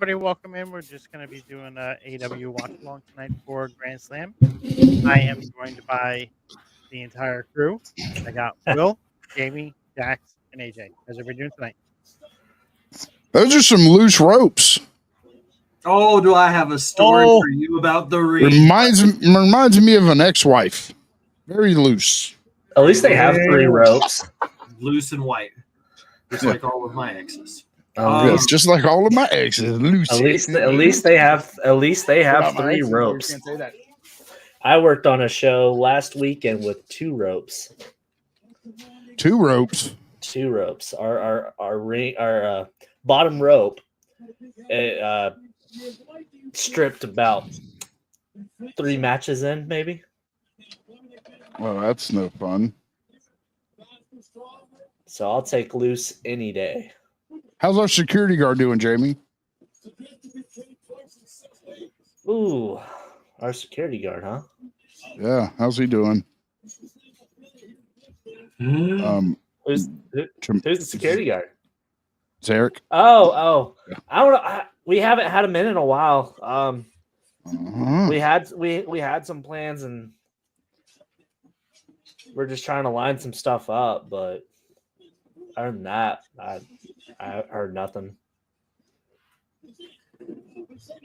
everybody, welcome in. We're just going to be doing a AEW watch along tonight for Grand Slam. I am joined by the entire crew. I got Will, Jamie, Dax, and AJ. How's everybody doing tonight? Those are some loose ropes. Oh, do I have a story for you about the ring? Reminds me of an ex-wife. Very loose. At least they have 3 ropes. Loose and white. Just like all of my exes. Yes, just like all of my exes. Loose. At least they have 3 ropes. Can't say that. I worked on a show last weekend with 2 ropes. 2 ropes. 2 ropes. Our bottom rope stripped about 3 matches in, maybe. Well, that's no fun. So I'll take loose any day. How's our security guard doing, Jamie? Ooh, our security guard, huh? Yeah, how's he doing? Who's the security guard? It's Eric. Oh, I don't know. We haven't had him in a while. We had some plans, and we're just trying to line some stuff up. But other than that, I heard nothing.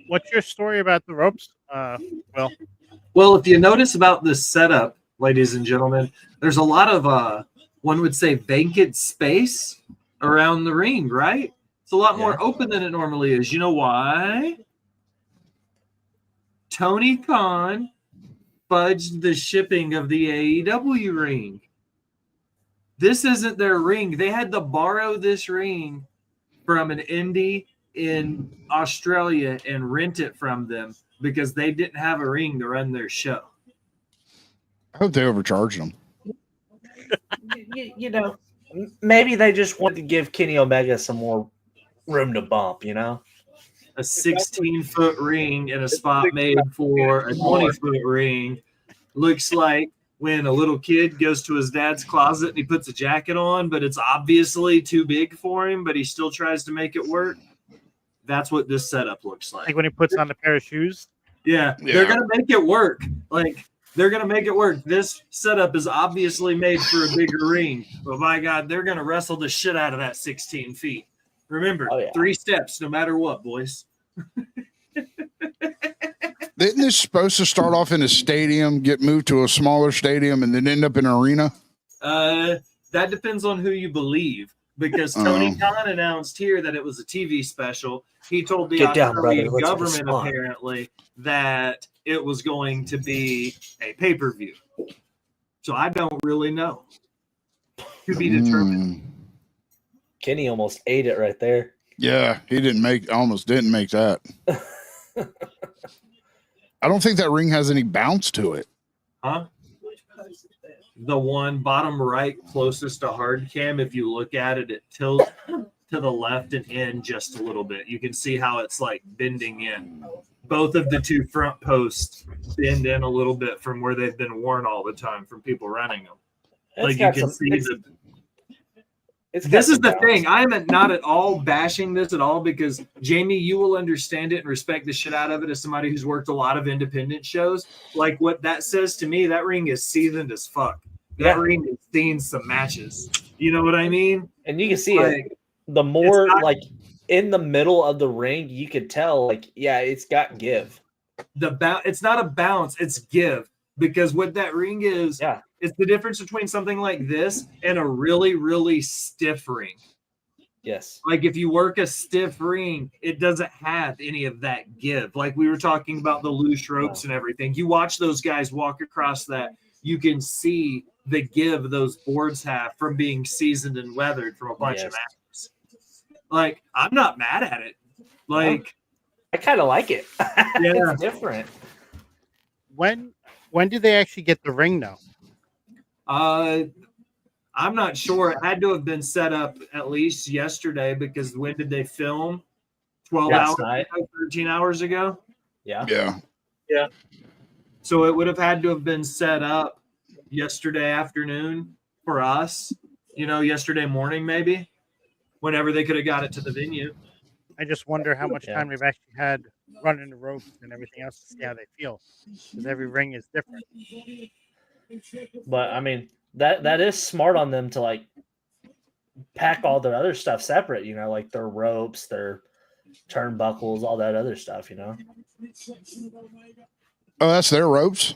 What's your story about the ropes, Will? Well, if you notice about this setup, ladies and gentlemen, there's a lot of one would say vacant space around the ring, right? It's a lot more open than it normally is. You know why? Tony Khan fudged the shipping of the AEW ring. This isn't their ring. They had to borrow this ring from an indie in Australia and rent it from them because they didn't have a ring to run their show. I hope they overcharged them. You know, maybe they just wanted to give Kenny Omega some more room to bump, you know? A 16-foot ring in a spot made for a 20-foot ring looks like when a little kid goes to his dad's closet and he puts a jacket on, but it's obviously too big for him, but he still tries to make it work. That's what this setup looks like. Like when he puts on a pair of shoes? Yeah. They're going to make it work. They're going to make it work. This setup is obviously made for a bigger ring, but my God, they're going to wrestle the shit out of that 16 feet. Remember, 3 steps, no matter what, boys. Isn't this supposed to start off in a stadium, get moved to a smaller stadium, and then end up in an arena? That depends on who you believe, because Tony Khan announced here that it was a TV special. He told the Australian government apparently that it was going to be a pay-per-view. So I don't really know. To be determined. Kenny almost ate it right there. Yeah, he almost didn't make that. I don't think that ring has any bounce to it. Huh? The one bottom right closest to hard cam, if you look at it, it tilts to the left and in just a little bit. You can see how it's like bending in. Both of the 2 front posts bend in a little bit from where they've been worn all the time from people running them. Like you can see this is the thing. I am not at all bashing this at all because, Jamie, you will understand it and respect the shit out of it as somebody who's worked a lot of independent shows. Like what that says to me, that ring is seasoned as fuck. That ring has seen some matches. You know what I mean? And you can see it. The more in the middle of the ring, you could tell it's got give. It's not a bounce, it's give. Because what that ring is, it's the difference between something like this and a really, really stiff ring. Yes. Like if you work a stiff ring, it doesn't have any of that give. Like we were talking about the loose ropes and everything. You watch those guys walk across that, you can see the give those boards have from being seasoned and weathered from a bunch of matches. Like, I'm not mad at it. Like, I kind of like it. It's different. When did they actually get the ring now? I'm not sure. It had to have been set up at least yesterday because when did they film? 12 hours ago, 13 hours ago? Yeah. So it would have had to have been set up yesterday afternoon for us. Yesterday morning maybe. Whenever they could have got it to the venue. I just wonder how much Yeah. time they've actually had running the ropes and everything else to see how they feel, because every ring is different. But I mean, that is smart on them to like pack all their other stuff separate. You know, like their ropes, their turnbuckles, all that other stuff. You know. Oh, that's their ropes.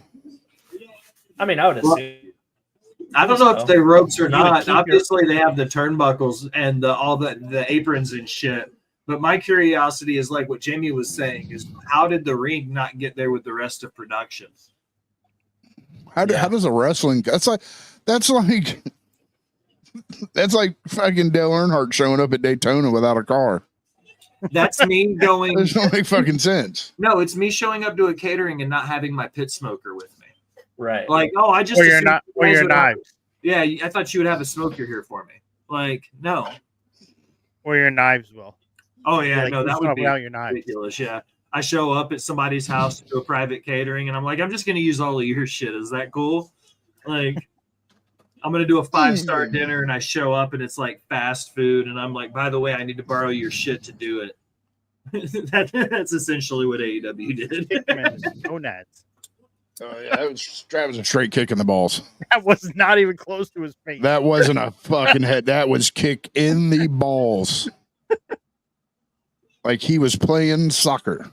I mean, I would assume. I don't know if they ropes or would not. keep your- Obviously, they have the turnbuckles and all the aprons and shit. But my curiosity is like what Jamie was saying: is how did the ring not get there with the rest of production? How does a wrestling? That's like fucking Dale Earnhardt showing up at Daytona without a car. That's me going. It doesn't make fucking sense. No, it's me showing up to a catering and not having my pit smoker with me. Right. Like, oh, I just Or your assumed not, you or guys your would have- knives, Yeah, I thought you would have a smoker here for me. Like, no. or your knives will. Oh yeah, Like, no, you that show would up be without your knives. ridiculous. Yeah, I show up at somebody's house to do a private catering, and I'm like, I'm just gonna use all of your shit. Is that cool? Like, I'm gonna do a 5-star dinner, and I show up, and it's like fast food, and I'm like, by the way, I need to borrow your shit to do it. That's essentially what AEW did. Kick him in the gonads. Oh yeah, that was a straight kick in the balls. That was not even close to his face. That wasn't a fucking head. That was kick in the balls. Like he was playing soccer.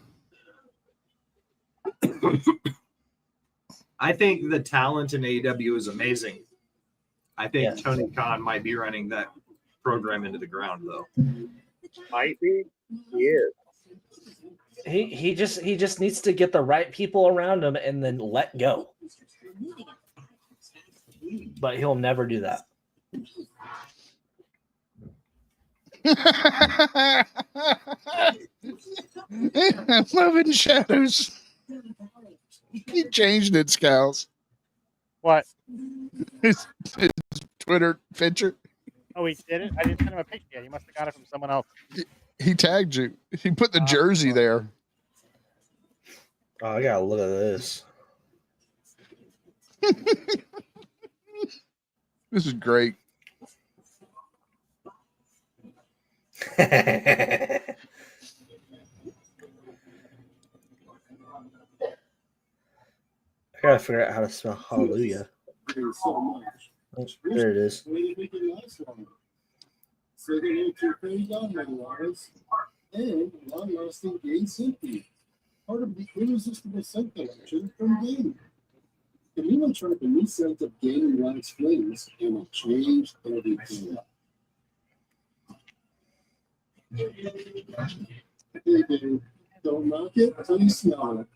I think the talent in AEW is amazing. I think Yes. Tony Khan might be running that program into the ground, though. Might be. He is. He just needs to get the right people around him and then let go. But he'll never do that. Moving shadows. He changed it, Scouts. What? His Twitter picture. Oh, he did it? I didn't send him a picture yet. He must have got it from someone else. He tagged you. He put the jersey there. Oh, I gotta look at this. This is great. I gotta figure out how to spell hallelujah. Oh, there it is. So they need to pay down otherwise and long-lasting gain safety. Part of the irresistible scent collection from Gain. Camino tried the new scent of Gain Wax Flames and it changed everything. Hey, babe, don't knock it till you smell it.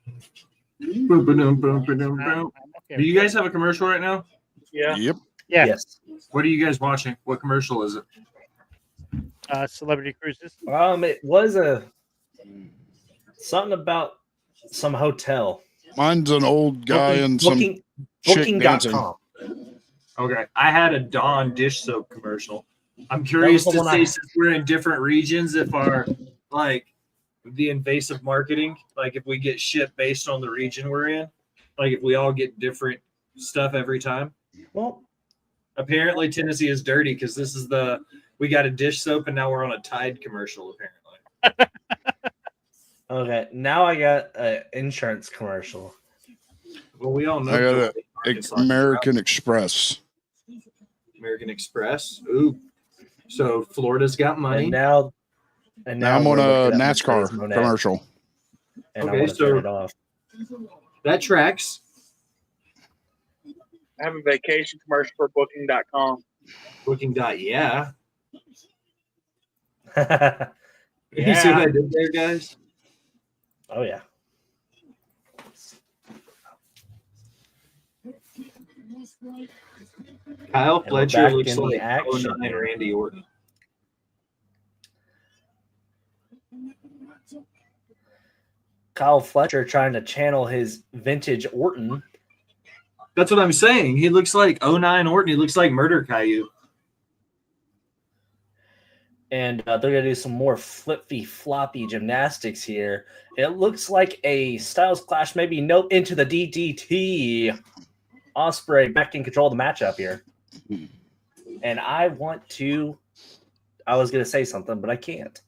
Boom, boom, boom, boom, boom. I'm okay Do you guys have a commercial right now? Yeah. Yep. Yeah. Yes. What are you guys watching? What commercial is it? Celebrity Cruises. It was something about some hotel. Mine's an old guy and some chick dancing. Booking.com. Okay. I had a Dawn dish soap commercial. I'm curious That was to the see, one since we're in different regions, if our, like, the invasive marketing, like if we get shit based on the region we're in, like if we all get different stuff every time. Well, Apparently Tennessee is dirty because this is we got a dish soap and now we're on a Tide commercial, apparently. okay. Now I got an insurance commercial. Well, we all know I got what the market's talking American Express. about. American Express. Ooh. So Florida's got money. And now Now I'm on we're a looking at NASCAR Mercedes Monet, commercial. And I Okay, want to so- turn it off. That tracks. I have a vacation commercial for booking.com. Booking dot, yeah. Oh You see what I did there, guys? yeah. Kyle And we're Fletcher back looks in the like action 09 here. Randy Orton. Kyle Fletcher trying to channel his vintage Orton. That's what I'm saying. He looks like 09 Orton. He looks like Murder Caillou. And they're going to do some more flippy floppy gymnastics here. It looks like a Styles Clash, maybe nope into the DDT. Ospreay back in control of the matchup here. And I was going to say something, but I can't.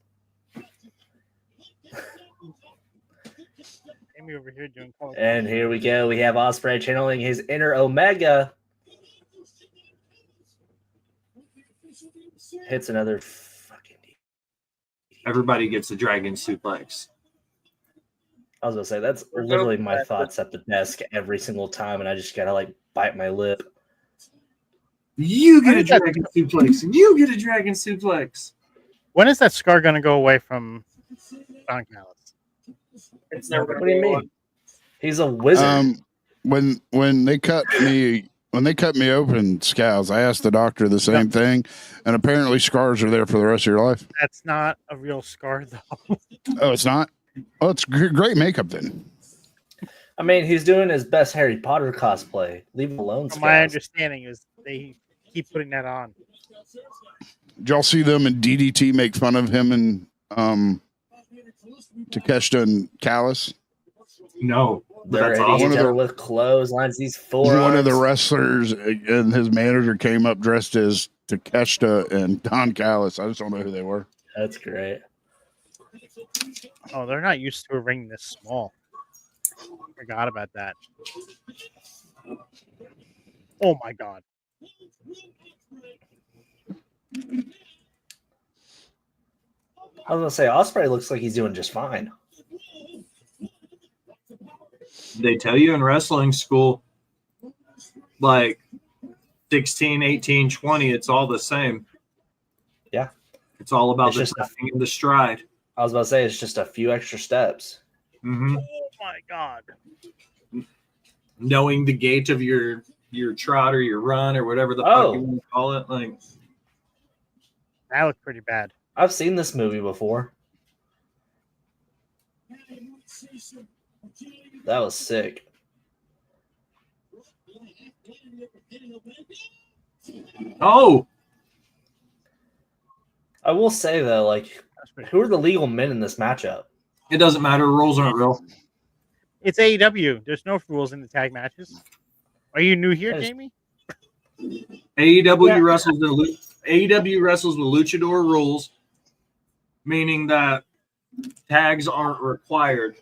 Jamie over here doing call. And here we go. We have Ospreay channeling his inner Omega. Hits another fucking. Everybody gets a dragon suplex. I was gonna say that's literally my thoughts at the desk every single time, and I just gotta like bite my lip. You get a dragon suplex, and you get a dragon suplex. When is that scar going to go away from Don Callis? It's never going What to do be you one. mean? He's a wizard. When they cut me open, scales, I asked the doctor the same thing, and apparently scars are there for the rest of your life. That's not a real scar, though. Oh, it's not. Oh, it's great makeup then. I mean, he's doing his best Harry Potter cosplay. Leave him alone, From my Scales. understanding is they keep putting that on. Did y'all see them and DDT make fun of him and Takeshita and Callis? No, They're that's hitting awesome. each other with clotheslines. These forearms. One of the wrestlers and his manager came up dressed as Takeshita and Don Callis. I just don't know who they were. That's great. Oh, they're not used to a ring this small. Forgot about that. Oh my god. I was gonna say Ospreay looks like he's doing just fine. They tell you in wrestling school, like 16, 18, 20, it's all the same. Yeah. It's all about It's the just a- timing and the stride. I was about to say it's just a few extra steps. Mm-hmm. Oh my god. Knowing the gait of your trot or your run or whatever the Oh. fuck you want to call it. Like, That looked pretty bad. I've seen this movie before. That was sick. oh, I will say though, like, That's pretty who are the legal men in this matchup? it doesn't matter. Rules aren't real. It's AEW. There's no rules in the tag matches. Are you new here, That is- Jamie? AEW Yeah. wrestles AEW wrestles with luchador rules, meaning that tags aren't required.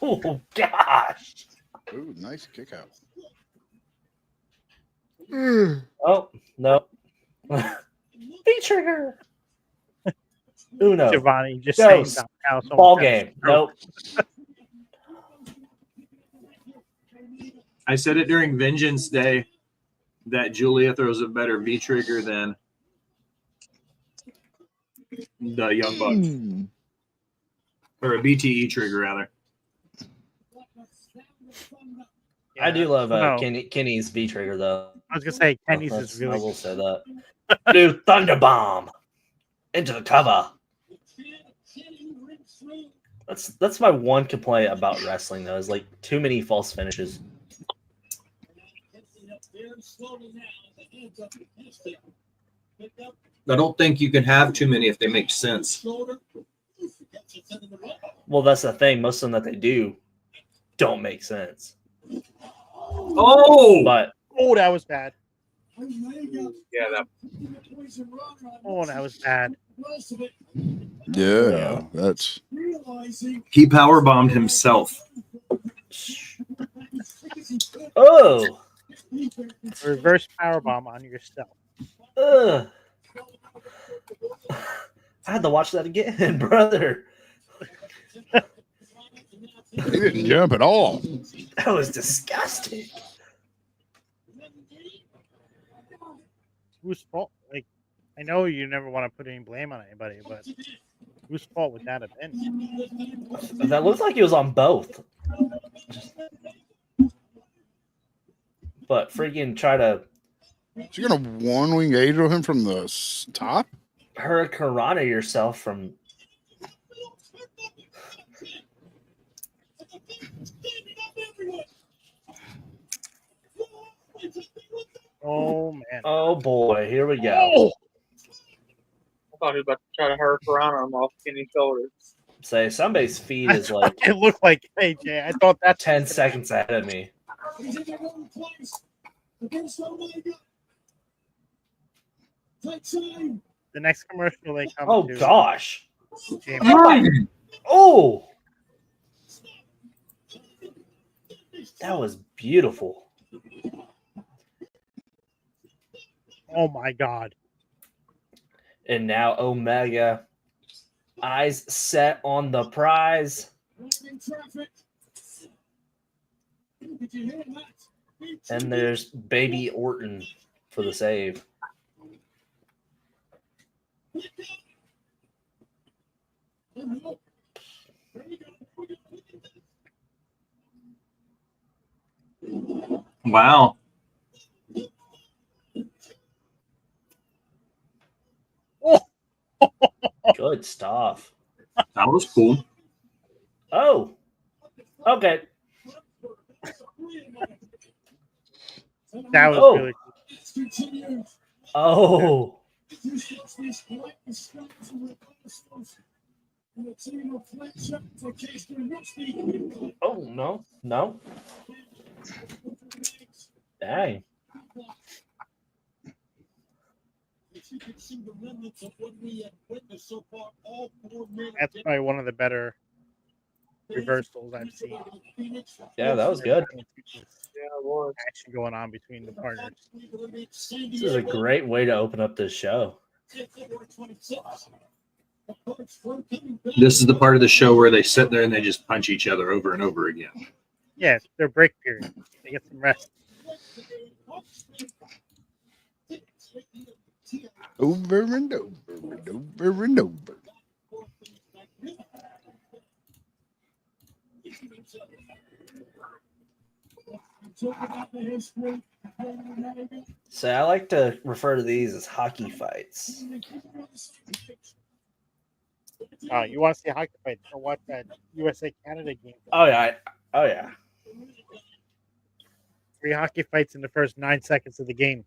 Oh gosh. Ooh, nice kick out. Oh no. V-trigger. Uno. Giovanni just Dose. saying Don Callis Ball almost had a game. stroke. Nope. I said it during Vengeance Day that Julia throws a better V trigger than the Young Bucks, or a BTE trigger rather. I do love No. Kenny's V-trigger though. I was gonna say Kenny's That's- is I really will say that. Dude, Thunder Bomb into the cover. That's my one complaint about wrestling though, is like too many false finishes. I don't think you can have too many if they make sense. Well, that's the thing. Most of them that they do don't make sense. Oh, But Oh, that was bad. Yeah, that Oh, that was bad. Yeah, that's he power bombed himself. oh, Reverse powerbomb on yourself. ugh. I had to watch that again, brother. he didn't jump at all. That was disgusting. Whose fault? Like, I know you never want to put any blame on anybody, but whose fault would that have been? That looked like it was on both. But freaking try to So you're gonna one wing angel him from the top? hurricanrana yourself from. Oh man. Oh boy, here we go. Oh, I thought he was about to try to hurt Piranha him off Kenny's shoulders. Say somebody's feed is like it looked like AJ. I thought that 10 seconds ahead of me. the next commercial they come Oh to. gosh. Jamie, Oh my Oh, that was beautiful. Oh my God. And now Omega, eyes set on the prize. And there's Baby Orton for the save. Wow. Good stuff. That was cool. Oh, okay. That was Oh. really cool. Oh, oh no, no. Dang. That's probably one of the better reversals I've seen. Yeah, that was good. Yeah, it was. Action going on between the partners. This is a great way to open up this show. This is the part of the show where they sit there and they just punch each other over and over again. Yeah, it's their break period. They get some rest. Over and over and over and over. So I like to refer to these as hockey fights. You want to see a hockey fight or watch that USA Canada game? Oh yeah, oh yeah. 3 hockey fights in the first 9 seconds of the game.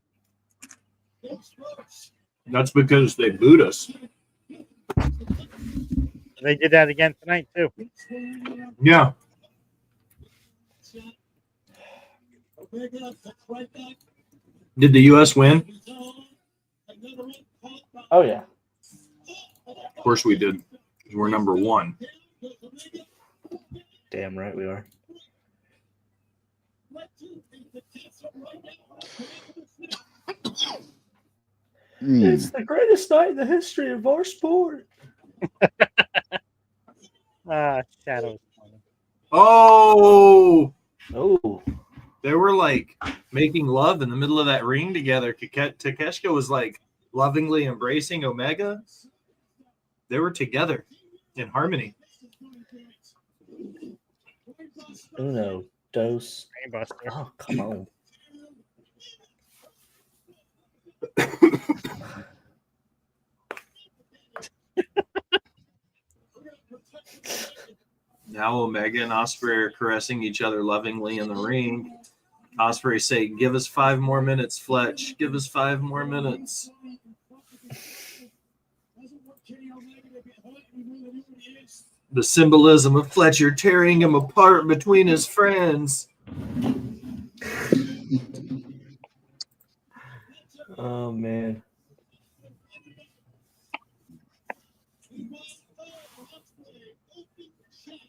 That's because they booed us. They did that again tonight too. Yeah. Did the U.S. win? Oh yeah. Of course we did. We're number 1. Damn right we are. It's the greatest night in the history of our sport. Shadows. Oh, Oh, they were like making love in the middle of that ring together. Takeshita was like lovingly embracing Omega. They were together in harmony. uno, dos. Brainbuster. Oh, come on. Now Omega and Ospreay are caressing each other lovingly in the ring. Ospreay say, "Give us 5 more minutes, Fletch. Give us 5 more minutes." The symbolism of Fletcher tearing him apart between his friends. Oh man.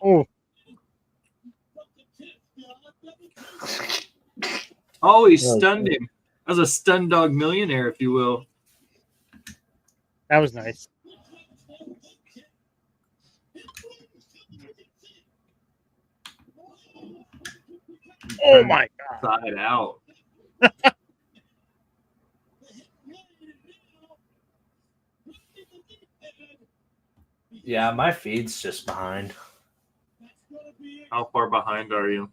Oh, Oh, he stunned him. That was a stun dog millionaire, if you will. that was nice. Oh my God. Side out. Yeah, my feed's just behind. How far behind are you?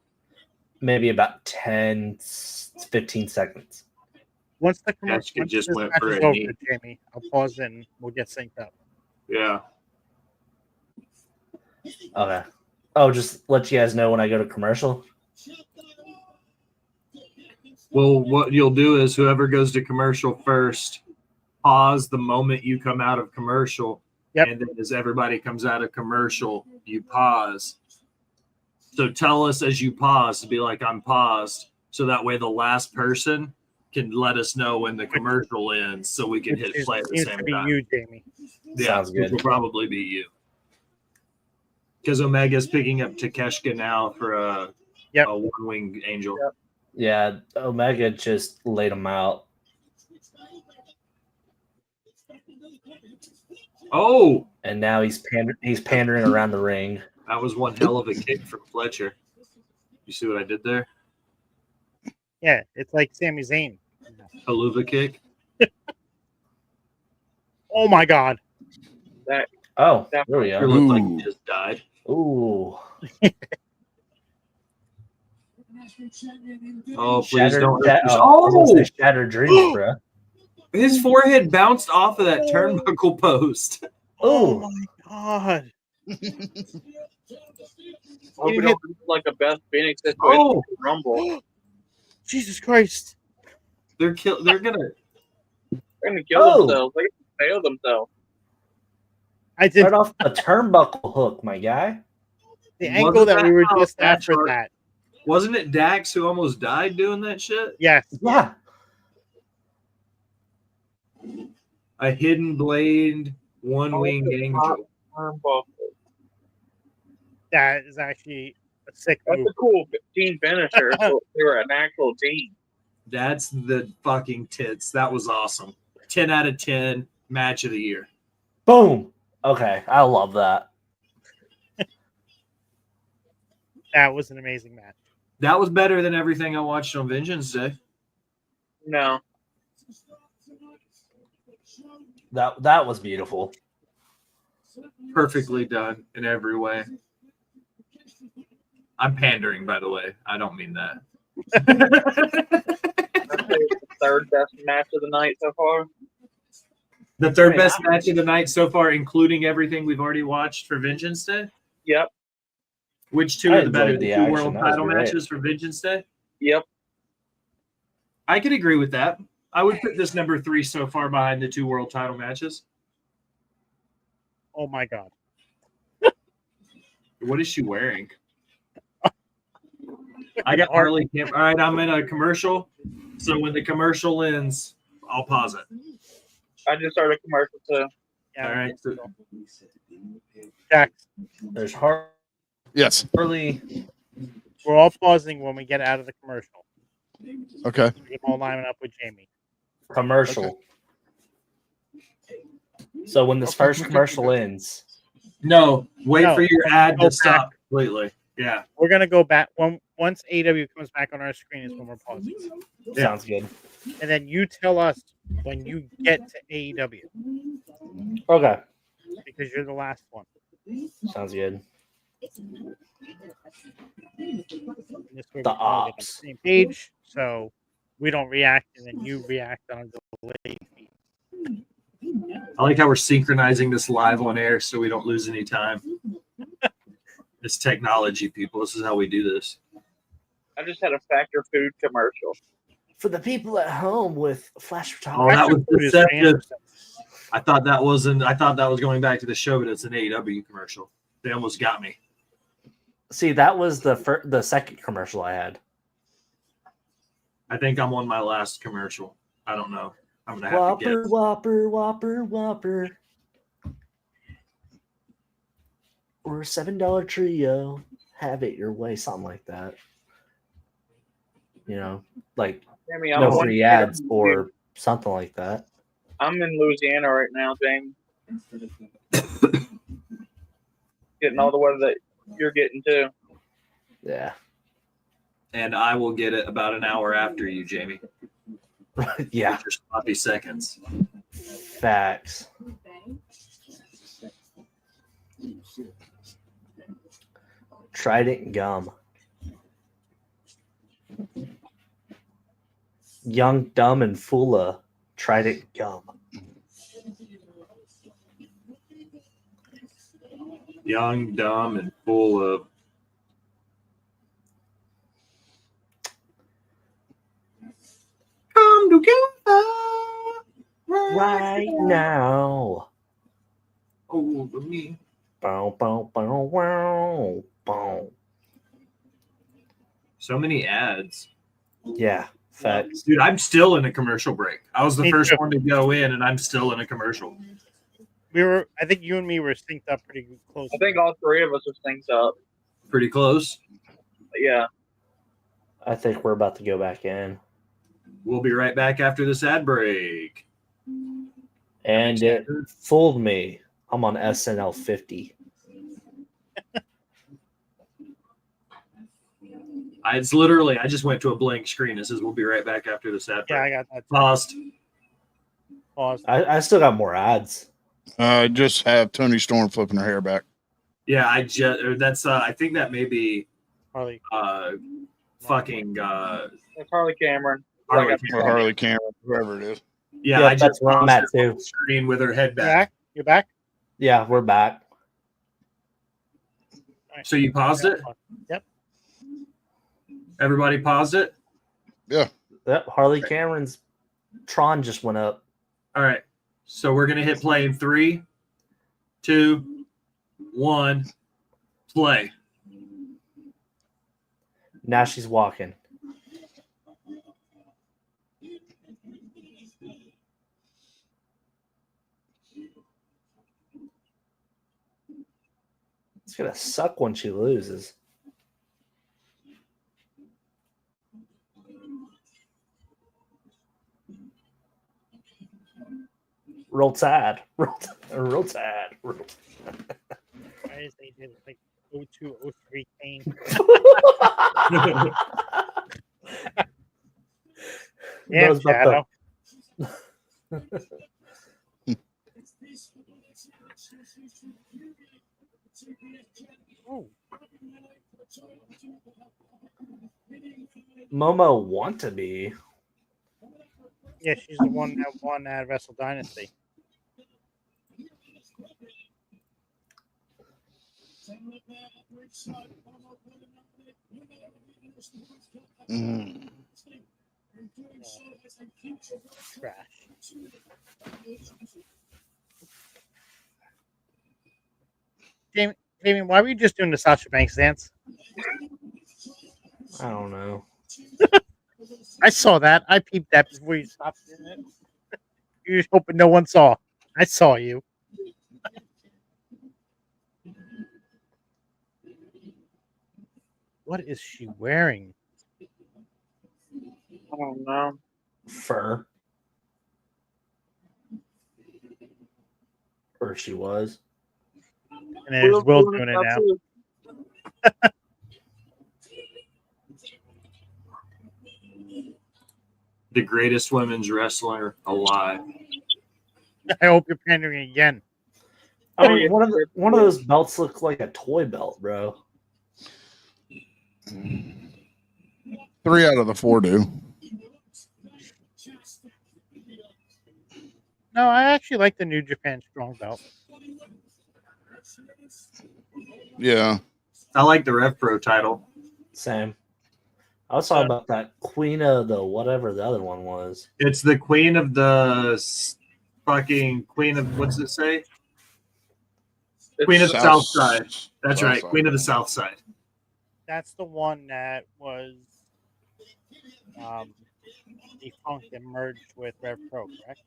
Maybe about 10, 15 seconds. Once the That commercial shit just this went match for is a over, knee. Jamie, I'll pause and we'll get synced up. Yeah. Okay. Oh, just let you guys know when I go to commercial. Well, what you'll do is whoever goes to commercial first, pause the moment you come out of commercial. Yep. And then as everybody comes out of commercial, you pause. So tell us as you pause to be like, I'm paused. So that way the last person can let us know when the commercial ends so we can hit play at the Seems same to be time. you, Jamie. Yeah, Sounds which good. will probably be you. Because Omega's picking up Takeshka now for a Yep. one-winged angel. Yep. Yeah, Omega just laid him out. Oh, And now he's pandering around the ring. that was one hell of a kick from Fletcher. You see what I did there? Yeah, it's like Sami Zayn. Haluva kick. Oh my God. Oh, there we It go. looked like Ooh. he just died. Ooh. Oh, please Shattered, don't. I was gonna Oh, say shattered dreams, bro. his forehead bounced off of that turnbuckle post. Oh Ooh. my God. Hope we You don't hit- do like a Beth Phoenix situation Oh, in Rumble. Jesus Christ. they're gonna. They're gonna kill Oh. themselves. They can fail themselves. I did Right off the turnbuckle hook, my guy. the angle Wasn't that we that were how just that after chart- that. Wasn't it Dax who almost died doing that shit? Yes. Yeah. A hidden blade, one-winged Oh, angel. Turnbuckle. That is actually a sick That's move. a cool team finisher. So they were an actual team. That's the fucking tits. That was awesome. 10 out of 10 match of the year. Boom. Okay, I love that. That was an amazing match. That was better than everything I watched on Vengeance Day. No. That was beautiful. Perfectly done in every way. I'm pandering, by the way. I don't mean that. I'd say it's the third best match of the night so far. The third best match of the night so far, including everything we've already watched for Vengeance Day. Yep. Which two I are the better enjoyed the two action. world That was title great. matches for Vengeance Day? Yep. I could agree with that. I would put this number 3 so far behind the 2 world title matches. Oh my God. What is she wearing? I got Harley Camp. All right, I'm in a commercial. So when the commercial ends, I'll pause it. I just started a commercial too. Yeah, All right. So, Jax, There's Yes. Harley. we're all pausing when we get out of the commercial. Okay. We can all line up with Jamie. Commercial. So when this first commercial ends, no, wait No, for your when ad we go to stop completely. Yeah. We're gonna go back once AEW comes back on our screen is when we're pausing. sounds good. And then you tell us when you get to AEW Okay, because you're the last one. sounds good. And this way we The can all get on the ops. same page, so we don't react and then you react on a delay. I like how we're synchronizing this live on air so we don't lose any time. It's technology, people. This is how we do this. I just had a Factor Food commercial. For the people at home with flash Oh, that was Food is deceptive. fan- I thought that was going back to the show, but it's an AEW commercial. They almost got me. See, that was the second commercial I had. I think I'm on my last commercial. I don't know. I'm gonna have to guess. Whopper. Or a $7 trio. Have it your way, something like that. You know, like Jamie, I'm no one free year- ads or something like that. I'm in Louisiana right now, Jamie. Getting all the weather that you're getting too. Yeah. And I will get it about an hour after you, Jamie. Yeah. With your sloppy seconds. Facts. Trident gum. Young, dumb, and full of Trident gum. Young, dumb, and full of. Come together Right now. over me. Bow, bow, bow, wow, bow. So many ads. Yeah, facts. Dude, I'm still in a commercial break. I was the Me first too. one to go in, and I'm still in a commercial. I think you and me were synced up pretty close. I think all three of us are synced up. Pretty close. But yeah. I think we're about to go back in. We'll be right back after this ad break. And it fooled me. I'm on SNL 50. It's literally, I just went to a blank screen. It says we'll be right back after this ad break. Yeah, I got that. Paused. Pause. I still got more ads. Just have Tony Storm flipping her hair back. Yeah, I think that may be Harley. fucking It's Harley Cameron. Harley Or Cameron. Harley Cameron, whoever it is. Yeah, Yeah, I that's just where I'm paused at, her too. full screen with her head You back. back? You back? Yeah, we're back. All right. So you paused it? Yep. Everybody paused it? Yep, Harley Cameron's Tron just went up. All right. So we're gonna hit play in 3, 2, 1, play. Now she's walking. It's gonna suck when she loses. Real sad. Real sad. Why is they did like 0203 Kane? Yeah, Knows about Shadow. Oh, Momo want to be. yeah, she's the one that won at Wrestle Dynasty. Mm. Trash. Jamie, why were you just doing the Sasha Banks dance? I don't know. I saw that. I peeped that before you stopped doing it. You just hoping no one saw. I saw you. What is she wearing? I don't know. Fur. Or she was. And there's Will doing it now. too. The greatest women's wrestler alive. I hope you're pandering again. I mean, one of those belts looks like a toy belt, bro. 3 out of the 4 do. No, I actually like the New Japan Strong Belt. Yeah. I like the Rev Pro title. Same. I was talking about that Queen of the whatever the other one was. It's the queen of the fucking queen of, what's it say? Queen of the South Side. That's South right. Side. Queen of the South Side. That's the one that was defunct and merged with Rev Pro, correct?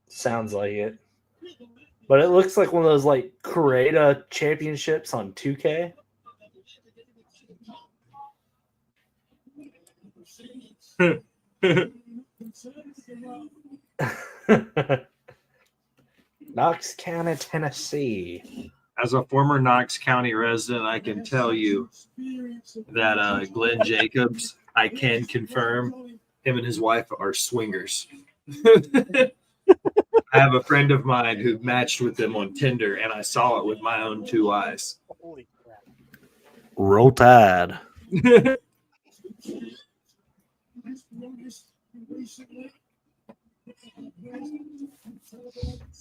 Sounds like it. But it looks like one of those like Creata championships on 2K. Knox County, Tennessee. As a former Knox County resident, I can tell you that Glenn Jacobs, I can confirm, him and his wife are swingers. I have a friend of mine who matched with them on Tinder, and I saw it with my own 2 eyes. Holy crap. Roll Tide.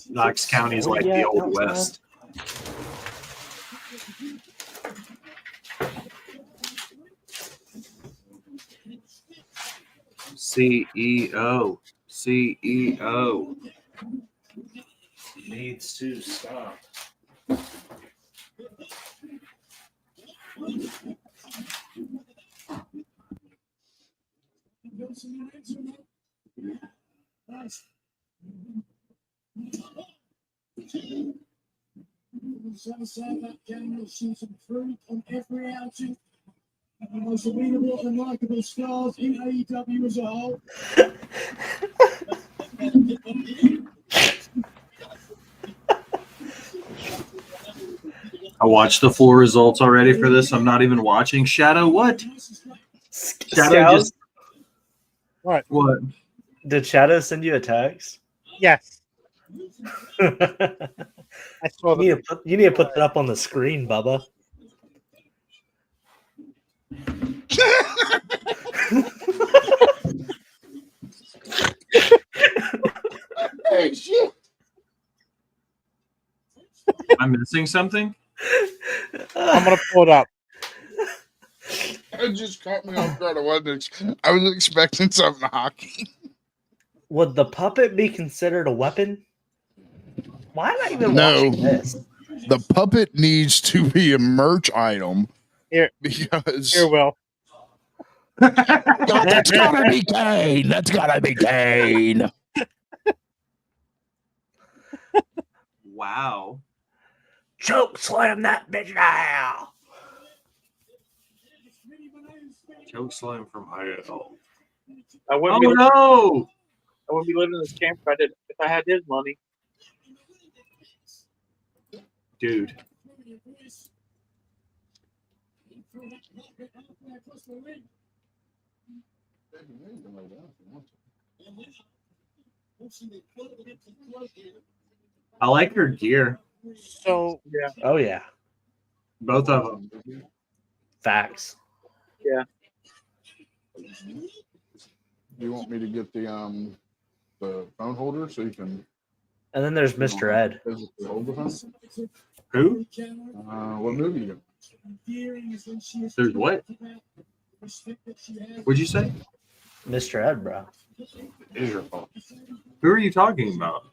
Knox County's like Yeah, the Old outside. West. CEO Needs to stop. The most unbeatable and likable stars in AEW as a whole. I watched the full results already for this. I'm not even watching Shadow. What? Shadow Scout? just what? Did Shadow send you a text? Yes, you, I saw need the to put, you need to put that up on the screen, Bubba. Hey, shit. Am I missing something? I'm gonna pull it up. It just caught me off guard. I was expecting something hockey. Would the puppet be considered a weapon? Why am I even No. watching this? The puppet needs to be a merch item. Here. Because Here, Will. that's gotta be Kane. That's gotta be Kane. Wow. Choke slam that bitch now. Choke slam from hell. I Oh wouldn't be. no! I wouldn't be living in this camp if I had his money. Dude. I like her gear. So Yeah. Oh yeah, Both of them. facts. You want me to get the phone holder so you can And then there's Mr. Ed. physically hold the phone? Who? What movie you There's what? What'd you say? Mr. Ed, bro. It is your fault. Who are you talking about?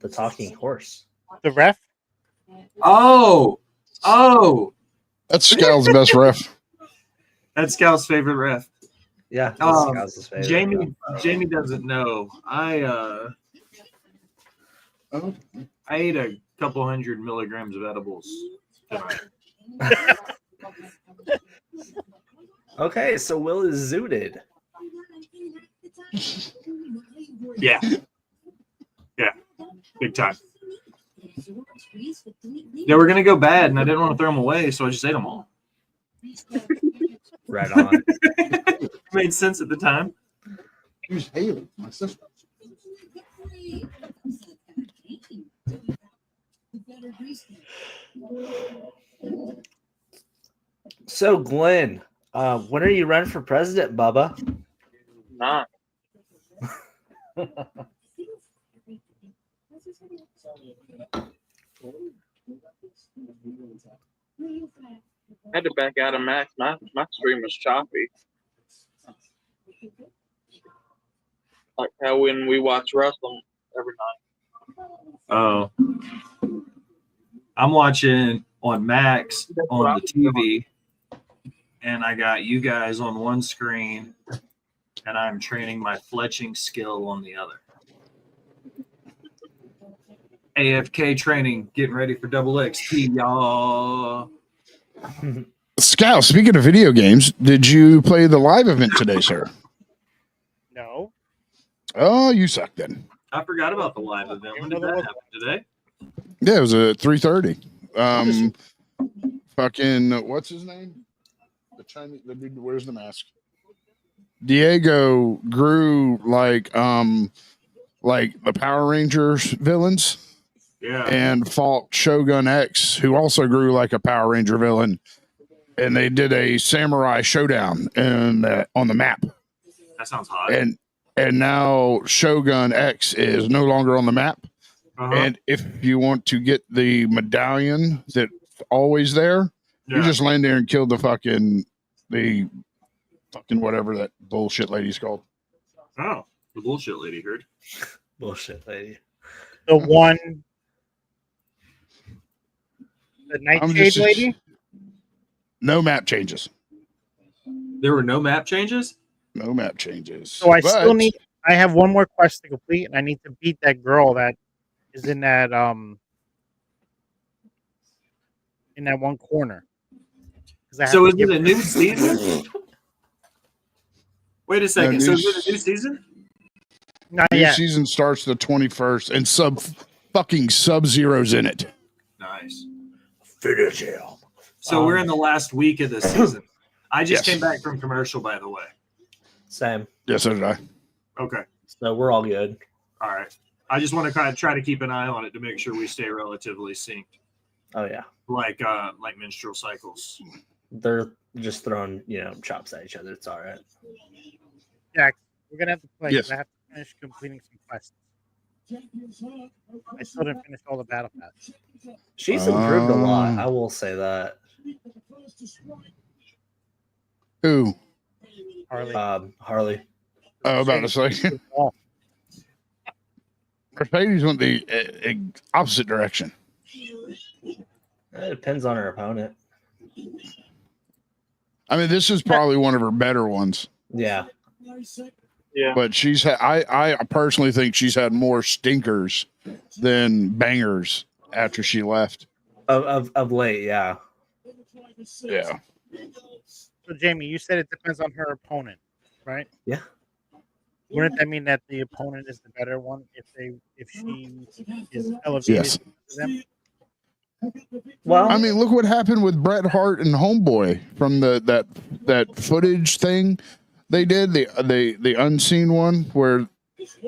The talking horse. the ref. Oh! That's Scal's best ref. That's Scal's favorite ref. Yeah, that's Scout's favorite. Jamie doesn't know. I ate a couple 100 milligrams of edibles tonight. Okay, so Will is zooted. Yeah. Yeah. Big time. They were gonna go bad, and I didn't want to throw them away, so I just ate them all. Right on. Made sense at the time. Who's Haley? My sister. So, Glenn, when are you running for president, Bubba? Not. I had to back out of Max. My stream was choppy. Like how when we watch wrestling every night. Oh. I'm watching on Max on the TV, and I got you guys on one screen, and I'm training my fletching skill on the other. AFK training, getting ready for double XP, y'all. Scal, speaking of video games, did you play the live event today, sir? No. Oh, you suck then. I forgot about the live event. When did that happen today? Yeah, it was at 3:30. Fucking what's his name? The Chinese, the dude who wears the mask. Diego grew like the Power Rangers villains. Yeah. And fought Shogun X, who also grew like a Power Ranger villain. And they did a samurai showdown on the map. That sounds hot. And now Shogun X is no longer on the map. Uh-huh. And if you want to get the medallion that's always there, you just land there and kill the fucking whatever that bullshit lady's called. Oh, the bullshit lady heard. Bullshit lady. The one. The Nightshade lady? No map changes. There were no map changes? No map changes. So I I have one more quest to complete, and I need to beat that girl that is in that one corner. 'Cause I have So to is give it a her- new season? Wait a second. new So is it a s- new season? Not New yet. season starts the 21st, and Sub-Zero's in it. Nice. Finish him. So we're in the last week of the season. I just Yes. came back from commercial, by the way. Same. Yes, so did I. Okay. So we're all good. All right. I just want to kind of try to keep an eye on it to make sure we stay relatively synced, Oh yeah, like menstrual cycles. they're just throwing chops at each other. It's all right. Jack, we're gonna have to play. 'Cause Yes. I have to finish completing some quests. I still didn't finish all the battle pass. She's improved a lot. Oh. I will say that. Who? Harley. Harley. Oh, about to say. Oh, Mercedes went the opposite direction. It depends on her opponent. I mean, this is probably one of her better ones, Yeah. Yeah. but she's had. I personally think she's had more stinkers than bangers after she left. Of late, yeah. Yeah. so Jamie, you said it depends on her opponent, right? Yeah. Wouldn't that mean that the opponent is the better one if she is elevated Yes. to them? Well, I mean, look what happened with Bret Hart and Homeboy from that footage thing they did, the unseen one where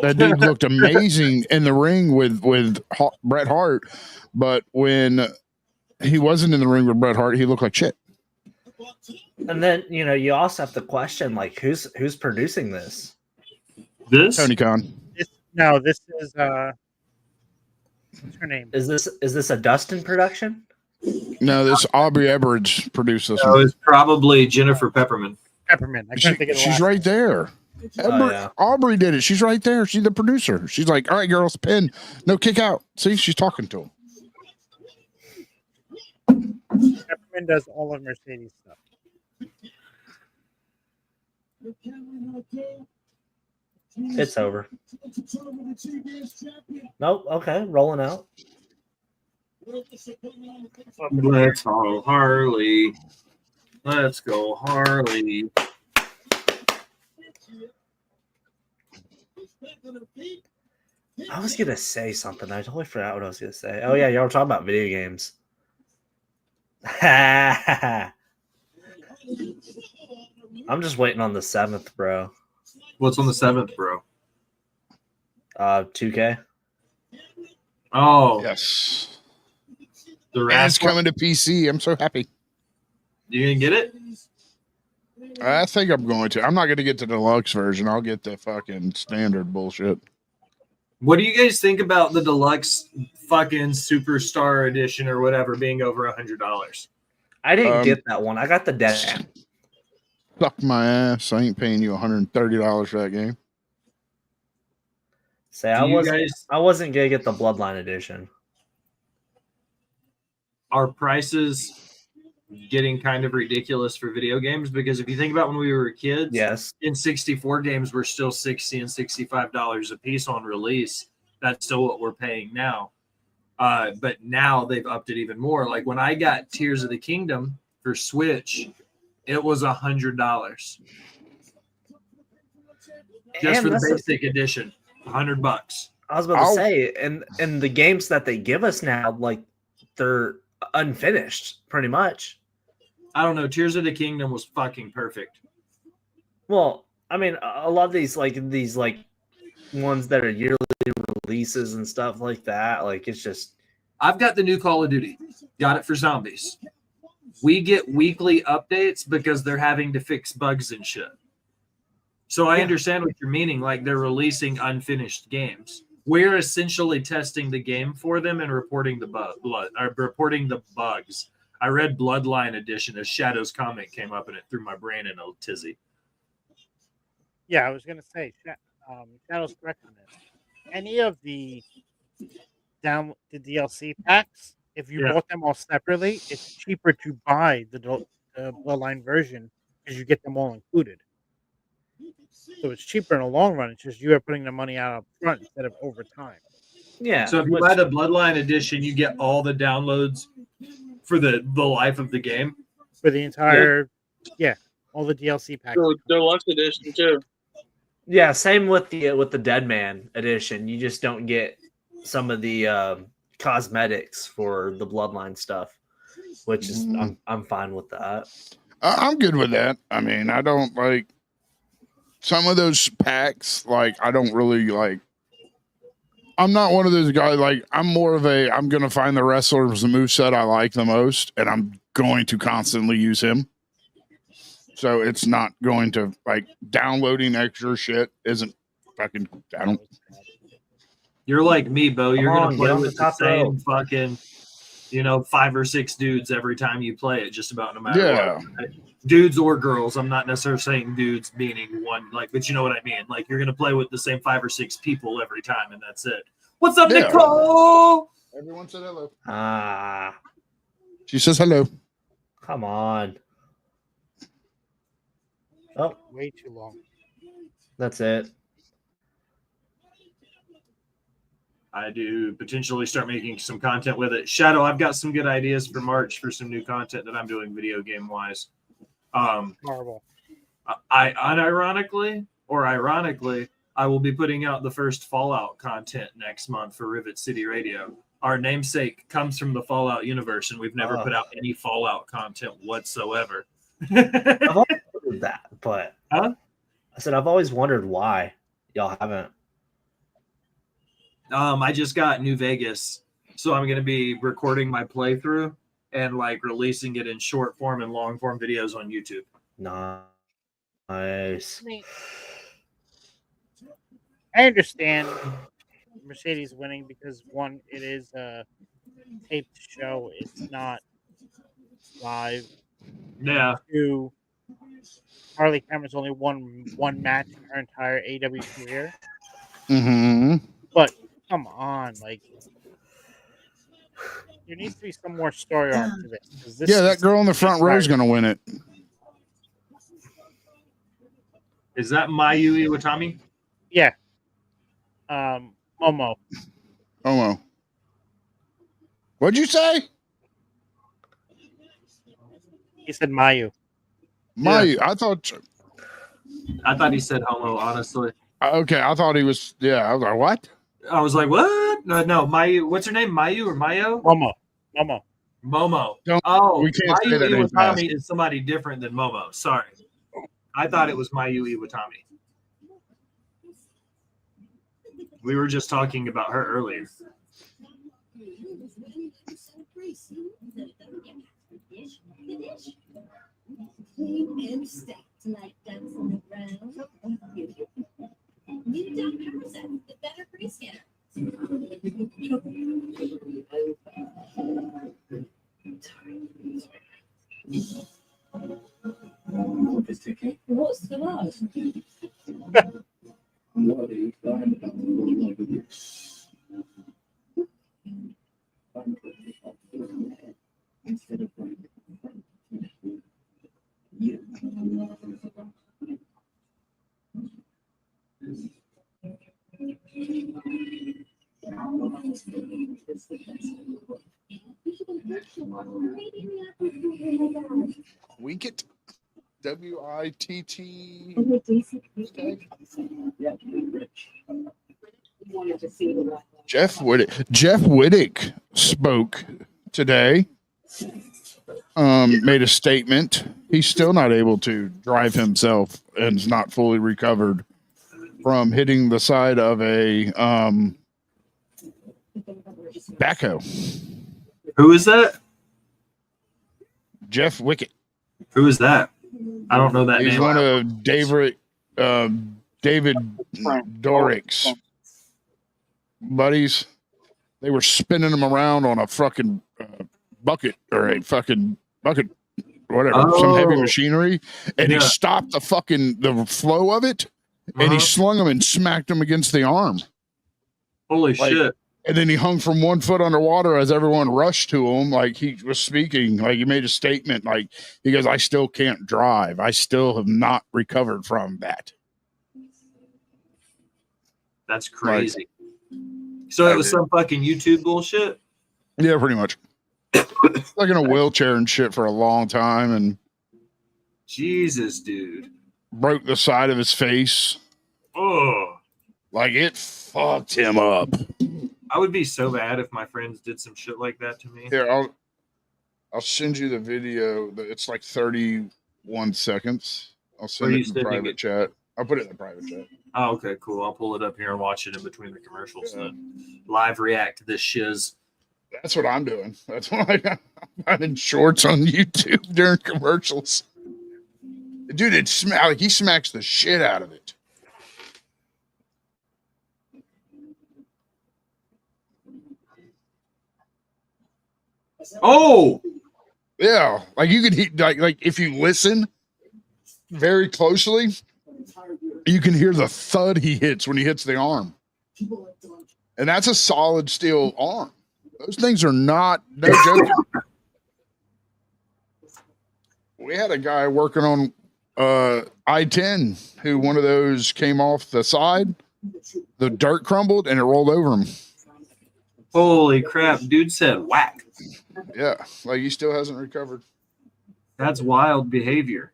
that dude looked amazing in the ring with Bret Hart, but when he wasn't in the ring with Bret Hart, he looked like shit. and then you also have to question like who's producing this. This? Tony Khan. This is what's her name? Is this a Dustin production? No, this Aubrey Everidge produced this No, one. it's probably Jennifer Peppermint. Peppermint. I couldn't think of the She's last right name. there. Oh, yeah. Aubrey did it. She's right there. She's the producer. She's like, all right, girls, pin. No, kick out. See, she's talking to him. Peppermint does all of Mercedes stuff. It's over. Nope. Okay, rolling out. Let's go, Harley. Let's go, Harley. I was gonna say something. I totally forgot what I was gonna say. Oh yeah, y'all were talking about video games. I'm just waiting on the 7th, bro. What's on the 7th, bro? 2K. Oh, Yes. the And it's rascal. coming to PC. I'm so happy. You gonna get it? I think I'm going to. I'm not going to get the deluxe version. I'll get the fucking standard bullshit. What do you guys think about the deluxe fucking superstar edition or whatever being over $100? I didn't Um, get that one. I got the dead. Suck my ass. I ain't paying you $130 for that game. Say Do you guys I wasn't gonna get the Bloodline edition. are prices getting kind of ridiculous for video games? Because if you think about when we were kids, Yes. N64 games were still $60 and $65 a piece on release. That's still what we're paying now. But now they've upped it even more. Like when I got Tears of the Kingdom for Switch, it was $100 just And for the that's basic edition. $100. I was about to say, and the games that they give us now, like they're unfinished, pretty much. I don't know. Tears of the Kingdom was fucking perfect. Well, I mean, a lot of these ones that are yearly releases and stuff like that, like it's just I've got the new Call of Duty. Got it for zombies. We get weekly updates because they're having to fix bugs and shit. So I understand what you're meaning. Like they're releasing unfinished games. We're essentially testing the game for them and reporting the reporting the bugs. I read Bloodline Edition as Shadow's comment came up and it threw my brain in a tizzy. Yeah, I was gonna say Shadow's correct on this. Any of the DLC packs, if you bought them all separately, it's cheaper to buy the Bloodline version because you get them all included. So it's cheaper in the long run. It's just you are putting the money out up front instead of over time. Yeah. So if you buy the Bloodline edition, you get all the downloads for the life of the game. For the entire, all the DLC packs. The deluxe edition too. Yeah, same with the Dead Man edition. You just don't get some of the cosmetics for the Bloodline stuff, which is I'm fine with that. I'm good with that. I mean, I don't like some of those packs. Like, I don't really like. I'm not one of those guys. Like, I'm more of a. I'm gonna find the wrestlers, the moveset I like the most, and I'm going to constantly use him. So it's not going to like downloading extra shit isn't fucking. I don't. You're like me, Bo. You're Come gonna on, play get on with the the top same row. fucking, 5 or 6 dudes every time you play it, just about no matter Yeah. what. Dudes or girls. I'm not necessarily saying dudes meaning one, but you know what I mean. Like you're gonna play with the same 5 or 6 people every time, and that's it. What's up, Yeah. Nicole? Everyone said hello. She says hello. Come on. Oh, Way too long. that's it. I do potentially start making some content with it. Shadow, I've got some good ideas for March for some new content that I'm doing video game wise. Horrible. I unironically or ironically, I will be putting out the first Fallout content next month for Rivet City Radio. Our namesake comes from the Fallout universe, and we've never put out any Fallout content whatsoever. I've always wondered that, but Huh? I said I've always wondered why y'all haven't. I just got New Vegas, so I'm going to be recording my playthrough and like releasing it in short form and long form videos on YouTube. Nice. I understand Mercedes winning because one, it is a taped show. It's not live. Yeah. Two, Harley Cameron's only won one match in her entire AEW career. Mm-hmm. But come on, like there needs to be some more story arc to this. 'Cause this Yeah, that is- girl in the front row is going to win it. Is that Mayu Iwatani? Yeah. Momo. Oh, what'd you say? He said Mayu. Mayu. I thought. I thought he said homo, honestly. Okay, I thought he was. Yeah, I was like, what? I was like, what? No, Mayu. What's her name? Mayu or Mayo? Momo. Momo. Don't- Oh, we can't say Mayu that name fast. Iwatani is somebody different than Momo. Sorry. I thought it was Mayu Iwatani. We were just talking about her earlier. What's the last? Wicket. W-I-T-T. Jeff Whittick spoke today. Made a statement. He's still not able to drive himself and is not fully recovered from hitting the side of a backhoe. Who is that? Jeff Wicket. Who is that? I don't know that He's name. one of David Dorick's buddies. They were spinning him around on a fucking bucket or a fucking bucket, whatever, some heavy Oh. machinery, and Yeah. he stopped the flow of it, and he slung him and smacked him against the arm. Holy Like, shit. And then he hung from 1 foot underwater as everyone rushed to him. Like he was speaking, like he made a statement, like he goes, "I still can't drive. I still have not recovered from that." That's crazy. So it was some fucking YouTube bullshit? Yeah, pretty much. Like in a wheelchair and shit for a long time, and Jesus, dude. broke the side of his face. Oh, Like it fucked him up. I would be so bad if my friends did some shit like that to me. Here, I'll send you the video. It's like 31 seconds. I'll send Where it you in the sending private it? chat. I'll put it in the private chat. Oh, okay, cool. I'll pull it up here and watch it in between the commercials. Then live react to this shiz. That's what I'm doing. That's why I'm in shorts on YouTube during commercials. Dude, like he smacks the shit out of it. Oh, Yeah, like you could hear, like if you listen very closely, you can hear the thud he hits when he hits the arm, and that's a solid steel arm. Those things are not no joke. We had a guy working on I-10 who one of those came off the side, the dirt crumbled and it rolled over him. holy crap. Dude said whack. Yeah, like he still hasn't recovered. That's wild behavior.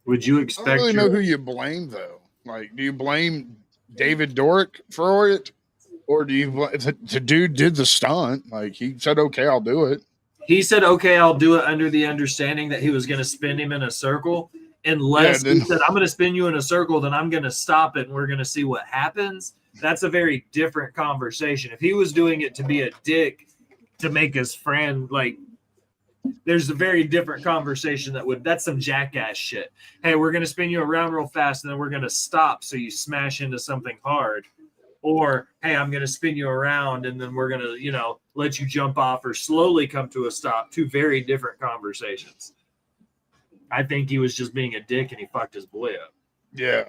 Would you I expect don't really know who you blame though. Like, do you blame David Dorick for it, or do you the dude did the stunt? Like he said, "Okay, I'll do it." He said, "Okay, I'll do it," under the understanding that he was going to spin him in a circle. Unless he said, "I'm going to spin you in a circle, then I'm going to stop it, and we're going to see what happens." That's a very different conversation. If he was doing it to be a dick to make his friend, like, there's a very different conversation that's some jackass shit. Hey, we're going to spin you around real fast, and then we're going to stop so you smash into something hard. Or, hey, I'm going to spin you around, and then we're going to, let you jump off or slowly come to a stop. Two very different conversations. I think he was just being a dick, and he fucked his boy up. Yeah.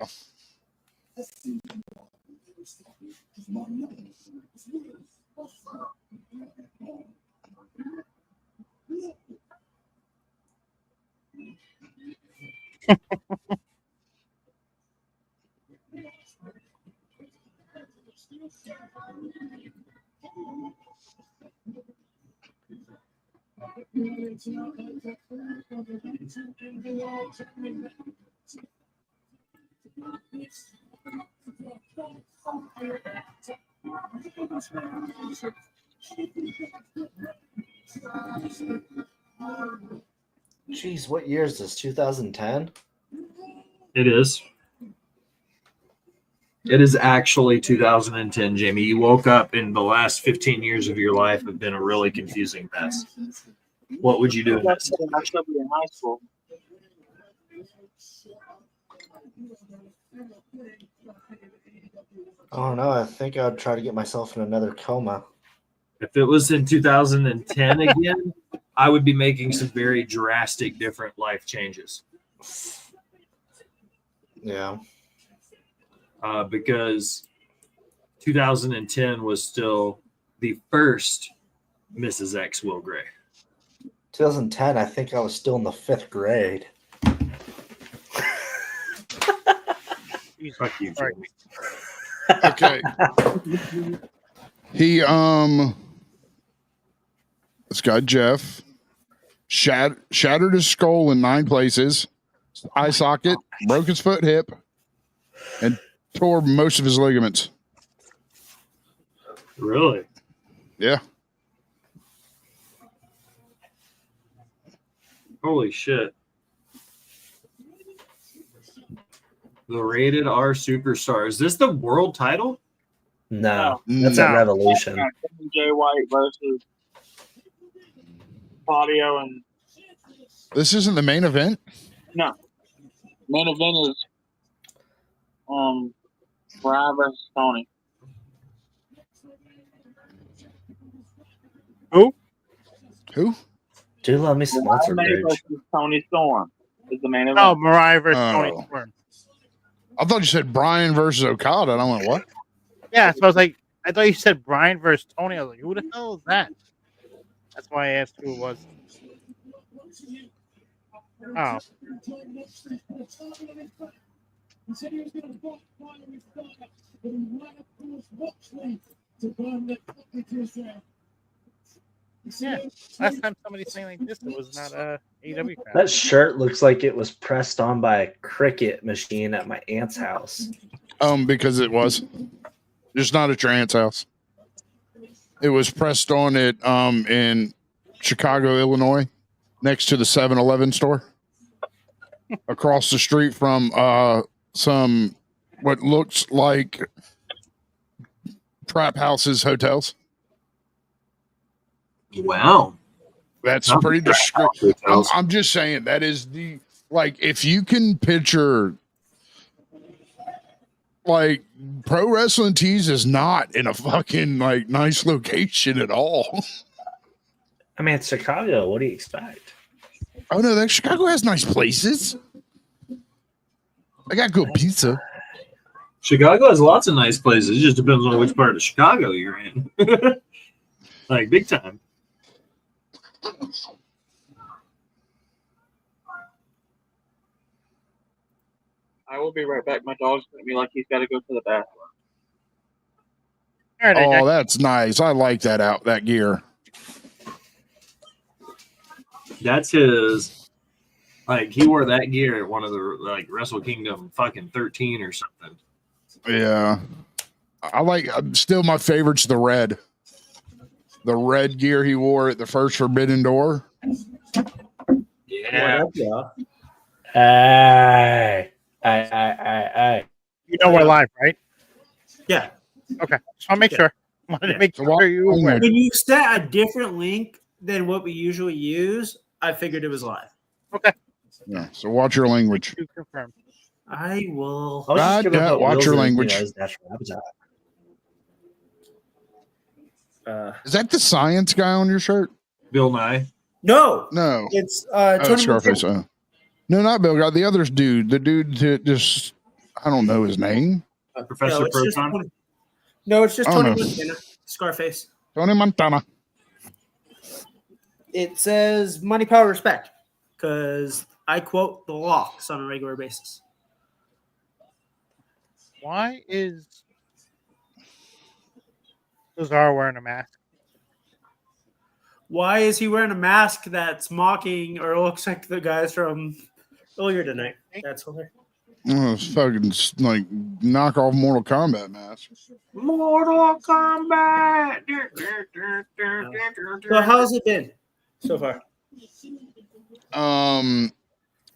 Jeez, what year is this? 2010? It is. It is actually 2010, Jamie. You woke up in the last 15 years of your life have been a really confusing mess. What would you do in this? I should be in high school. I don't know. I think I'd try to get myself in another coma. If it was in 2010 again, I would be making some very drastic different life changes. Yeah. Because 2010 was still the first Mrs. X Will Gray. 2010, I think I was still in the 5th grade. Fuck you, Jamie. Okay. He this guy Jeff shattered his skull in 9 places, eye socket, broke his foot, hip, and tore most of his ligaments. Really? Yeah. Holy shit. The Rated R Superstar. Is this the world title? No, that's at No. Revolution. Jay White versus Claudio and This isn't the main event? main event is Brian versus Tony. Who? Do let me sponsor Brian page. versus Tony Storm is the main event. Oh, Mariah versus Tony Oh. Storm. I thought you said Brian versus Okada, and I went, what? Yeah, so I was like, I thought you said Brian versus Tony. I was like, who the hell is that? That's why I asked who it was. Oh, He said he was going to walk while he was back, but he ran across Watchley to burn the cockpit. Yeah. Last time somebody sang like this, it was not a AEW crowd. That shirt looks like it was pressed on by a cricket machine at my aunt's house. Because it was just not at your aunt's house. It was pressed on it in Chicago, Illinois, next to the 7-Eleven store, across the street from some what looks like trap houses, hotels. Wow. That's Not pretty the trap descriptive. hotels. I'm just saying that is the like if you can picture like pro wrestling tees is not in a fucking like nice location at all. I mean, it's Chicago. What do you expect? Oh no, that Chicago has nice places. I got good pizza. Chicago has lots of nice places. It just depends on which part of Chicago you're in. Like big time. I will be right back. My dog's going to be like he's got to go to the bathroom. All right, Oh, AJ. that's nice. I like that gear. That's his. Like he wore that gear at one of the like Wrestle Kingdom fucking 13 or something. Yeah. I like still my favorite's the red. The red gear he wore at the first Forbidden Door. Yeah. Hey. You know we're live, right? Yeah. Okay. Just want to make sure. Wanted to make So sure you were aware. When you set a different link than what we usually use, I figured it was live. Yeah. So watch your language. To confirm. I will. I was just gonna put watch Will's your in, language. his natural habitat. Is that the science guy on your shirt? Bill Nye. No, No. it's Oh, Tony Scarface. Montana. No, not Bill Guy. The other dude. The dude that just I don't know his name. Professor No, it's just Proton. Tony. No, it's just Oh, Tony no. Montana. Scarface. Tony Montana. It says money, power, respect, because I quote the locks on a regular basis. Why is Cesaro wearing a mask? Why is he wearing a mask that's mocking or looks like the guys from earlier tonight? That's hilarious. Oh, it's fucking like knockoff Mortal Kombat mask. Mortal Kombat. So how's it been so far?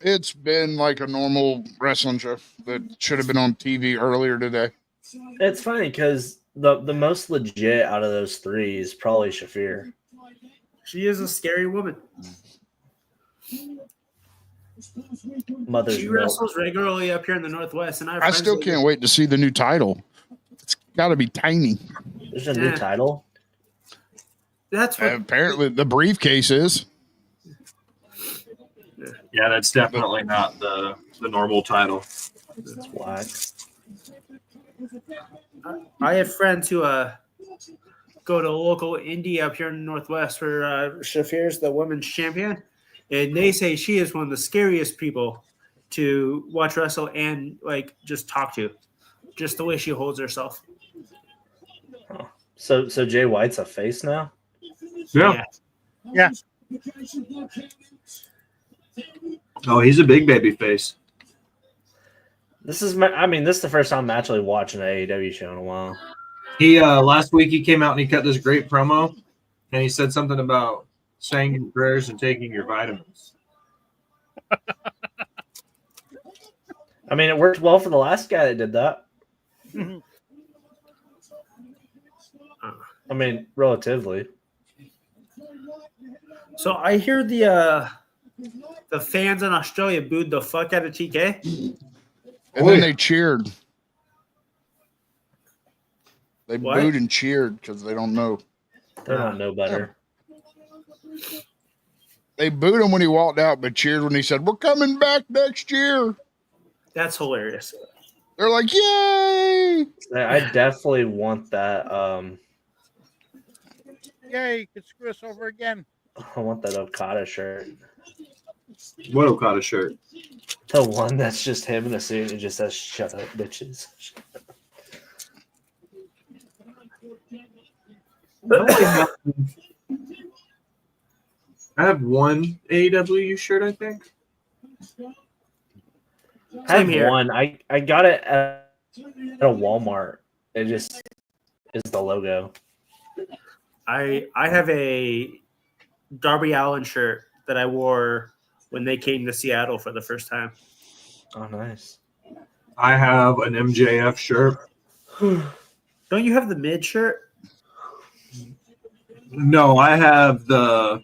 It's been like a normal wrestling show that should have been on TV earlier today. It's funny because the most legit out of those three is probably Shafir. She is a scary woman. Mother's She milk. wrestles regularly up here in the Northwest, and I still can't wait to see the new title. It's got to be tiny. There's a new Yeah. title. That's what Apparently, the briefcase is. Yeah, that's definitely not the normal title. It's whack. I have friends who go to local indie up here in the Northwest where Shafir's the women's champion, and they say she is one of the scariest people to watch wrestle and like just talk to, just the way she holds herself. So Jay White's a face now? Yeah. Yeah. Oh, he's a big baby face. This is the first time I'm actually watching an AEW show in a while. He last week he came out and he cut this great promo, and he said something about saying your prayers and taking your vitamins. I mean, it worked well for the last guy that did that. I mean, relatively. So I hear the fans in Australia booed the fuck out of TK. And then they cheered. They What? booed and cheered because they don't know. They don't know better. They booed him when he walked out, but cheered when he said, "We're coming back next year." That's hilarious. They're like, "Yay!" I definitely want that. Yay, you could screw us over again. I want that Okada shirt. What Okada shirt? The one that's just him in a suit and just says, "Shut up, bitches." I have one AEW shirt, I think. I have Same here. one. I got it at a Walmart. It just is the logo. I have a Darby Allin shirt that I wore when they came to Seattle for the first time. Oh, nice. I have an MJF shirt. Don't you have the mid shirt? No, I have the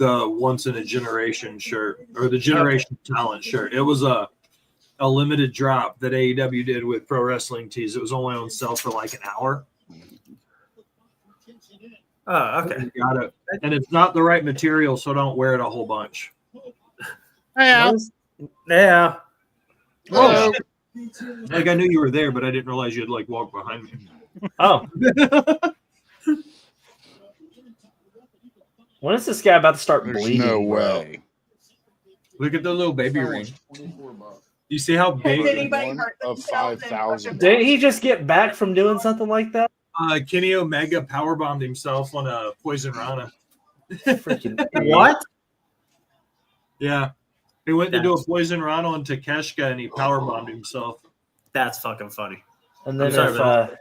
once in a generation shirt or the generation talent shirt. It was a limited drop that AEW did with Pro Wrestling Tees. It was only on sale for like an hour. Oh, okay. You got it. And it's not the right material, so don't wear it a whole bunch. Hey, Al. Yeah. Oh, shit. Like I knew you were there, but I didn't realize you'd like walk behind me. Oh, when is this guy about to start There's bleeding? no bro? way. Look at the little baby ring. You see how big? One of 5,000. Didn't he just get back from doing something like that? Kenny Omega powerbombed himself on a Poison Rana. Freaking What? Yeah. He went to do a Poison Rana on Takeshka and he powerbombed himself. That's fucking funny. And then I'm sorry if about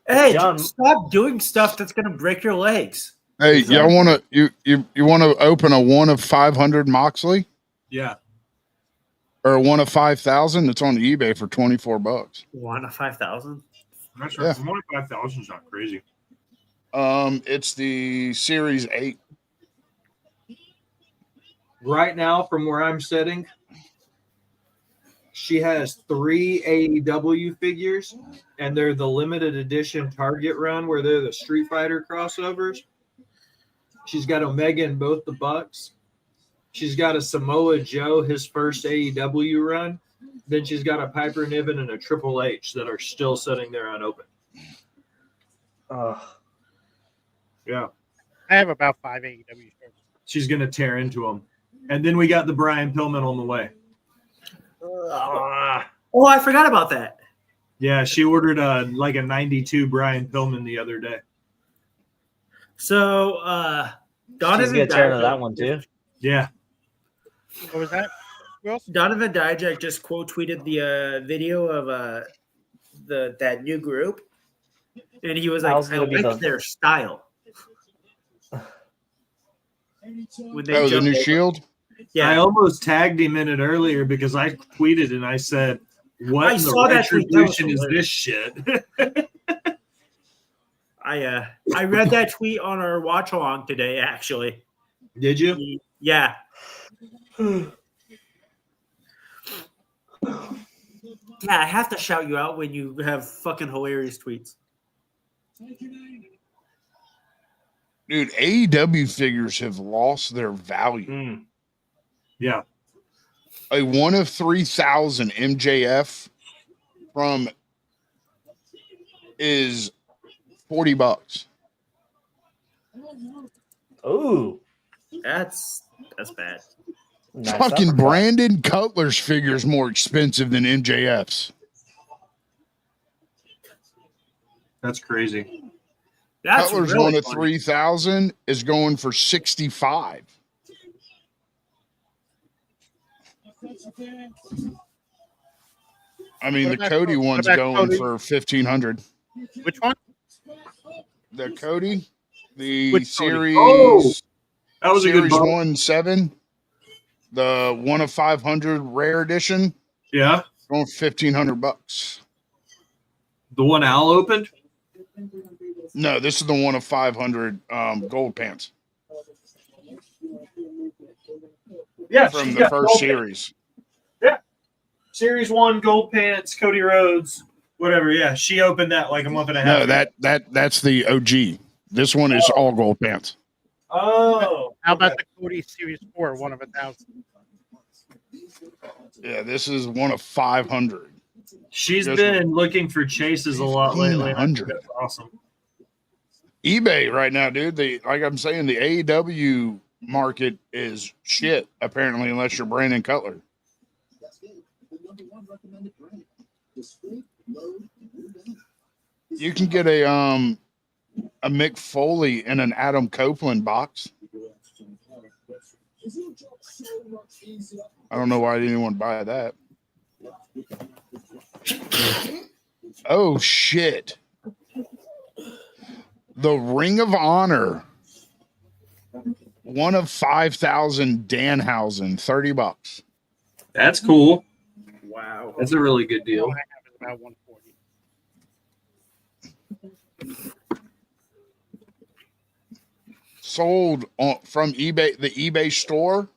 Hey, John- stop doing stuff that's gonna break your legs. Hey, y'all want to you want to open a 1 of 500 Moxley Yeah. or a 1 of 5,000? It's on eBay for $24. 1 of 5,000. That's right. 5,000 is not crazy. It's the Series 8. Right now, from where I'm sitting, she has 3 AEW figures, and they're the limited edition Target run where they're the Street Fighter crossovers. She's got Omega in both the Bucks. She's got a Samoa Joe, his first AEW run. Then she's got a Piper Niven and a Triple H that are still sitting there unopened. Yeah. I have about 5 AEW shirts. She's going to tear into them. And then we got the Brian Pillman on the way. Oh, I forgot about that. Yeah, she ordered a 92 Brian Pillman the other day. So, she's Donovan gonna tear into Dijak, that one too. Yeah. What was that? Donovan Dijak just quote tweeted the video of that new group, and he was like, How's "I gonna be like the- their style." When they Oh, the jumped new over. Shield? Yeah, I almost tagged him in it earlier because I tweeted and I said, "What I in the saw that tweet. That was retribution is hilarious. this shit?" I read that tweet on our watch along today. Actually, Did you? yeah. Yeah, I have to shout you out when you have fucking hilarious tweets. Dude, AEW figures have lost their value. Mm. Yeah. A 1 of 3,000 MJF from is $40. Ooh, That's bad. nice Fucking uppercut. Brandon Cutler's figure is more expensive than MJF's. That's crazy. That's Cutler's really 1 of funny. 3,000 is going for 65. I mean, What the about Cody What one's about going Cody? for 1,500. Which one? The Cody, the Which Cody? series, Oh, that was a good series bump. 1-7, the 1 of 500 rare edition, Yeah. going for $1,500. The one Al opened? No, this is the 1 of 500 gold pants Yeah. from she's the got first gold series. pants. Series 1, gold pants, Cody Rhodes, whatever. Yeah. She opened that like a month and a half No, ago. that's the OG. This one is all gold pants. Oh. How about the Cody Series 4, 1 of 1,000? Yeah, this is 1 of 500. She's This been looking for chases a lot lately. and I think 1,500. That's awesome. eBay right now, dude. Like I'm saying, the AEW market is shit, apparently, unless you're Brandon Cutler. You can get a Mick Foley in an Adam Copeland box. I don't know why anyone buy that. Oh shit. The Ring of Honor. One of 5,000 Danhausen, $30. That's cool. Wow. That's a really good deal. What I have is about 140. Sold from eBay, the eBay store,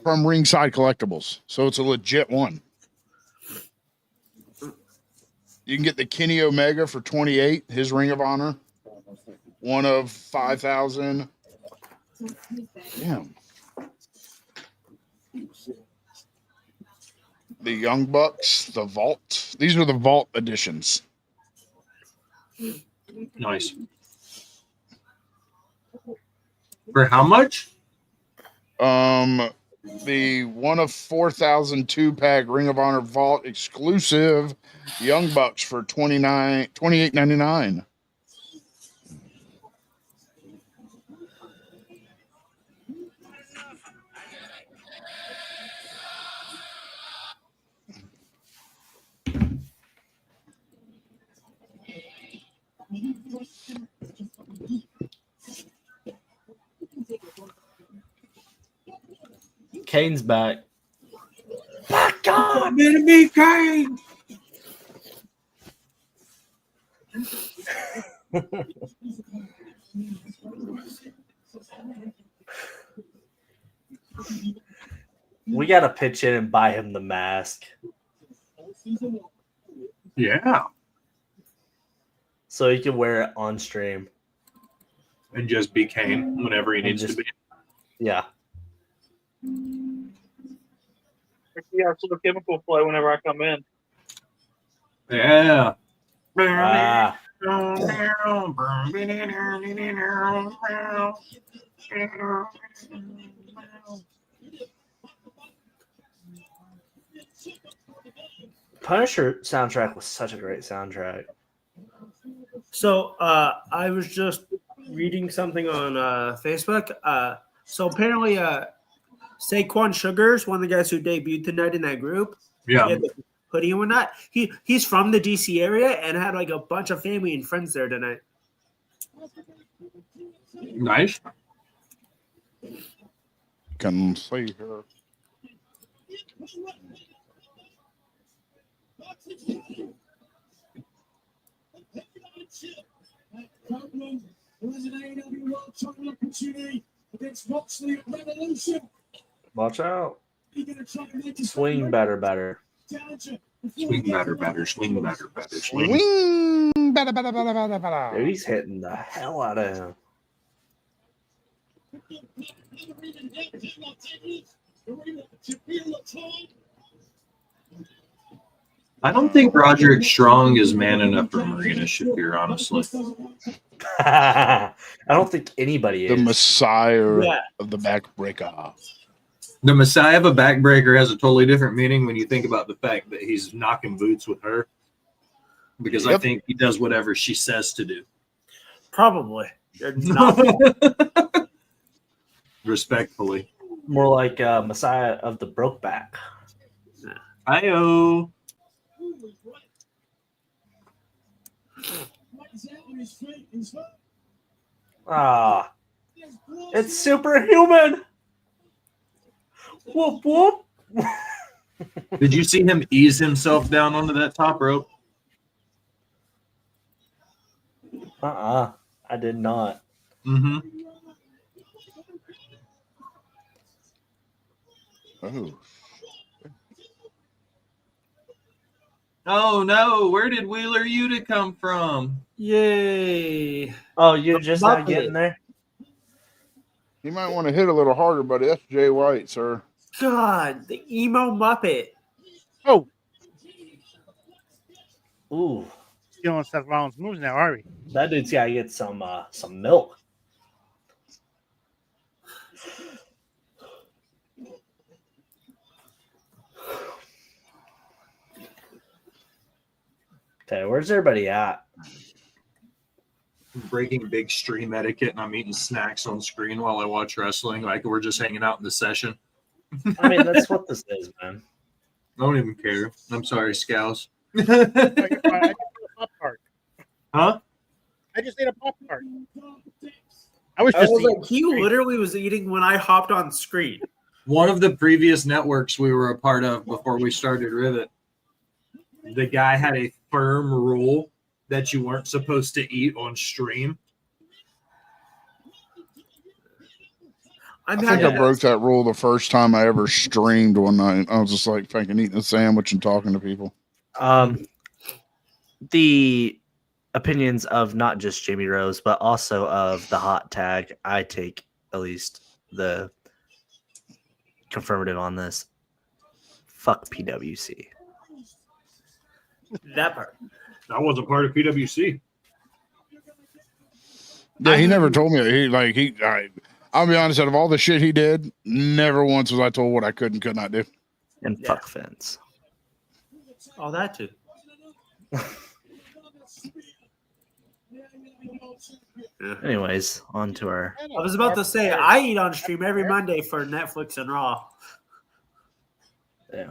from Ringside Collectibles. So it's a legit one. You can get the Kenny Omega for 28, his Ring of Honor. One of 5,000. Damn. The Young Bucks, the Vault. These are the Vault editions. Nice. For how much? The one of 4,000 2-pack Ring of Honor Vault exclusive Young Bucks for $28.99. Kane's back. Back on, enemy Kane. We gotta pitch in and buy him the mask Yeah. so he can wear it on stream. And just be Kane whenever he And needs just- to be. Yeah. Yeah, so the chemical play whenever I come in. Yeah. Ah, Punisher soundtrack was such a great soundtrack. So I was just reading something on Facebook. So apparently Saquon Sugars, one of the guys who debuted tonight in that group, Yeah. he had the hoodie and whatnot. He's from the DC area and had like a bunch of family and friends there tonight. Nice. Can see here. Watch out. Swing better. Swing better. Swing better. Swing. Wing! Bada, bada, bada, bada, bada. Dude, he's hitting the hell out of him. I don't think Roderick Strong is man enough for Marina Shafir, honestly. I don't think anybody The is. Messiah Yeah. of the backbreaker. The Messiah of a backbreaker has a totally different meaning when you think about the fact that he's knocking boots with her. Because I Yep. think he does whatever she says to do. Probably. They're not. Respectfully. More like Messiah of the Brokeback. Hi-oh. Ah, it's superhuman. Whoop whoop. Did you see him ease himself down onto that top rope? I did not. Mm-hmm. Oh. Oh no, where did Wheeler Yuta come from? Yay. Oh, you're just not Muppet. getting there? You might want to hit a little harder, buddy. That's Jay White, sir. God, the emo Muppet. Oh, Ooh, stealing Seth Rollins' moves now, are we? that dude's gotta get some milk. Okay, where's everybody at? Breaking big stream etiquette, and I'm eating snacks on screen while I watch wrestling. Like we're just hanging out in the session. I mean, that's what this is, man. I don't even care. I'm sorry, Scouse. I just ate a Pop Tart. Huh? I just ate a Pop Tart. I was I just was eating like, he literally was eating when I hopped on screen. One of the previous networks we were a part of before we started Rivet, the guy had a firm rule that you weren't supposed to eat on stream. I'm I think happy I Yeah. broke that rule the first time I ever streamed one night. I was just like fucking eating a sandwich and talking to people. The opinions of not just Jamie Rose, but also of the hot tag, I take at least the confirmative on this. Fuck PWC. that part. I wasn't part of PWC. Yeah, he never told me. I'll be honest. Out of all the shit he did, never once was I told what I could and could not do. And Yeah. fuck Vince. All that too. Anyways, on to our. I was about to say I eat on stream every Monday for Netflix and Raw. Yeah.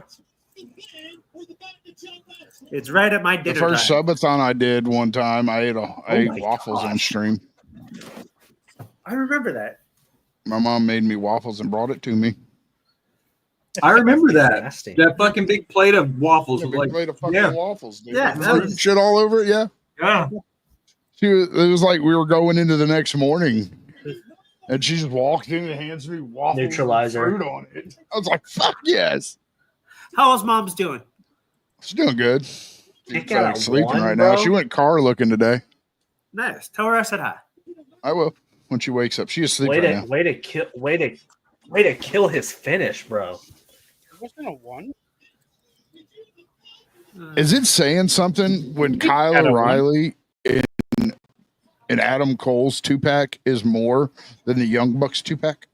It's right at my The dinner first time. subathon I did one time, I ate my waffles on gosh. stream. I remember that. My mom made me waffles and brought it to me. I remember that. Nasty. That fucking big plate of waffles. A with big like, plate of fucking yeah. waffles, dude. Yeah, With that fruit was- and shit all over it. Yeah. yeah. It was like we were going into the next morning, and she just walked in and hands me waffles Neutralizer. with fruit on it. I was like, "Fuck yes!" How's mom's doing? She's doing good. Kick She's out like at sleeping one, right bro? now. She went car looking today. Nice. Tell her I said hi. I will when she wakes up. She is asleep Way right now. to kill his finish, bro. It wasn't a one. Is it saying something when Kyle Had a O'Reilly and Adam Cole's 2-pack is more than the Young Bucks 2-pack?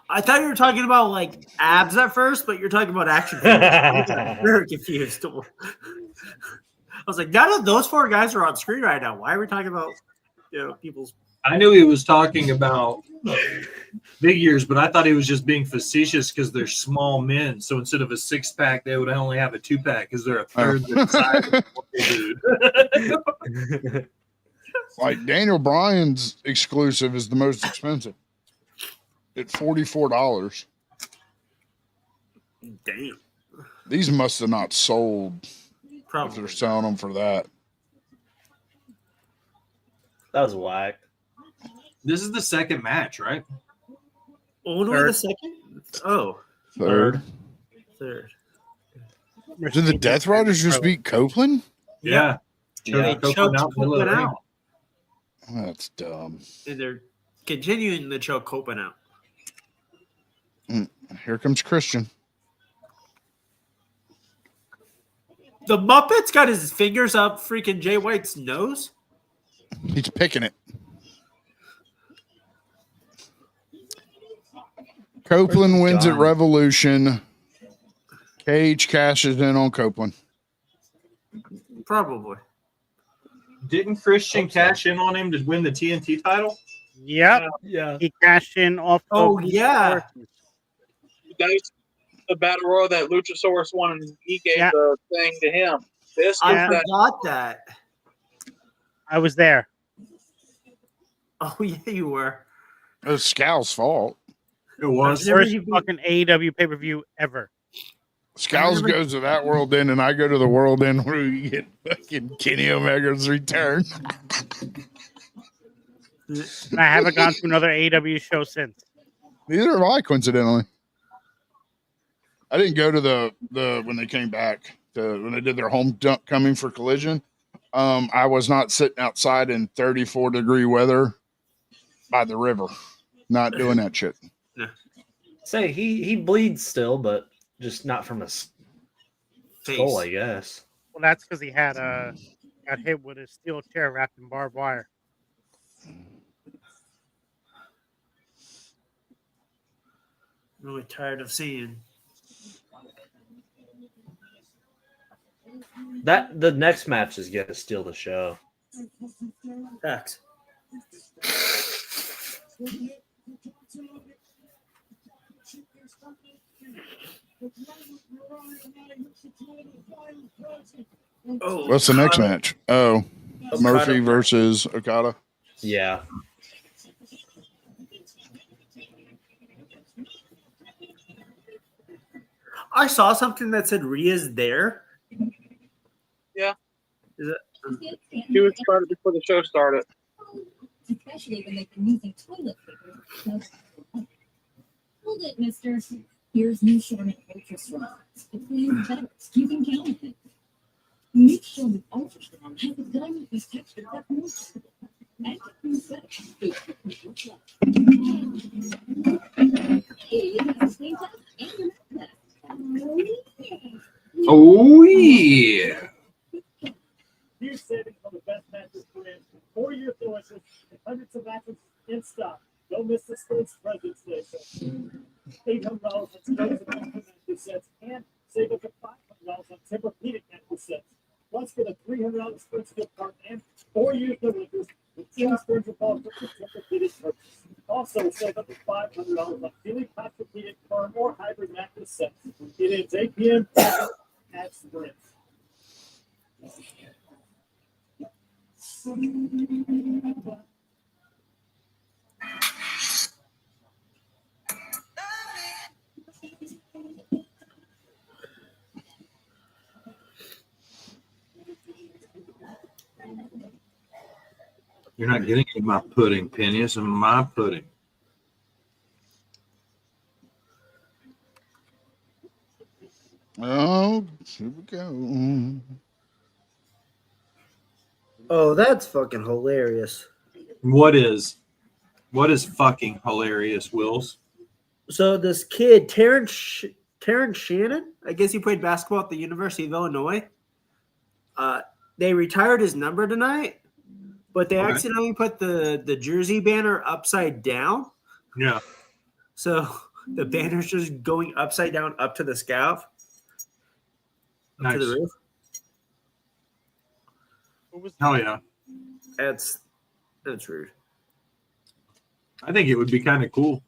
I thought you were talking about like abs at first, but you're talking about action figures. I got very confused. I was like, none of those four guys are on screen right now. Why are we talking about people's? I knew he was talking about figures, but I thought he was just being facetious because they're small men. So instead of a 6-pack, they would only have a 2-pack because they're a third the size of what they do. Like Daniel Bryan's exclusive is the most expensive. At $44. Damn, These must have not sold if probably. they're selling them for that. That was whack. This is the second match, right? Only the second? Oh, Third. third. Did the Death Riders just beat Copeland? Yeah. Yeah. Choke Choked out in the middle of Copeland the ring. out, That's dumb. and they're continuing to choke Copeland out. Here comes Christian. The Muppet's got his fingers up freaking Jay White's nose. He's picking it. Copeland wins at John. Revolution. Cage cashes in on Copeland. Probably. Didn't Christian cash in on him to win the TNT title? Yep. Yeah. He cashed in off. Oh, of yeah. That's the battle royal that Luchasaurus won, and he gave Yeah. the thing to him. This I was that. forgot that. I was there. Oh, yeah, you were. It was Scal's fault. It was. Never First even- fucking AEW pay per view ever. Scal's goes to that world end, and I go to the world end where we get fucking Kenny Omega's return. And I haven't gone to another AEW show since. Neither have I, coincidentally. I didn't go to the when they came back when they did their homecoming for Collision. I was not sitting outside in 34-degree weather by the river, not doing that shit. Say he bleeds still, but just not from a skull, I guess. Well, that's because he had got hit with a steel chair wrapped in barbed wire. Really tired of seeing. That the next match is gonna steal the show. Facts. Oh, What's the next match? Oh, Murphy Okada. versus Okada. Yeah. I saw something that said Rhea's there. Yeah. Is it? She was started before the show started. Especially when they've been using toilet paper. Hold it, mister. Here's new Charmin Ultra Strong. It cleans better. You can count on it. Make Charmin Ultra Strong has a diamond-based texture that moves. And it cleans better. It cleans up and your mouth. Oh yeah. Huge savings on the best mattress brand. 4 year choices and hundreds of mattresses in stock. Don't miss the Spurs President's Day sale. $800 on Spurs mattress sets and save up to $500 on Tempur-Pedic mattress sets. Plus, get a $300 Spurs gift card and 4 years no interest with any Spurs Repulse for Tempur-Pedic purchase. Also, save up to $500 on Philly Posturepedic firm or hybrid mattress sets. It is 8 p.m. at Sprint. You're not getting any of my pudding, Penny. It's my pudding. Oh, here we go. Oh, that's fucking hilarious. What is fucking hilarious, Wills? So this kid, Terrence Shannon, I guess he played basketball at the University of Illinois. They retired his number tonight, but they Okay. accidentally put the jersey banner upside down. Yeah. So the banner's just going upside down up to the scalp, up to the Nice. roof. Hell yeah. That's rude. I think it would be kind of cool.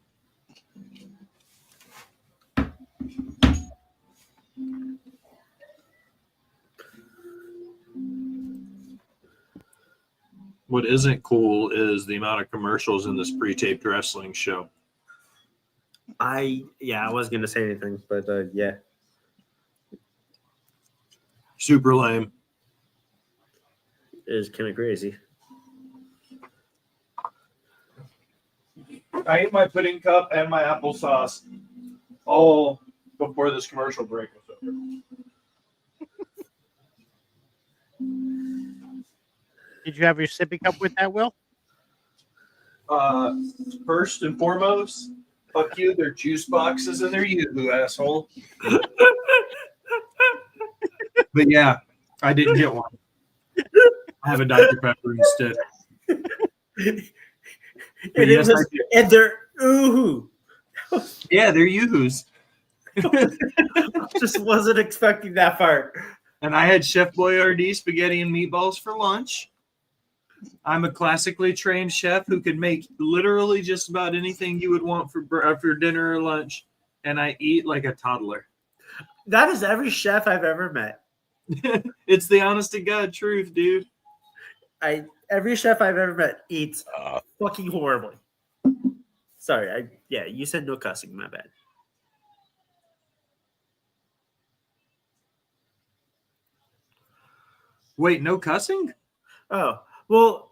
What isn't cool is the amount of commercials in this pre-taped wrestling show. I was gonna say anything, but yeah. Super lame. It is kind of crazy. I ate my pudding cup and my applesauce all before this commercial break was over. Did you have your sippy cup with that, Will? First and foremost, fuck you. They're juice boxes and they're you, asshole. But yeah, I didn't get one. I have a Dr. Pepper instead. And, yes, I did. and they're ooh. Yeah, they're Yoo-Hoos. Just wasn't expecting that part. And I had Chef Boyardee spaghetti and meatballs for lunch. I'm a classically trained chef who could make literally just about anything you would want for dinner or lunch, and I eat like a toddler. That is every chef I've ever met. It's the honest to God truth, dude. Every chef I've ever met eats fucking horribly. Sorry, you said no cussing, my bad. Wait, no cussing? Oh, well,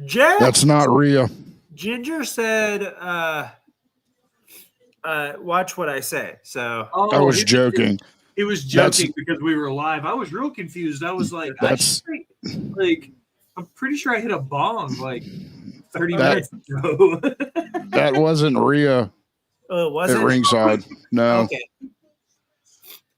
Jeff. That's not Rhea. Ginger said, watch what I say. So I was joking. He was joking because we were live. I was real confused. I was like, I'm pretty sure I hit a bong like 30 minutes ago. That wasn't Rhea it wasn't at ringside. No. Okay.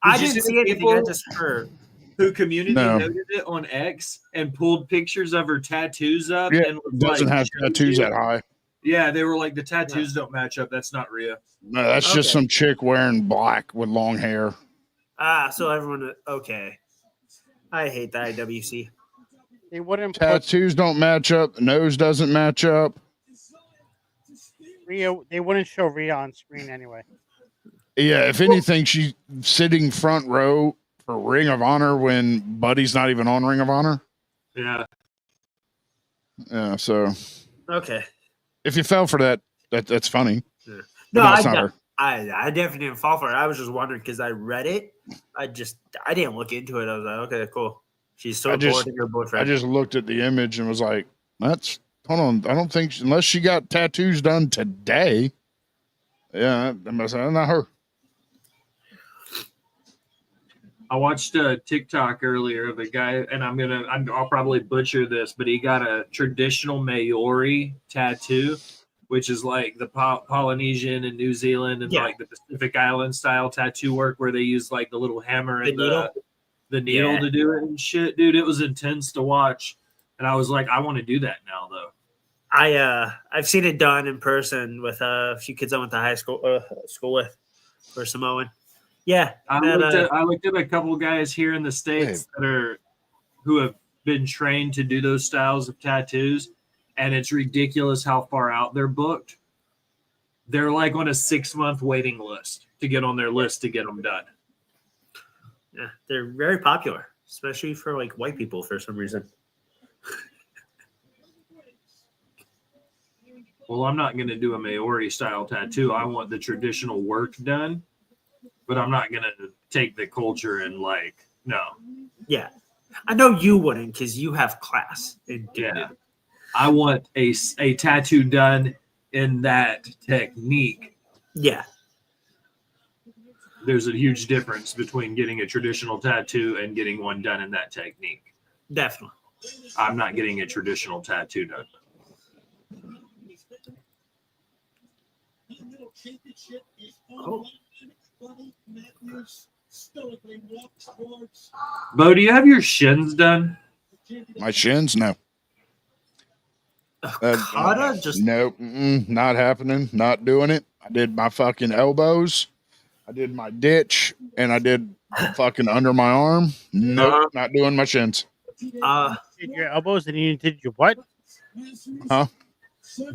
I didn't see anything. I just heard. Who community noted it on X and pulled pictures of her tattoos up. Yeah, and was doesn't like, have tattoos that high. Yeah, they were like, the tattoos don't match up. That's not Rhea. No, that's just some chick wearing black with long hair. So everyone, okay. I hate the IWC. They wouldn't put Tattoos don't match up. The nose doesn't match up. Rhea. They wouldn't show Rhea on screen anyway. Yeah, if anything, she's sitting front row for Ring of Honor when Buddy's not even on Ring of Honor. Yeah. Yeah, so Okay. if you fell for that's funny. Yeah. But No, it's not her. I definitely didn't fall for it. I was just wondering because I read it. I didn't look into it. I was like, okay, cool. She's so bored of your boyfriend. I just looked at the image and was like, hold on. I don't think, unless she got tattoos done today. Yeah, that's not her. I watched a TikTok earlier of a guy, and I'll probably butcher this, but he got a traditional Maori tattoo, which is like the Polynesian and New Zealand and like the Pacific Island style tattoo work where they use like the little hammer and the needle to do it and shit. Dude, it was intense to watch. And I was like, I want to do that now though. I've seen it done in person with a few kids I went to high school with for Samoan. Yeah. I looked at a couple guys here in the States who have been trained to do those styles of tattoos, and it's ridiculous how far out they're booked. They're like on a 6-month waiting list to get on their list to get them done. Yeah, they're very popular, especially for like white people for some reason. Well, I'm not going to do a Maori style tattoo. I want the traditional work done, but I'm not going to take the culture and no. Yeah. I know you wouldn't because you have class. Yeah. I want a tattoo done in that technique. Yeah. There's a huge difference between getting a traditional tattoo and getting one done in that technique. Definitely. I'm not getting a traditional tattoo done. Oh. Bo, do you have your shins done? My shins? No. Nope. Not happening. Not doing it. I did my fucking elbows. I did my ditch, and I did fucking under my arm. Nope, not doing my shins. Did your elbows and you did your what? Huh?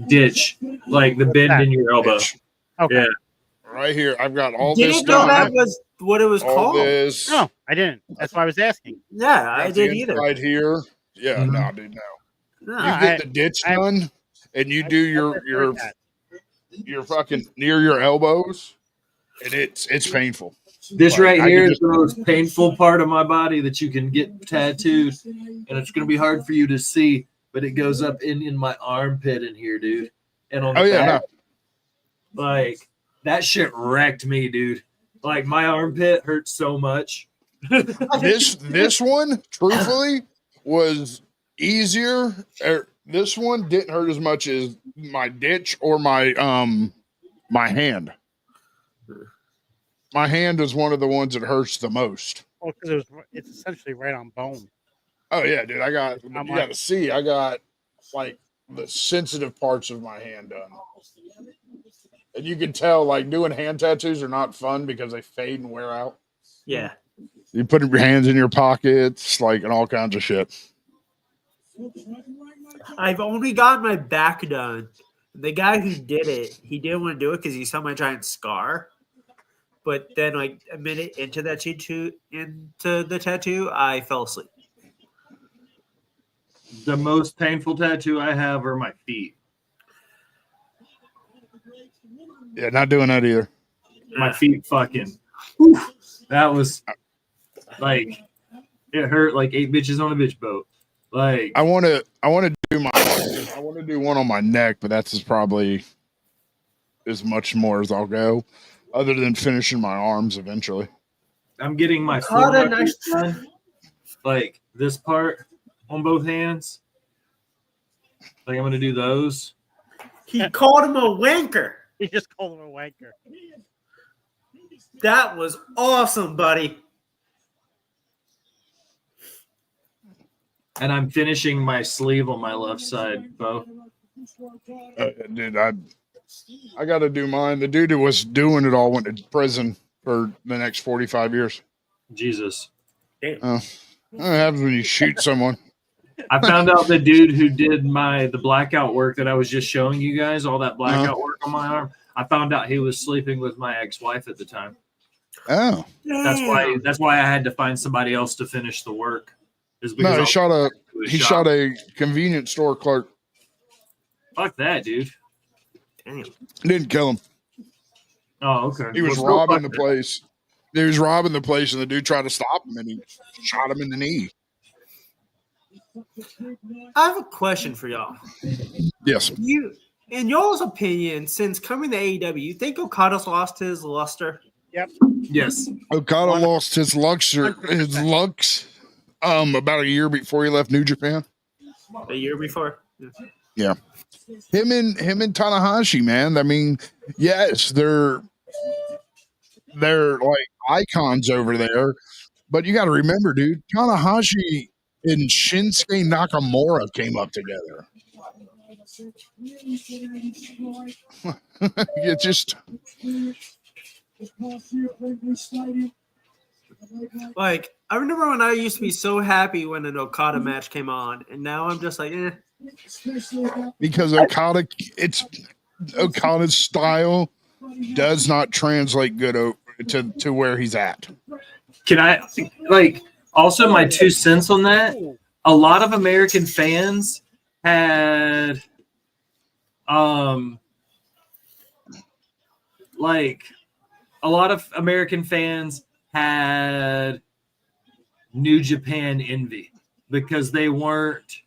Ditch, like the bend in your elbow. Ditch. Okay. Yeah. Right here, I've got all Didn't this know done. that was what it was all called. This. No, I didn't. That's why I was asking. Yeah, I did either. Right here. Yeah, Mhm. no, dude, no. No, You get the ditch done, and you do your fucking near your elbows, and it's painful. This Like, right here is the most painful part of my body that you can get tattooed, and it's going to be hard for you to see, but it goes up in my armpit in here, dude. And on the back, like that shit wrecked me, dude. Like my armpit hurt so much. This one, truthfully, was easier. This one didn't hurt as much as my ditch or my my hand. My hand is one of the ones that hurts the most. Well, because it's essentially right on bone. Oh yeah, dude. You got to see. I got like the sensitive parts of my hand done, and you can tell like doing hand tattoos are not fun because they fade and wear out. Yeah. You put your hands in your pockets, like, and all kinds of shit. I've only got my back done. The guy who did it, he didn't want to do it because he saw my giant scar. But then, like a minute into the tattoo, I fell asleep. The most painful tattoo I have are my feet. Yeah, not doing that either. My feet fucking. That was like it hurt like 8 bitches on a bitch boat. Like I want to do one on my neck, but that's probably as much more as I'll go, other than finishing my arms eventually. I'm getting my foot done, like this part on both hands. Like I'm gonna do those. He called him a wanker. He just called him a wanker. That was awesome, buddy. And I'm finishing my sleeve on my left side, Bo. Dude, I got to do mine. The dude who was doing it all went to prison for the next 45 years. Jesus. Damn. That happens when you shoot someone. I found out the dude who did the blackout work that I was just showing you guys, all that blackout work on my arm. I found out he was sleeping with my ex-wife at the time. Oh. That's why I had to find somebody else to finish the work. Is because No, I was he shot a convenience store clerk. Fuck that, dude. Damn. Didn't kill him. Oh, okay. He was Well, robbing the place. He was robbing the place, and the dude tried to stop him, and he shot him in the knee. I have a question for y'all. Yes. You, in y'all's opinion, since coming to AEW, you think Okada's lost his luster? Yep. Yes. Okada lost his lux about a year before he left New Japan. A year before? Yeah. Him and Tanahashi, man. I mean, yes, they're like icons over there, but you got to remember, dude, Tanahashi and Shinsuke Nakamura came up together. It just like, I remember when I used to be so happy when an Okada match came on, and now I'm just like, because Okada's style does not translate good to where he's at. Can I also my 2 cents on that? A lot of American fans had New Japan envy because they weren't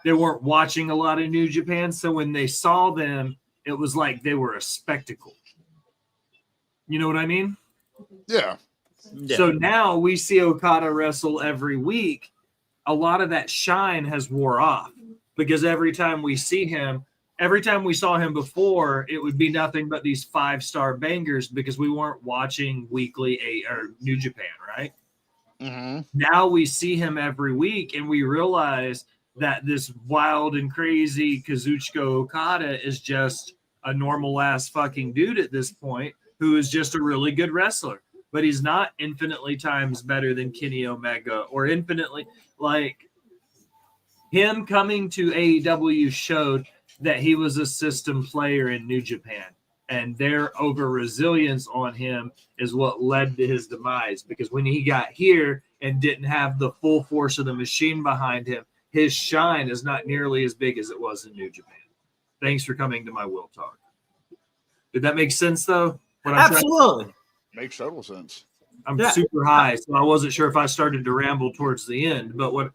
watching a lot of New Japan, so when they saw them, it was like they were a spectacle. You know what I mean? Yeah. So now we see Okada wrestle every week. A lot of that shine has wore off because every time we saw him before, it would be nothing but these 5-star bangers because we weren't watching weekly New Japan, right? Mm-hmm. Now we see him every week, and we realize that this wild and crazy Kazuchika Okada is just a normal ass fucking dude at this point who is just a really good wrestler. But he's not infinitely times better than Kenny Omega or infinitely him coming to AEW showed that he was a system player in New Japan, and their over resilience on him is what led to his demise because when he got here and didn't have the full force of the machine behind him, his shine is not nearly as big as it was in New Japan. Thanks for coming to my Will Talk. Did that make sense though? Absolutely. Makes total sense. I'm super high, so I wasn't sure if I started to ramble towards the end. But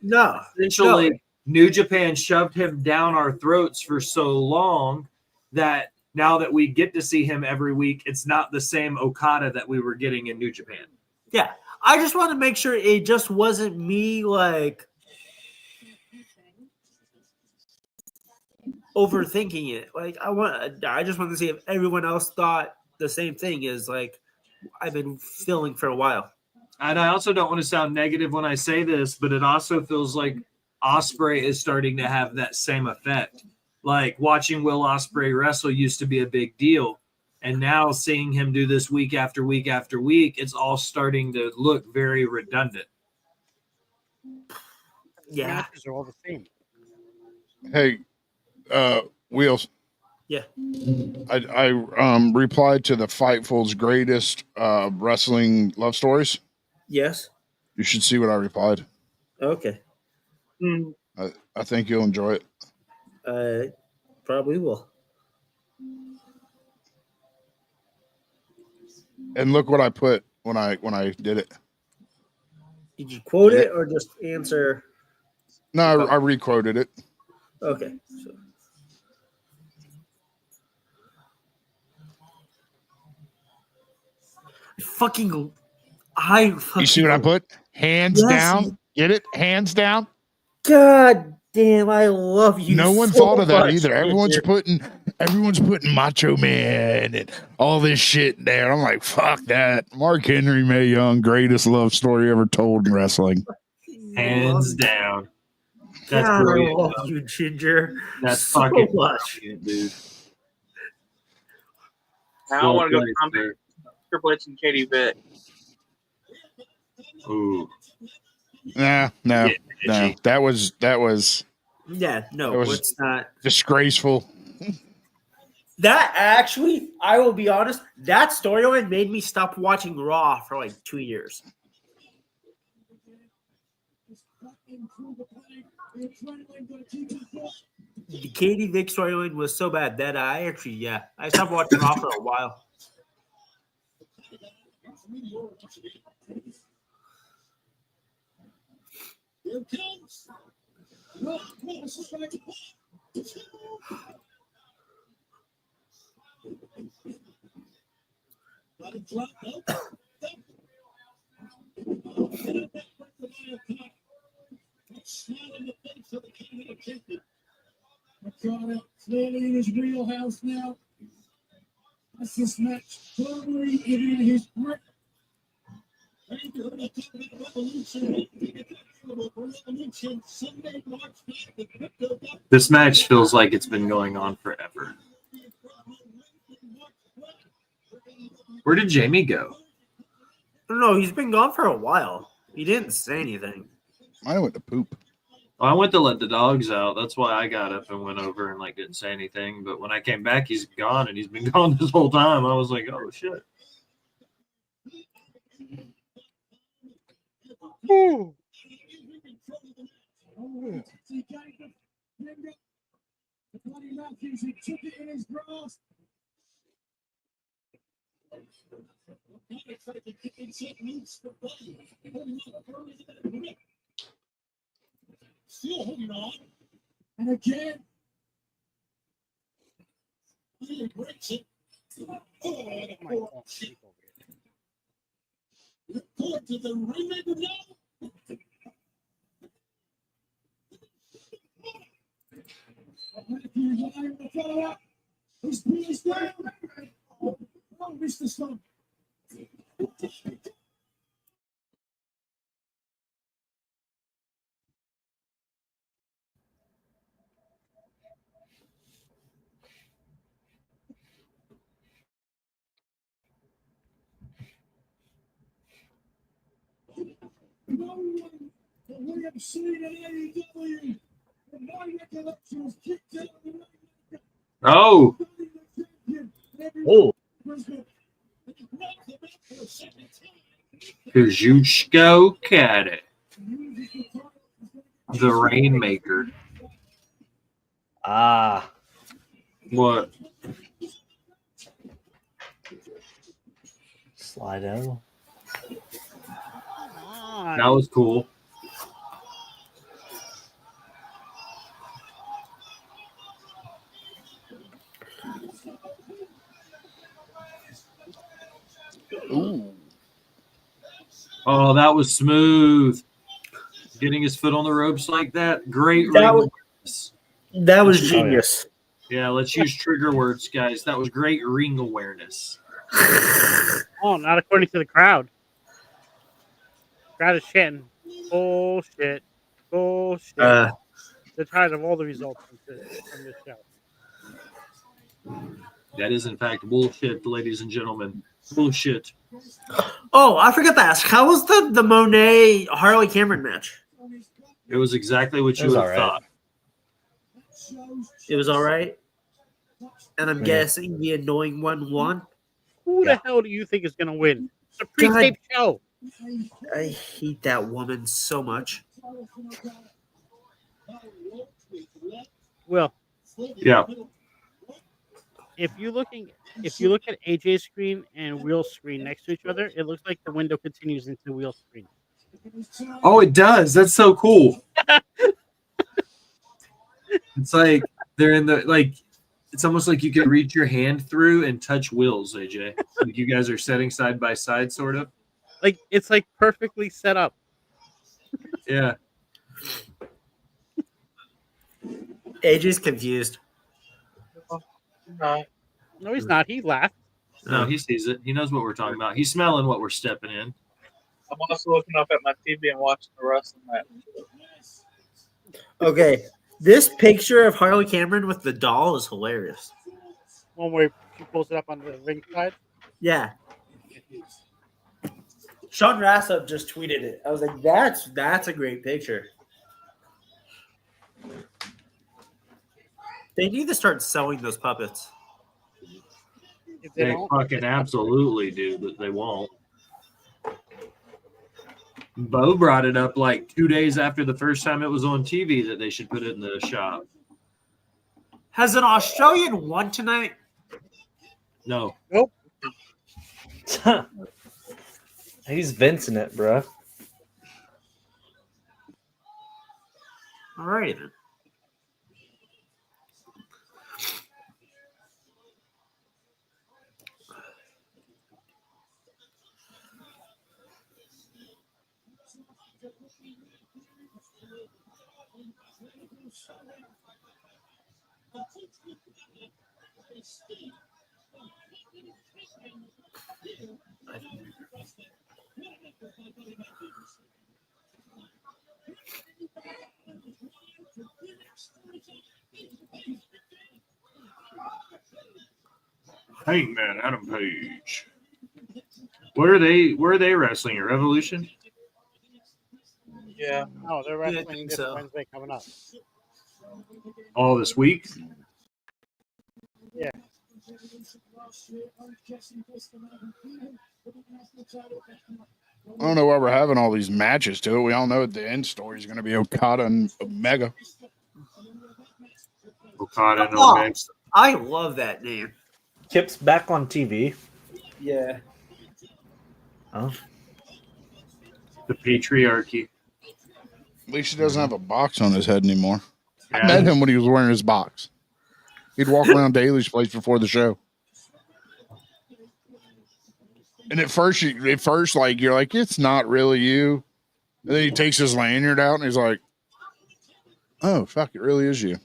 essentially, New Japan shoved him down our throats for so long that now that we get to see him every week, it's not the same Okada that we were getting in New Japan. Yeah, I just want to make sure it just wasn't me overthinking it. I just want to see if everyone else thought the same thing as I've been feeling for a while. And I also don't want to sound negative when I say this, but it also feels like Ospreay is starting to have that same effect. Like watching Will Ospreay wrestle used to be a big deal. And now seeing him do this week after week after week, it's all starting to look very redundant. Yeah. Matches are all the same. Hey, Wheels. Yeah. I replied to the Fightful's greatest wrestling love stories. Yes. You should see what I replied. Okay. I think you'll enjoy it. I probably will. And look what I put when I did it. Did you quote it or just answer? No, I requoted it. Okay. So. You see what I put? Hands down. Get it? Hands down. God damn, I love you. No one so thought of that much, either. Everyone's putting Macho Man and all this shit there. I'm like, fuck that. Mark Henry, Mae Young, greatest love story ever told in wrestling. Hands down. That's brilliant. I love you, Ginger. That's so fucking much, dude. Now I want to go comment Triple H and Katie Vick. Ooh. No. Yeah, That was Yeah, no, It was- it's not. disgraceful. That actually, I will be honest, that storyline made me stop watching Raw for like 2 years. The Katie Vick storyline was so bad that I stopped watching Raw for a while. Here it comes. No, this is right. Let it drop. Smile in the face of the Canada champion. McCarter clearly in his wheelhouse now. That's this match firmly in his grip. Ready to the top of the revolution. Sunday, March 5th. This match feels like it's been going on forever. Where did Jamie go? I don't know, he's been gone for a while. He didn't say anything. I went to poop. Well, I went to let the dogs out. That's why I got up and went over and didn't say anything. But when I came back, he's gone, and he's been gone this whole time. I was like, oh shit. Ooh. Still holding on. And again. He breaks it. Oh, report to the ring now. He's pleased down. Oh, Mr. Stone. No one that we have seen at AEW. In my recollection was kicked out of the ring. Oh, Oh, Kazuchika Okada, the Rainmaker. ah, What? Slido. That was cool. Ooh. Oh, that was smooth. Getting his foot on the ropes like that. Great That ring was- awareness. That was Oh, yeah. genius. Yeah, let's use trigger words, guys. That was great ring awareness. Oh, not according to the crowd. Crowd is chanting, bullshit, bullshit. They're tired of all the results from this show. That is, in fact, bullshit, ladies and gentlemen. Bullshit. Oh, I forgot to ask. How was the Monet Harley Cameron match? It was exactly what It you was would all have right. thought. It was all right. And I'm Yeah. guessing the annoying one won. Who Yeah. the hell do you think is going to win? It's a pre-taped show. I hate that woman so much. Well, Yeah. if you look at AJ's screen and Will's screen next to each other, it looks like the window continues into Will's screen. Oh, it does. That's so cool. It's like they're in the it's almost like you can reach your hand through and touch Will's, AJ. Like you guys are sitting side by side, sort of. Like it's like perfectly set up. Yeah. AJ's confused. No, No, he's not. He laughed. No, he sees it. He knows what we're talking about. He's smelling what we're stepping in. I'm also looking up at my TV and watching the wrestling match. Okay, this picture of Harley Cameron with the doll is hilarious. One where she pulls it up on the ring side. Yeah. Sean Rassop just tweeted it. I was like, that's a great picture. They need to start selling those puppets. If they They don't, fucking absolutely do, but they won't. Bo brought it up like 2 days after the first time it was on TV that they should put it in the shop. Has an Australian won tonight? No. nope. He's Vincent it, bro. All right then. Hangman Adam Page. Where are they wrestling? At Revolution? Yeah. No, they're Yeah, I wrestling think this so. Wednesday coming up. All this week? Yeah. I don't know why we're having all these matches to it. We all know the end story is going to be Okada and Omega. Okada and Oh. Omega. I love that name. Kip's back on TV. Yeah. Oh, The patriarchy. At least he doesn't have a box on his head anymore. I Yeah. met him when he was wearing his box. He'd walk around Daly's place before the show. And at first, like you're like, it's not really you. And then he takes his lanyard out and he's like, oh fuck, it really is you.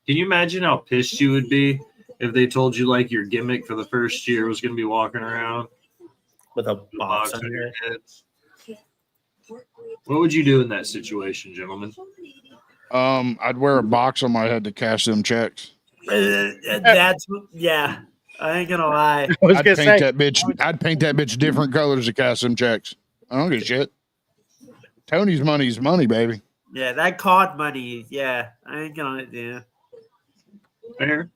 Can you imagine how pissed you would be if they told you like your gimmick for the first year was going to be walking around With a with a box box on on your it. head? What would you do in that situation, gentlemen? I'd wear a box on my head to cash them checks. That's yeah. I ain't gonna lie. I was I'd gonna paint say, that bitch. I'd paint that bitch different colors to cash them checks. I don't give a shit. Tony's money's money, baby. Yeah, that card money. Yeah, I ain't gonna. Yeah. Fair.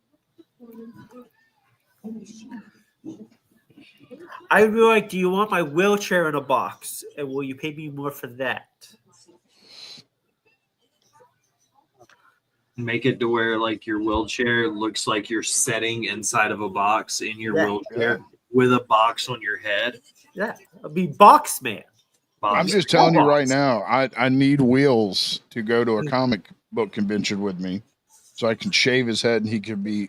I would be like, do you want my wheelchair in a box? And will you pay me more for that? Make it to where like your wheelchair looks like you're sitting inside of a box in your Yeah. wheelchair with a box on your head. Yeah, I'll be box man. I'm just telling you right now, I need Wheels to go to a comic book convention with me so I can shave his head and he could be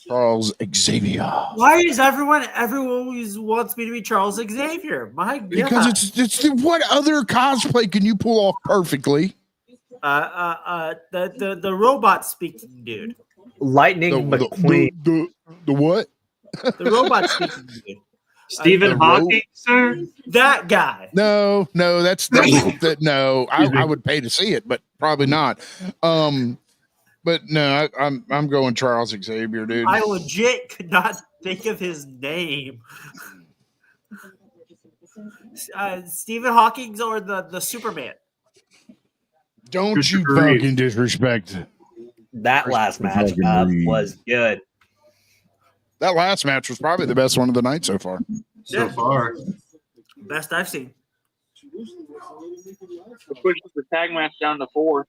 Charles Xavier. Why is everyone always wants me to be Charles Xavier? My God. Because it's what other cosplay can you pull off perfectly? The robot speaking dude. Lightning McQueen. The what? The robot speaking dude. Stephen the Hawking, sir? That guy. No, that's that. No, I would pay to see it, but probably not. But no, I'm going Charles Xavier, dude. I legit could not think of his name. Stephen Hawking or the Superman. Don't you fucking disrespect. That last match was good. That last match was probably the best one of the night so far. So far. Best I've seen. We're pushing the tag match down to 4.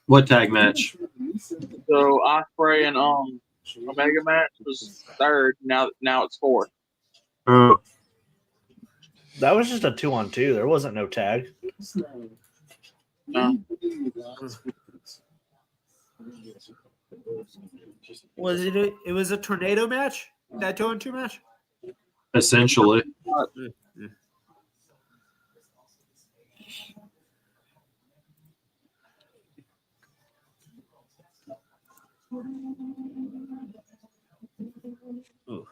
What tag match? So Osprey and Omega match was 3rd. Now it's 4th. Oh, That was just a 2-on-2. There wasn't no tag. No. Was it? It was a tornado match. That 2-on-2 match. essentially. Ooh.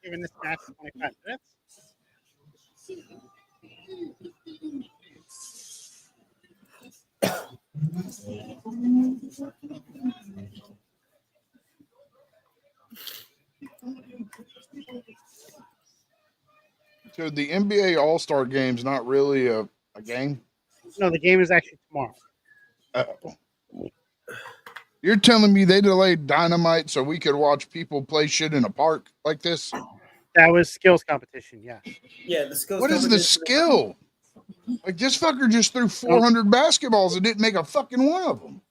giving this match 25 minutes. So the NBA All Star Game's not really a game. No, the game is actually tomorrow. You're telling me they delayed Dynamite so we could watch people play shit in a park like this? That was skills competition. Yeah. Yeah, the skills. What is the competition- skill? Like this fucker just threw 400 basketballs and didn't make a fucking one of them.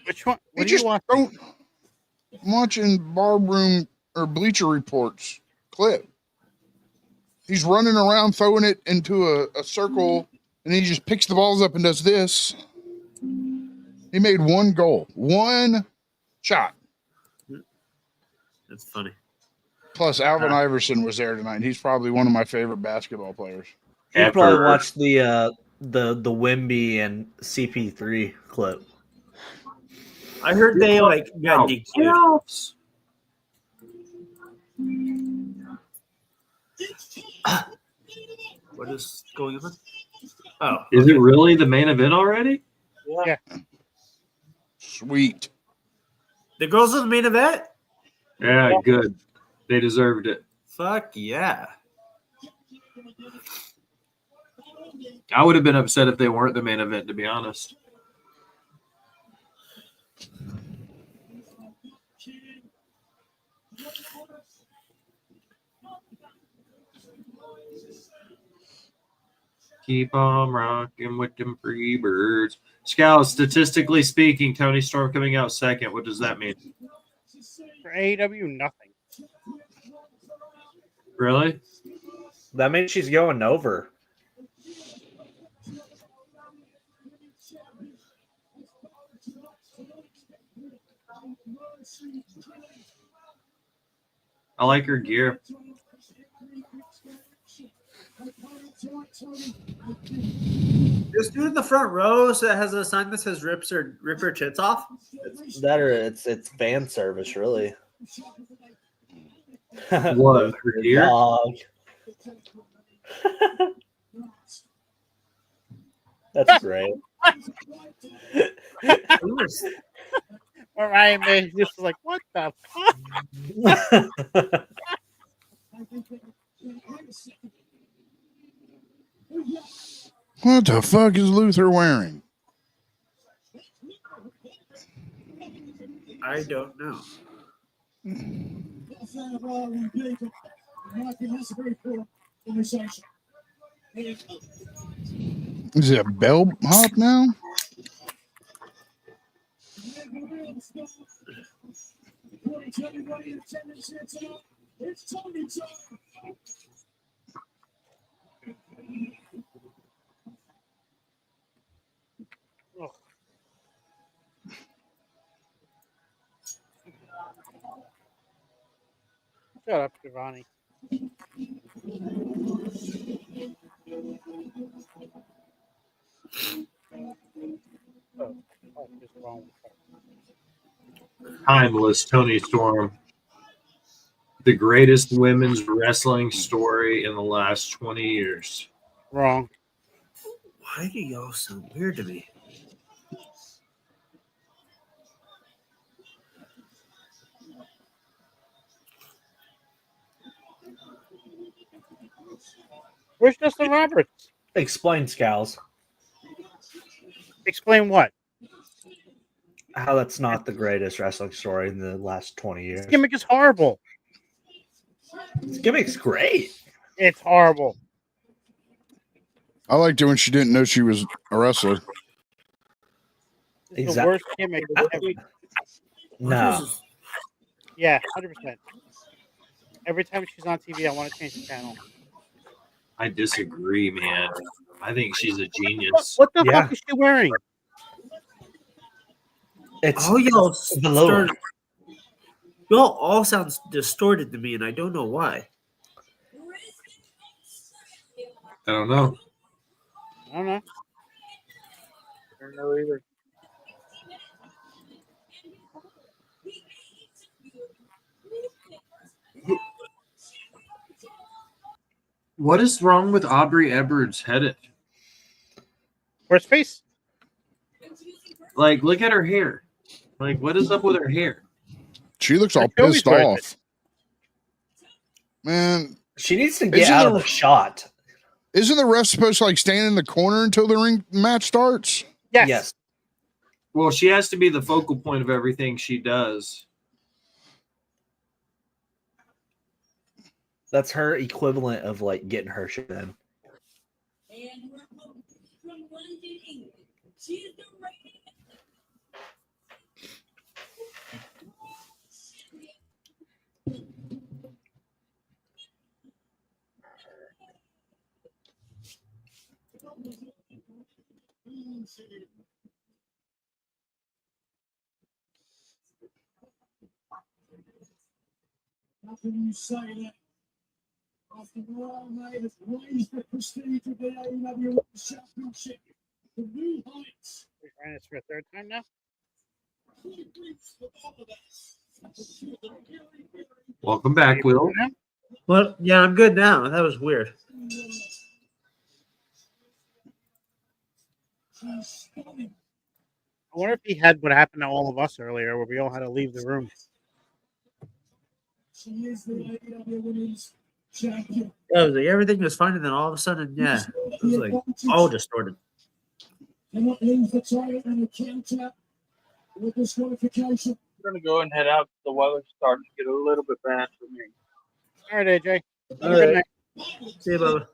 Which one? He What do just you want? don't. I'm watching Barroom or Bleacher Reports clip. He's running around throwing it into a circle, and he just picks the balls up and does this. He made one goal, one shot. That's funny. Plus, Alvin Iverson was there tonight. He's probably one of my favorite basketball players. You probably watched the Wemby and CP3 clip. I heard they like got DQ'd. What is going on? Oh, Is it really the main event already? Yeah. Sweet. The girls in the main event? Yeah, good. They deserved it. Fuck yeah. I would have been upset if they weren't the main event, to be honest. Keep on rocking with them free birds. Scout, statistically speaking, Tony Storm coming out second. What does that mean? For AEW, nothing. Really? That means she's going over. I like her gear. This dude in the front row that has a sign that says "Rip her tits off." It's that or it's fan service, really. What? Her gear? Dog. That's great. Ryan May just like, what the fuck? What the fuck is Luther wearing? I don't know. Is it a bell hop now? Shut up, Giovanni. Timeless Tony Storm. The greatest women's wrestling story in the last 20 years. Wrong. Why do y'all sound weird to me? Where's Justin Roberts? Explain, Scowls. Explain what? How that's not the greatest wrestling story in the last 20 years. His gimmick is horrible. His gimmick's great. It's horrible. I liked it when she didn't know she was a wrestler. It's the worst gimmick ever. No. Yeah, 100%. Every time she's on TV, I want to change the channel. I disagree, man. I think she's a genius. What the fuck is she wearing? It's y'all below. Y'all all sounds distorted to me, and I don't know why. I don't know. I don't know. I don't know either. What is wrong with Aubrey Edwards' head? Horse face? Like, look at her hair. Like, what is up with her hair? She looks all She always pissed wears off. Man, She needs to get Isn't out of there- the shot. isn't the ref supposed to like stand in the corner until the ring match starts? Yes. Well, she has to be the focal point of everything she does. That's her equivalent of like getting her shit in. And her opponent from London, England. She is the reigning How can you say that? After all, mate, has raised the prestige of the AEW Championship to new heights. We ran this for a third time now. Welcome back, Will. Well, yeah, I'm good now. That was weird. I wonder if he had what happened to all of us earlier, where we all had to leave the room. She is the AEW Women's Champion. Yeah, it was like everything was fine, and then all of a sudden, yeah, it was like all distorted. Cannot lose the title and a counter with disqualification. I'm gonna go and head out. The weather's starting to get a little bit bad for me. All right, AJ. All Good right. night. See you, Bubba.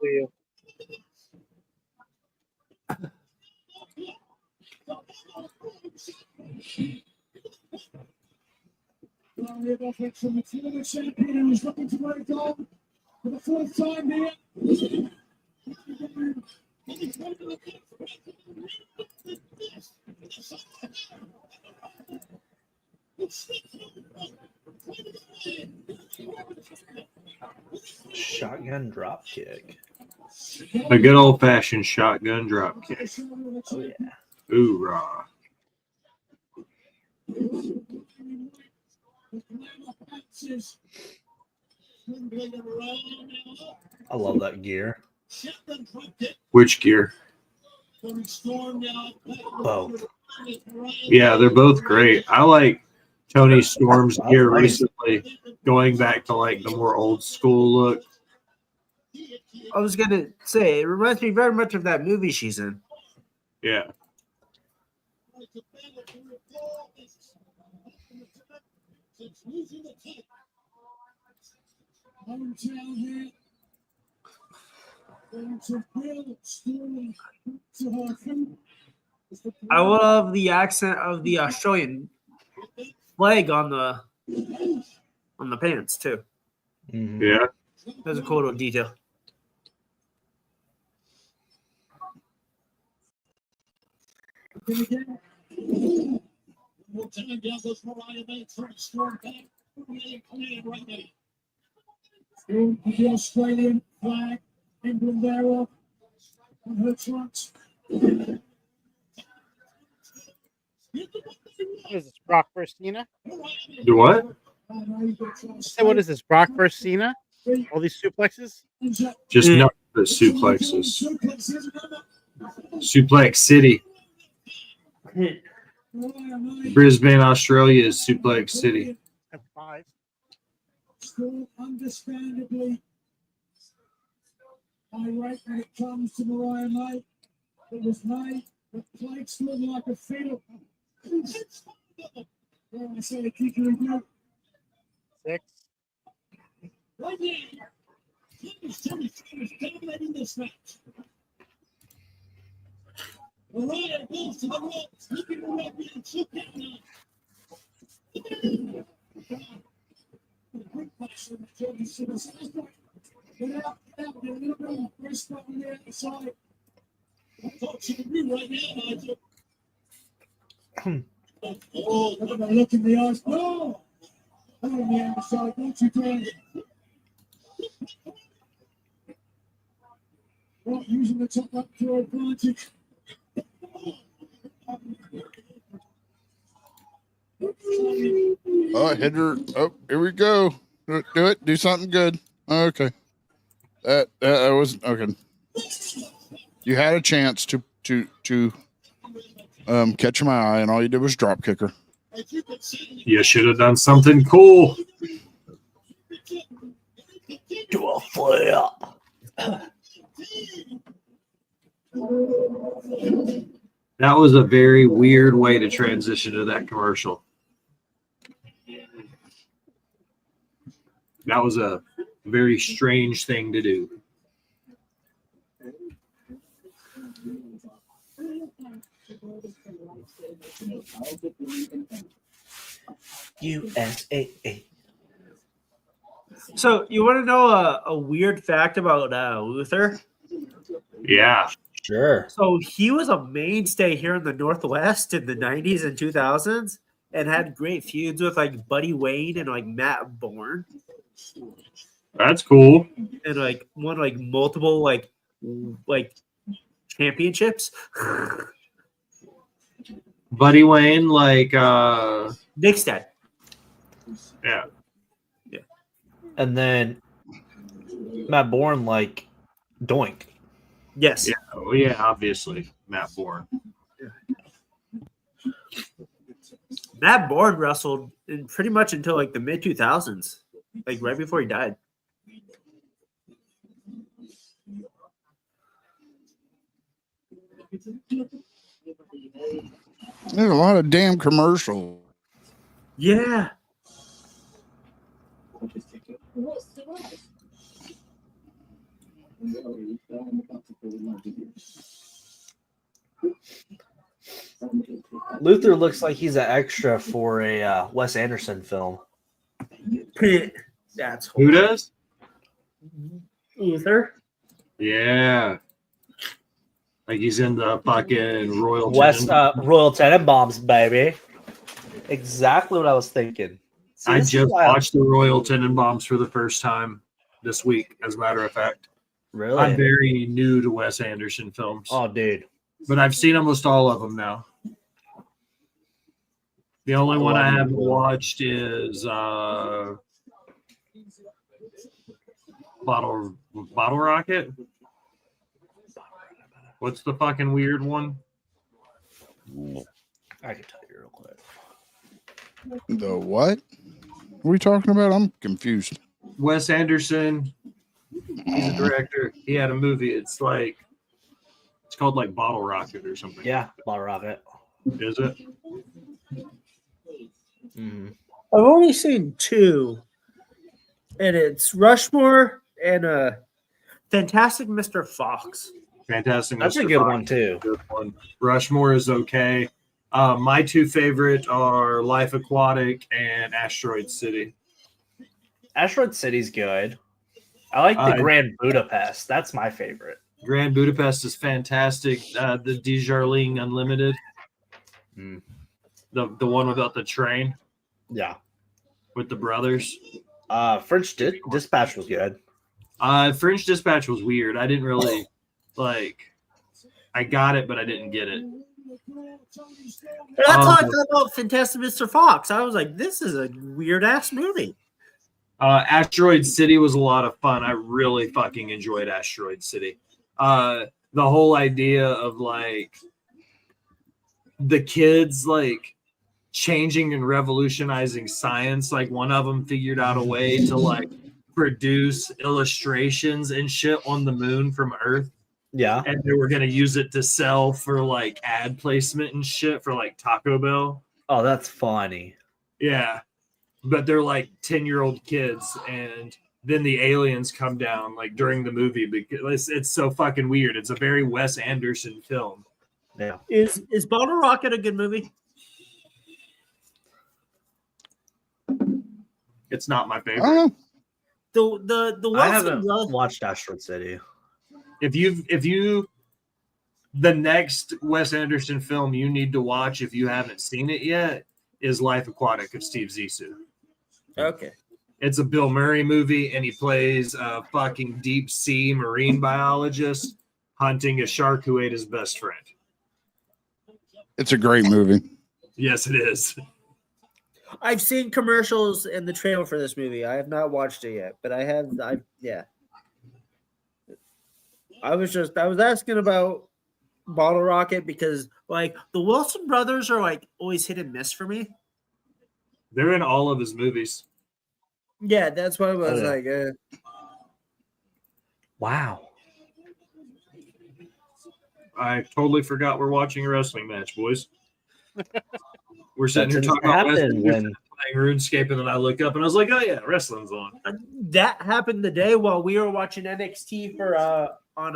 See you. Glory of effort from the former champion who is looking to break on for the fourth time here. Shotgun drop kick. A good old fashioned shotgun drop kick. Oh yeah. Hoorah. I love that gear. Which gear? Both. Yeah, they're both great. I like Tony Storm's gear recently, going back to like the more old school look. I was gonna say it reminds me very much of that movie she's in. Yeah. I love the accent of the Australian flag on the pants too. Mhm. Yeah. That's a cool little detail. The Australian flag, England thereof, on her trunks. What is this, Brock versus Cena? Do what? Say, what is this, Brock versus Cena? All these suplexes? Just nothing but suplexes. Suplex City. Brisbane, Australia is Suplex City. At 5. Still understandably irate when it comes to Mariah May. It was May, the plates look like a fiddle. Well, I say a kickery good. 6. Right now, Tony Storm is dominating this match. Mariah goes to the ropes, looking to rub in, took it now. Quick pass from Jody Simmons. Get out, get a little bit of wrist on the outside. I'm touching you right now, Nigel. Oh, look at the look in the eyes. No! On the outside, don't you dare. Not using the top up to advantage. Oh, hit her. Oh, here we go. Do it. Do something good. Okay. That was okay. You had a chance to catch my eye, and all you did was drop kicker. You should have done something cool. Do a flip. That was a very weird way to transition to that commercial. That was a very strange thing to do. USA. So you want to know a weird fact about Luther? Yeah. Sure. So he was a mainstay here in the Northwest in the 90s and 2000s and had great feuds with like Buddy Wayne and like Matt Bourne That's cool. and like won like multiple like championships. Buddy Wayne, like Nick's dad. yeah. And then Matt Bourne, like, Doink. Yes. Yeah, oh, yeah, obviously. Matt Bourne. Matt Bourne wrestled in pretty much until like the mid 2000s, like right before he died. There's a lot of damn commercials. Yeah. Luther looks like he's an extra for a Wes Anderson film. That's Who does? Luther. Yeah. Like he's in the fucking Royal Royal Tenenbaums, baby. Exactly what I was thinking. See, I this is just why watched the Royal Tenenbaums for the first time this week, as a matter of fact. Really? I'm very new to Wes Anderson films. Oh, dude. But I've seen almost all of them now. The only one I haven't watched is Bottle Rocket. What's the fucking weird one? I can tell you real quick. The what? What are we talking about? I'm confused. Wes Anderson. He's a director. He had a movie. It's called like Bottle Rocket or something. Yeah, Bottle Rocket. Is it? Mm-hmm. I've only seen two, and it's Rushmore and Fantastic Mr. Fox. Fantastic. That's Mr. a good Fox. one too. Good one. Rushmore is okay. My two favorite are Life Aquatic and Asteroid City. Asteroid City's good. I like the Grand Budapest. That's my favorite. Grand Budapest is fantastic. The Desjardins Unlimited. Mm. The one without the train Yeah. with the brothers. French Dispatch was good. French Dispatch was weird. I didn't really I got it, but I didn't get it. That's how I felt about Fantastic Mr. Fox. I was like, this is a weird ass movie. Asteroid City was a lot of fun. I really fucking enjoyed Asteroid City. The whole idea of the kids changing and revolutionizing science. Like one of them figured out a way to produce illustrations and shit on the moon from Earth. Yeah. And they were gonna use it to sell for ad placement and shit for Taco Bell. Oh, that's funny. Yeah. But they're 10-year-old kids, and then the aliens come down during the movie because it's so fucking weird. It's a very Wes Anderson film. Yeah. Is Bottle Rocket a good movie? It's not my I favorite. don't know. The I haven't watched Asteroid City. The next Wes Anderson film you need to watch if you haven't seen it yet is Life Aquatic of Steve Zissou. Okay. It's a Bill Murray movie, and he plays a fucking deep sea marine biologist hunting a shark who ate his best friend. It's a great movie. Yes, it is. I've seen commercials in the trailer for this movie. I have not watched it yet, but yeah. I was asking about Bottle Rocket because like the Wilson brothers are like always hit and miss for me. They're in all of his movies. Yeah, that's why I was yeah. like, Wow. I totally forgot we're watching a wrestling match, boys. We're sitting here That talking tends to about happen wrestling, when playing RuneScape, and then I look up and I was like, "Oh yeah, wrestling's on." that happened the day while we were watching NXT for on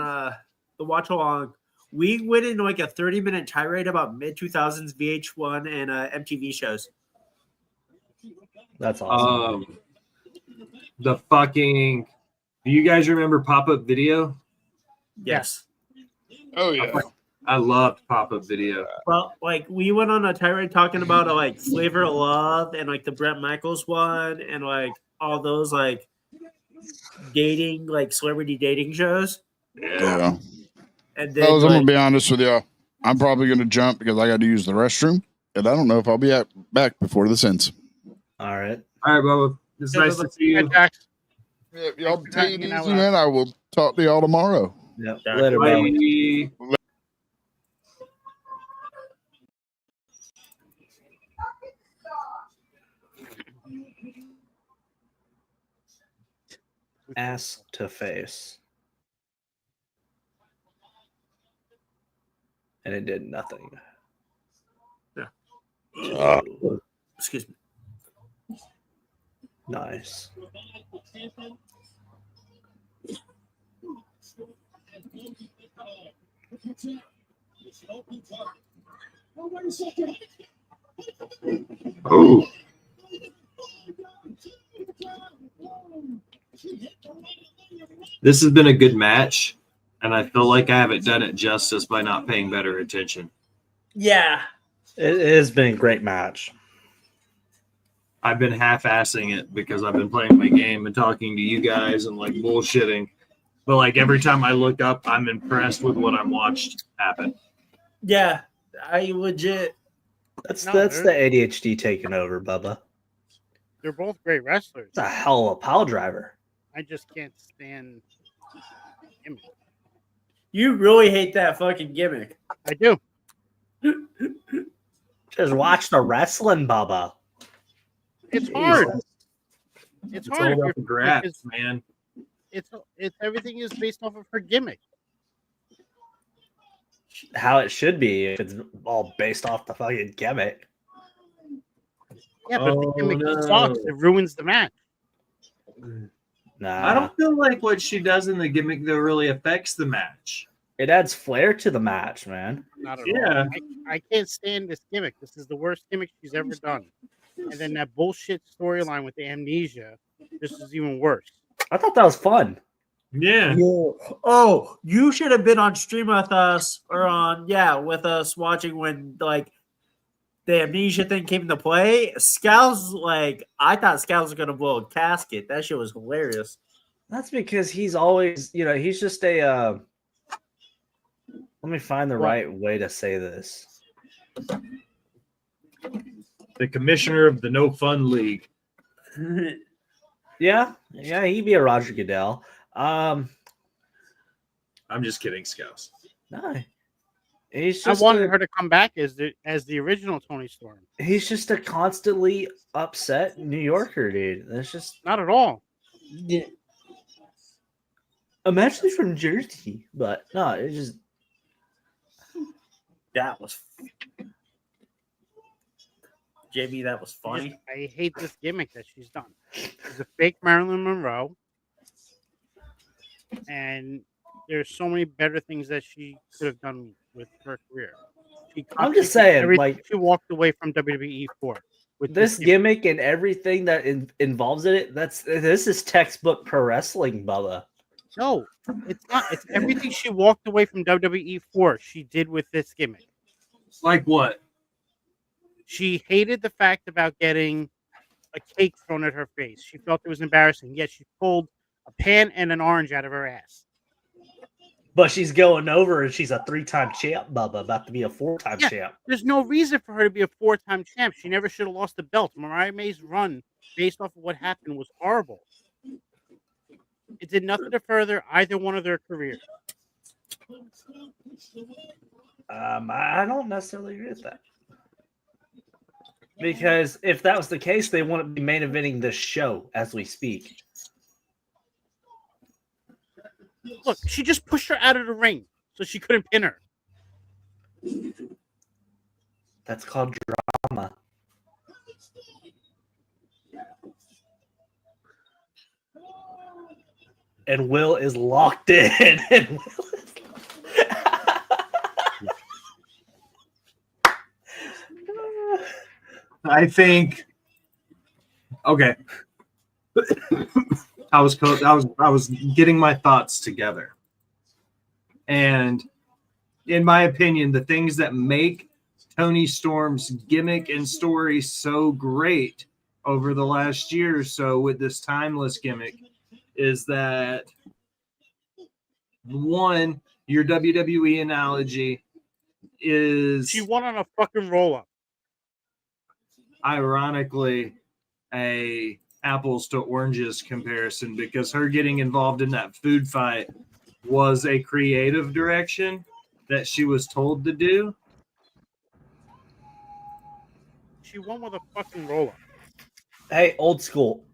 the watch along. We went in like a 30-minute tirade about mid 2000s VH1 and MTV shows. that's awesome. The fucking. Do you guys remember pop-up video? Yes. Oh yeah. I loved pop-up video. Well, like we went on a tirade talking about like Flavor of Love and like the Bret Michaels one and like all those like dating, like celebrity dating shows. Yeah. And then Fellas, I'm like, gonna be honest with y'all. I'm probably gonna jump because I got to use the restroom, and I don't know if I'll be back before this ends. All right. All right, Bubba. It's nice to see you. Jax. Yeah, y'all for take it hanging easy, out. man. I will talk to y'all tomorrow. Yep. Yeah. Later, bro. Bye. Ass to face. And it did nothing. Yeah. Excuse me. Nice. Oh. This has been a good match, and I feel like I haven't done it justice by not paying better attention. Yeah. It has been a great match. I've been half-assing it because I've been playing my game and talking to you guys and like bullshitting. But like every time I look up, I'm impressed with what I'm watched happen. Yeah. I legit. That's No, the they're- ADHD taking over, Bubba. They're both great wrestlers. It's a hell of a pile driver. I just can't stand gimmick. You really hate that fucking gimmick. I do. Just watch the wrestling, Bubba. It's hard. It's It's hard. all about the graphs, because man. It's everything is based off of her gimmick. How it should be if it's all based off the fucking gimmick. Yeah, but Oh, the gimmick no. sucks. It ruins the match. Nah. I don't feel like what she does in the gimmick though really affects the match. It adds flair to the match, man. Not at Yeah. all. I can't stand this gimmick. This is the worst gimmick she's ever done. And then that bullshit storyline with the amnesia. This is even worse. I thought that was fun. Yeah. Oh, you should have been on stream with us with us watching when like the amnesia thing came into play. Scowls, like I thought Scowls was gonna blow a casket. That shit was hilarious. That's because he's always, he's just a. Let me find the What? right way to say this. The commissioner of the No Fun League. Yeah, he'd be a Roger Goodell. I'm just kidding, Scouts. No, he's I just wanted her to come back as the original Tony Storm. He's just a constantly upset New Yorker, dude. That's just Not at all. I'm actually from Jersey, but no, it's just That was JB. That was funny. I hate this gimmick that she's done. She's a fake Marilyn Monroe, and there's so many better things that she could have done with her career. I'm just saying, everything like, she walked away from WWE for. With this gimmick and everything that involves in it. This is textbook pro wrestling, Bubba. No, it's not. It's everything she walked away from WWE for. She did with this gimmick. Like what? She hated the fact about getting a cake thrown at her face. She felt it was embarrassing. Yet she pulled a pan and an orange out of her ass. But she's going over and she's a 3-time champ, Bubba, about to be a 4-time Yeah. champ. There's no reason for her to be a 4-time champ. She never should have lost the belt. Mariah May's run, based off of what happened, was horrible. It did nothing to further either one of their careers. I don't necessarily agree with that. Because if that was the case, they wouldn't be main eventing this show as we speak. Look, she just pushed her out of the ring so she couldn't pin her. That's called drama. And Will is locked in. And Will is... I think. Okay. I was getting my thoughts together, and in my opinion, the things that make Toni Storm's gimmick and story so great over the last year or so with this timeless gimmick is that, one, your WWE analogy is She won on a fucking roll-up. ironically a apples to oranges comparison, because her getting involved in that food fight was a creative direction that she was told to do. She won with a fucking roll-up. Hey, old school.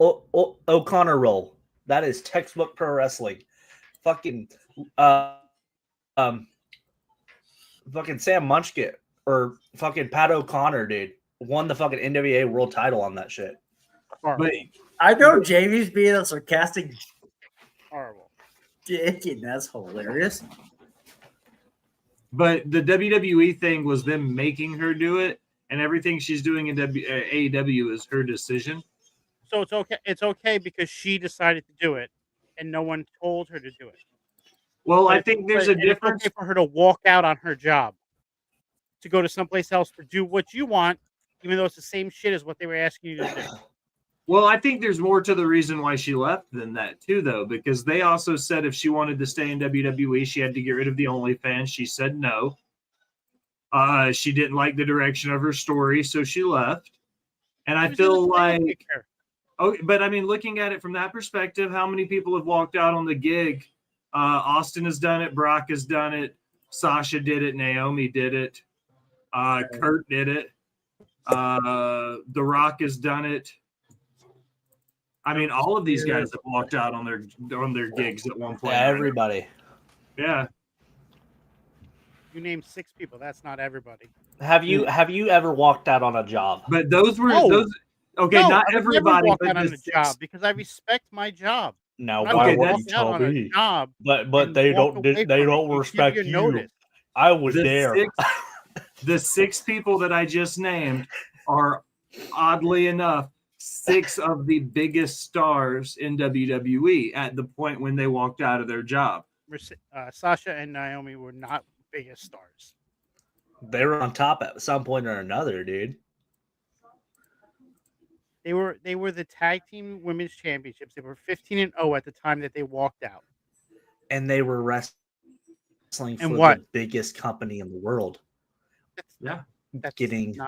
O'Connor roll. That is textbook pro wrestling. Fucking fucking Sam Munchkin or fucking Pat O'Connor, dude, won the fucking NWA world title on that shit. Horrible. But I know Jamie's being a sarcastic Horrible. dick, and that's hilarious. But the WWE thing was them making her do it, and everything she's doing in AEW is her decision. So it's okay. It's okay because she decided to do it, and no one told her to do it. Well, But I it's think there's okay- a and it's difference. okay for her to walk out on her job, to go to someplace else to do what you want, even though it's the same shit as what they were asking you to do. Well, I think there's more to the reason why she left than that too, though, because they also said if she wanted to stay in WWE, she had to get rid of the OnlyFans. She said no. She didn't like the direction of her story, so she left. And I She was in a feel title like, picture. oh, but I mean, looking at it from that perspective, how many people have walked out on the gig? Austin has done it. Brock has done it. Sasha did it. Naomi did it. Kurt did it. The Rock has done it. I mean, all of these guys have walked out on their gigs at one point. Everybody. Yeah. You named 6 people. That's not everybody. Have you ever walked out on a job? But those were No. those. Okay, No, not I would never everybody, walk but out on the a 6 job because I respect my job. No, I why Okay, would would walk you out tell on a me? job, But and they walk don't away they from it. don't You respect give your you. notice. I was The there. the 6 people that I just named are, oddly enough, 6 of the biggest stars in WWE at the point when they walked out of their job. Sasha and Naomi were not biggest stars. They were on top at some point or another, dude. They were the tag team women's championships. They were 15-0 at the time that they walked out. And they were wrestling for what? the biggest company in the world. Yeah. That's Getting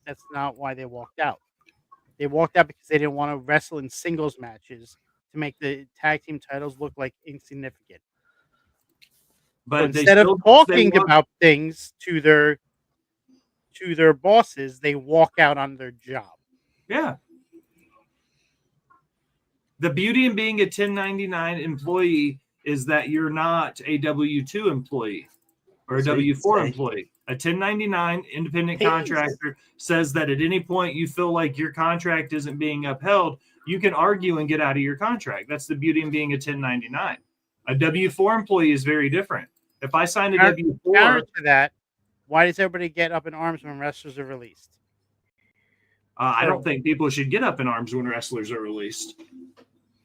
that's not why they walked out. They walked out because they didn't want to wrestle in singles matches to make the tag team titles look like insignificant. But So instead of they talking walked- about things to their bosses, they walk out on their job. Yeah. The beauty in being a 1099 employee is that you're not a W-2 employee or a W-4 employee. A 1099 independent contractor says that at any point you feel like your contract isn't being upheld, you can argue and get out of your contract. That's the beauty in being a 1099. A W-4 employee is very different. If I signed a W-4... Counter to that, why does everybody get up in arms when wrestlers are released? I don't think people should get up in arms when wrestlers are released.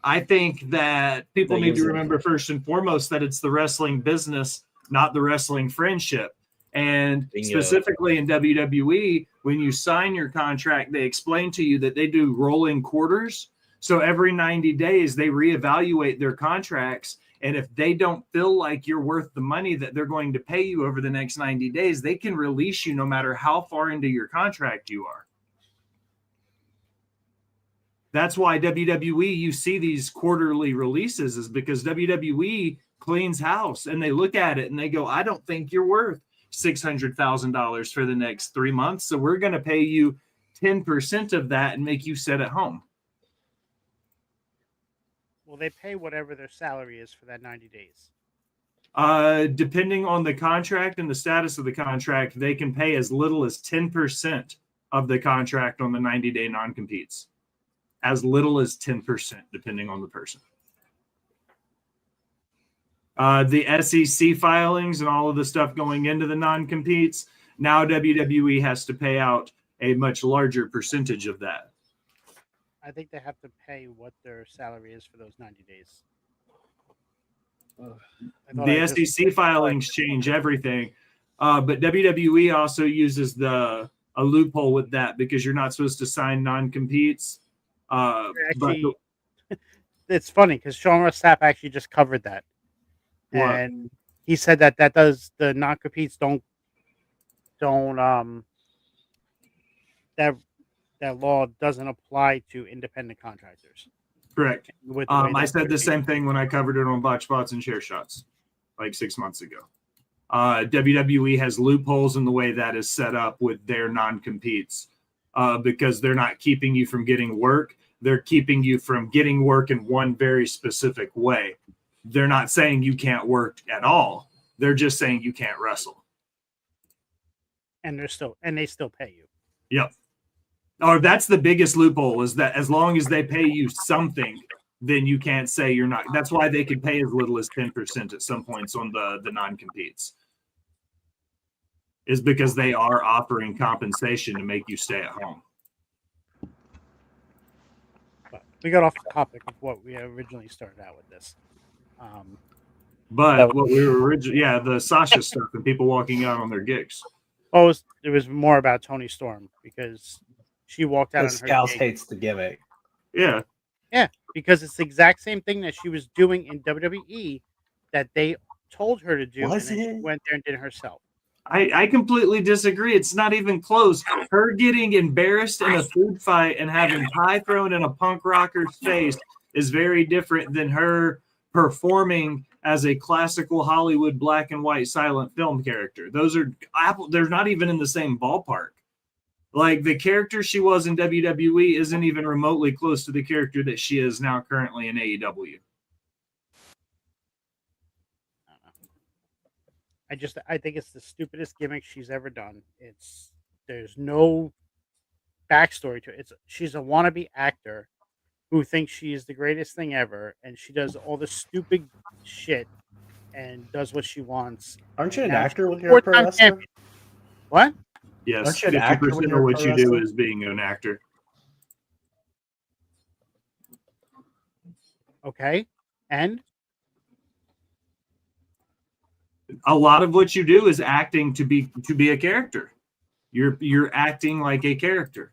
I think that people need to remember first and foremost that it's the wrestling business, not the wrestling friendship. And specifically in WWE, when you sign your contract, they explain to you that they do rolling quarters. So every 90 days, they reevaluate their contracts. And if they don't feel like you're worth the money that they're going to pay you over the next 90 days, they can release you no matter how far into your contract you are. That's why WWE, you see these quarterly releases, is because WWE cleans house and they look at it and they go, I don't think you're worth $600,000 for the next 3 months. So we're going to pay you 10% of that and make you sit at home. Well, they pay whatever their salary is for that 90 days. Depending on the contract and the status of the contract, they can pay as little as 10% of the contract on the 90-day non-competes. As little as 10%, depending on the person. The SEC filings and all of the stuff going into the non-competes, now WWE has to pay out a much larger percentage of that. I think they have to pay what their salary is for those 90 days. The SEC filings change everything, but WWE also uses a loophole with that because you're not supposed to sign non-competes. Actually, it's funny because Sean Ross Sapp actually just covered that, and he said that does the non-competes don't that law doesn't apply to independent contractors. Correct. With I said the same thing when I covered it on Botch Spots and Chair Shots like 6 months ago. WWE has loopholes in the way that is set up with their non-competes because they're not keeping you from getting work. They're keeping you from getting work in one very specific way. They're not saying you can't work at all. They're just saying you can't wrestle. And they still pay you. Yep. Or that's the biggest loophole, is that as long as they pay you something, then you can't say you're not. That's why they could pay as little as 10% at some points on the non-competes. Is because they are offering compensation to make you stay at home. But we got off the topic of what we originally started out with this. But what we were originally, the Sasha stuff and people walking out on their gigs. Oh, it was more about Toni Storm because she walked out on her Scouts gig. hates the gimmick. Yeah. Yeah, because it's the exact same thing that she was doing in WWE that they told her to do, and then she went there and did it herself. I completely disagree. It's not even close. Her getting embarrassed in a food fight and having pie thrown in a punk rocker's face is very different than her performing as a classical Hollywood black and white silent film character. They're not even in the same ballpark. Like, the character she was in WWE isn't even remotely close to the character that she is now currently in AEW. I think it's the stupidest gimmick she's ever done. There's no backstory to it. She's a wannabe actor who thinks she is the greatest thing ever, and she does all the stupid shit and does what she wants. Aren't you an actor when you're a pro wrestler? What? Yes, Aren't you an actor when 50% you're of a what pro you do wrestler? is being an actor. Okay, and a lot of what you do is acting to be a character. You're acting like a character.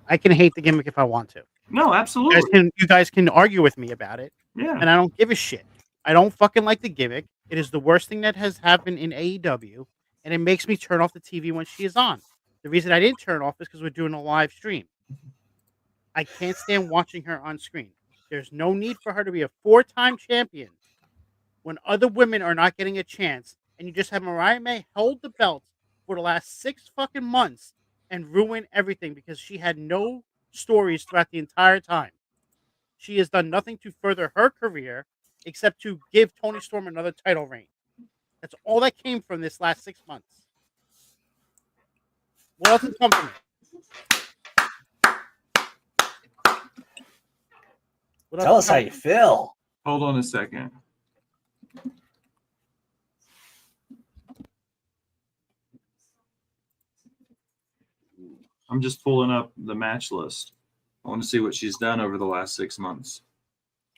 I can hate the gimmick if I want to. No, absolutely. You guys can argue with me about it. Yeah. And I don't give a shit. I don't fucking like the gimmick. It is the worst thing that has happened in AEW, and it makes me turn off the TV when she is on. The reason I didn't turn it off is because we're doing a live stream. I can't stand watching her on screen. There's no need for her to be a 4-time champion when other women are not getting a chance, and you just have Mariah May hold the belt for the last 6 fucking months and ruin everything because she had no stories throughout the entire time. She has done nothing to further her career except to give Toni Storm another title reign. That's all that came from this last 6 months. What else has come from it? Tell us how you feel. Hold on a second. I'm just pulling up the match list. I want to see what she's done over the last 6 months.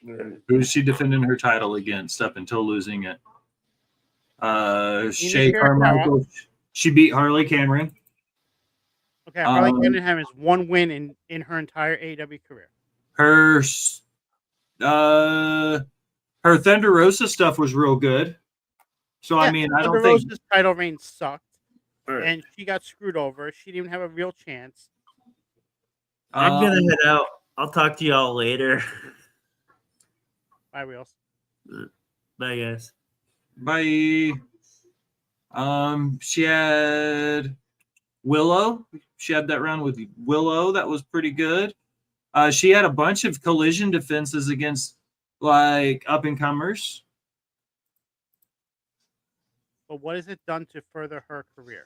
Who is she defending her title against up until losing it? Shay Carmichael. She beat Harley Cameron. Okay, Harley Um, Cunningham has one win in her entire AEW career. Her her Thunder Rosa stuff was real good. So I mean, I Thunder don't think Rosa's title reign sucked, Alright. and she got screwed over. She didn't even have a real chance. I'm gonna um, head out. I'll talk to y'all later. Bye, Wheels. Bye, guys. Bye. She had Willow. She had that round with Willow. That was pretty good. She had a bunch of collision defenses against like up and comers. But what has it done to further her career?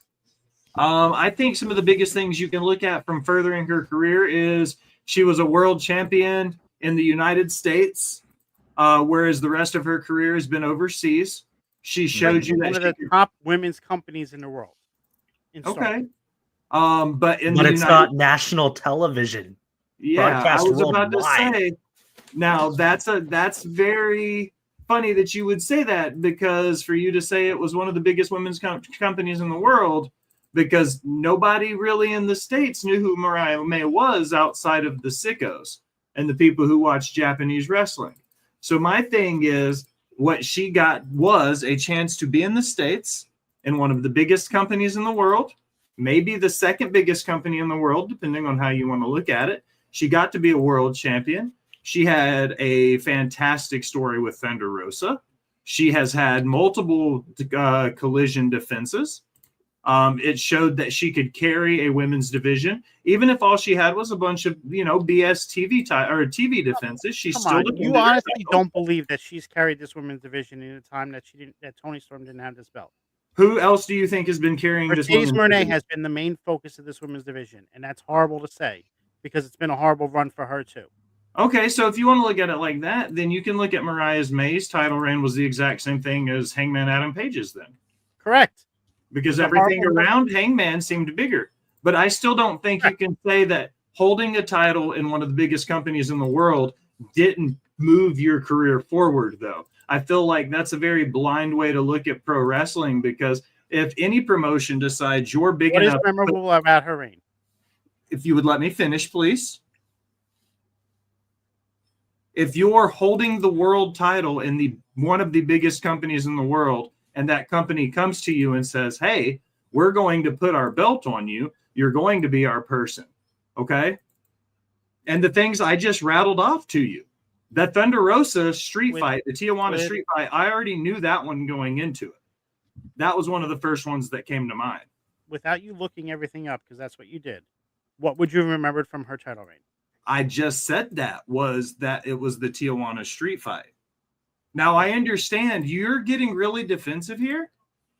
I think some of the biggest things you can look at from furthering her career is she was a world champion in the United States, whereas the rest of her career has been overseas. She showed you One that of she the could, top women's companies in the world. In Star okay. Wars. But in But the it's United not national television. Yeah, I broadcast was about to worldwide. say. Now that's very funny that you would say that, because for you to say it was one of the biggest women's companies in the world, because nobody really in the States knew who Mariah May was outside of the sickos and the people who watch Japanese wrestling. So my thing is, what she got was a chance to be in the States in one of the biggest companies in the world, maybe the second biggest company in the world, depending on how you want to look at it. She got to be a world champion. She had a fantastic story with Thunder Rosa. She has had multiple collision defenses. It showed that she could carry a women's division, even if all she had was a bunch of BS TV defenses. She Come still on, defended you her honestly title. don't believe that she's carried this women's division in a time that Tony Storm didn't have this belt. Who else do you think has been carrying this Mercedes women's Moné division? has been the main focus of this women's division, and that's horrible to say because it's been a horrible run for her too. Okay, so if you want to look at it like that, then you can look at Mariah May's title reign was the exact same thing as Hangman Adam Page's then. Correct. Because It's a everything horrible around Hangman seemed bigger. But I still don't think you can say that holding a title in one of the biggest companies in the world didn't move your career forward, though. I feel like that's a very blind way to look at pro wrestling, because if any promotion decides you're big What is enough, memorable about her reign? if you would let me finish, please. If you're holding the world title in one of the biggest companies in the world, and that company comes to you and says, hey, we're going to put our belt on you, you're going to be our person. Okay? And the things I just rattled off to you, that Thunder Rosa street fight, the Tijuana street fight, I already knew that one going into it. That was one of the first ones that came to mind. Without you looking everything up, because that's what you did, what would you have remembered from her title reign? I just said that it was the Tijuana street fight. Now, I understand you're getting really defensive here.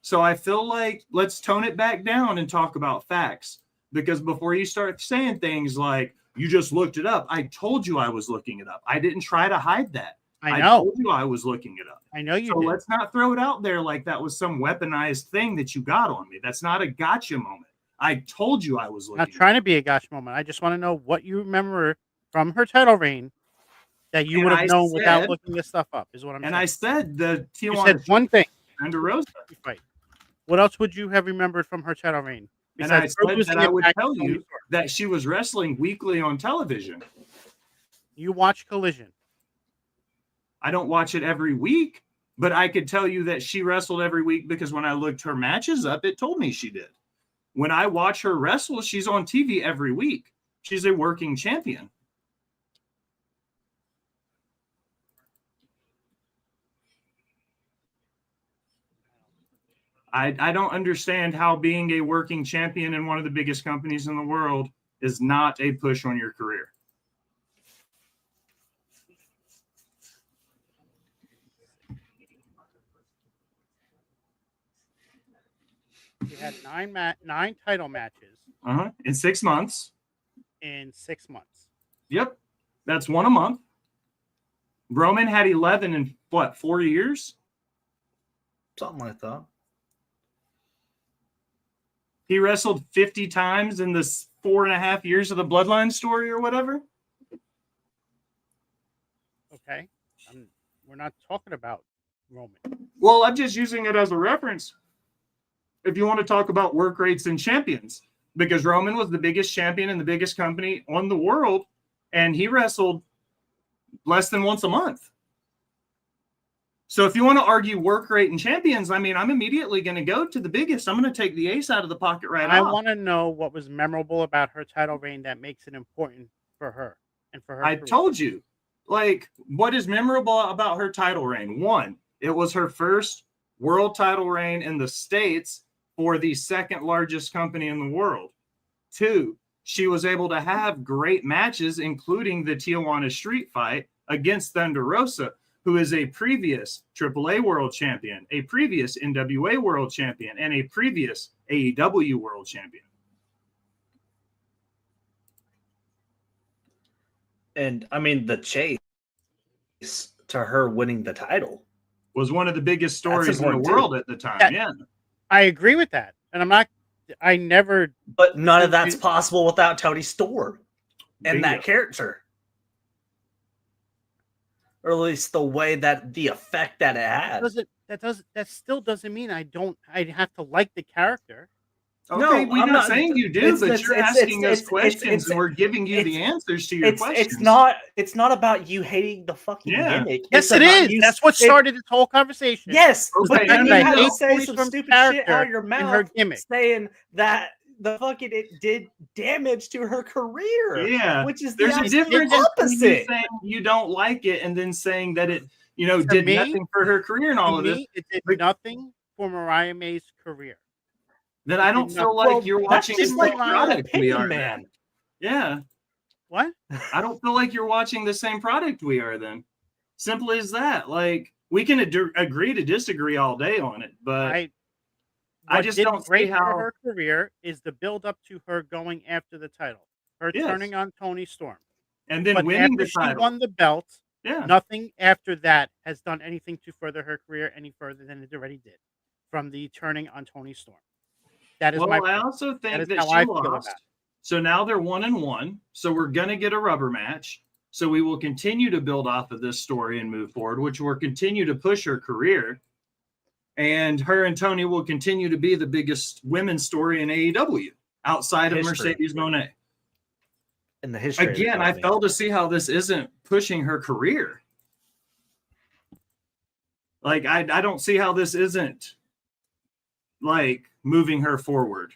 So I feel like let's tone it back down and talk about facts. Because before you start saying things like, you just looked it up, I told you I was looking it up. I didn't try to hide that. I know. told you I was looking it up. I know you So did. let's not throw it out there like that was some weaponized thing that you got on me. That's not a gotcha moment. I told you I was looking. Not trying to be a gotcha moment. I just want to know what you remember from her title reign that you And would have I known without said- looking this stuff up, is what I'm And saying. I said the You Tijuana said one thing. Thunder Rosa. Fight. What else would you have remembered from her title reign? And I Besides said producing that I would Impact tell and Tony you Storm? that she was wrestling weekly on television. You watch Collision. I don't watch it every week, but I could tell you that she wrestled every week because when I looked her matches up, it told me she did. When I watch her wrestle, she's on TV every week. She's a working champion. I don't understand how being a working champion in one of the biggest companies in the world is not a push on your career. She had nine title matches In 6 months. in 6 months. Yep. That's one a month. Roman had 11 in what, 4 years? Something like that. He wrestled 50 times in this 4.5 years of the Bloodline story or whatever. Okay. We're not talking about Roman. Well, I'm just using it as a reference. If you want to talk about work rates and champions, because Roman was the biggest champion in the biggest company on the world, and he wrestled less than once a month. So if you want to argue work rate and champions, I mean, I'm immediately going to go to the biggest. I'm going to take the ace out of the pocket right I off. want to know what was memorable about her title reign that makes it important for her and for her. I career. told you, like, what is memorable about her title reign? One, it was her first world title reign in the States for the second largest company in the world. Two, she was able to have great matches, including the Tijuana Street Fight against Thunder Rosa, who is a previous AAA World Champion, a previous NWA World Champion, and a previous AEW World Champion. And I mean, the chase to her winning the title was one of the biggest stories in the important, world too. at the time. That- Yeah. I agree with that, and I never. But none of that's possible without Tony Storm and Bingo. that character. Or at least the way that the effect that it had. That still doesn't mean I have to like the character. Okay, No, we're I'm not not- saying you do, it's- but it's- you're it's- asking it's- us it's- questions, it's- and we're giving you the answers to your questions. It's not about you hating the fucking Yeah. gimmick. Yes, It's it about is. you- That's what it- started this whole conversation. Yes, Okay, but then no, you no, had no. to say Tony some Storm's stupid shit out of character your and mouth, her gimmick. saying that the fucking it did damage to her career. Yeah, which is there's the a difference absolute between you opposite. saying you don't like it and then saying that it, To did me- nothing for her career and all To of this. me, it did nothing for Mariah May's career. Then I don't did feel nothing. like Well, you're that's watching just the like same my product we opinion, are. man. Yeah, What? I don't feel like you're watching the same product we are. Then, simple as that. Like, we can agree to disagree all day on it, but I I what just did don't see great how. for her career is the build up to her going after the title, her Yes. turning on Tony Storm. And then But winning after the she title. won the belt, Yeah. nothing after that has done anything to further her career any further than it already did from the turning on Tony Storm. That is Well, my I point. also think is that how she I feel about lost. it. So now they're 1-1. So we're going to get a rubber match. So we will continue to build off of this story and move forward, which will continue to push her career. And her and Tony will continue to be the biggest women's story in AEW outside of History. Mercedes Moné. In the history. of the Again, I company. fail to see how this isn't pushing her career. Like, I don't see how this isn't like moving her forward.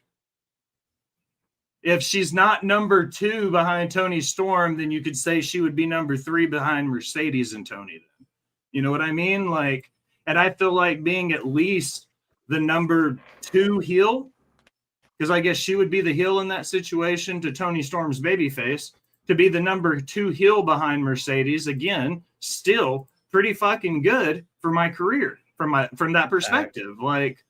If she's not number 2 behind Tony Storm, then you could say she would be number 3 behind Mercedes and Tony. Then, you know what I mean? Like, and I feel like being at least the number 2 heel, because I guess she would be the heel in that situation to Tony Storm's babyface, to be the number 2 heel behind Mercedes. Again, still pretty fucking good for my career from that perspective. Like,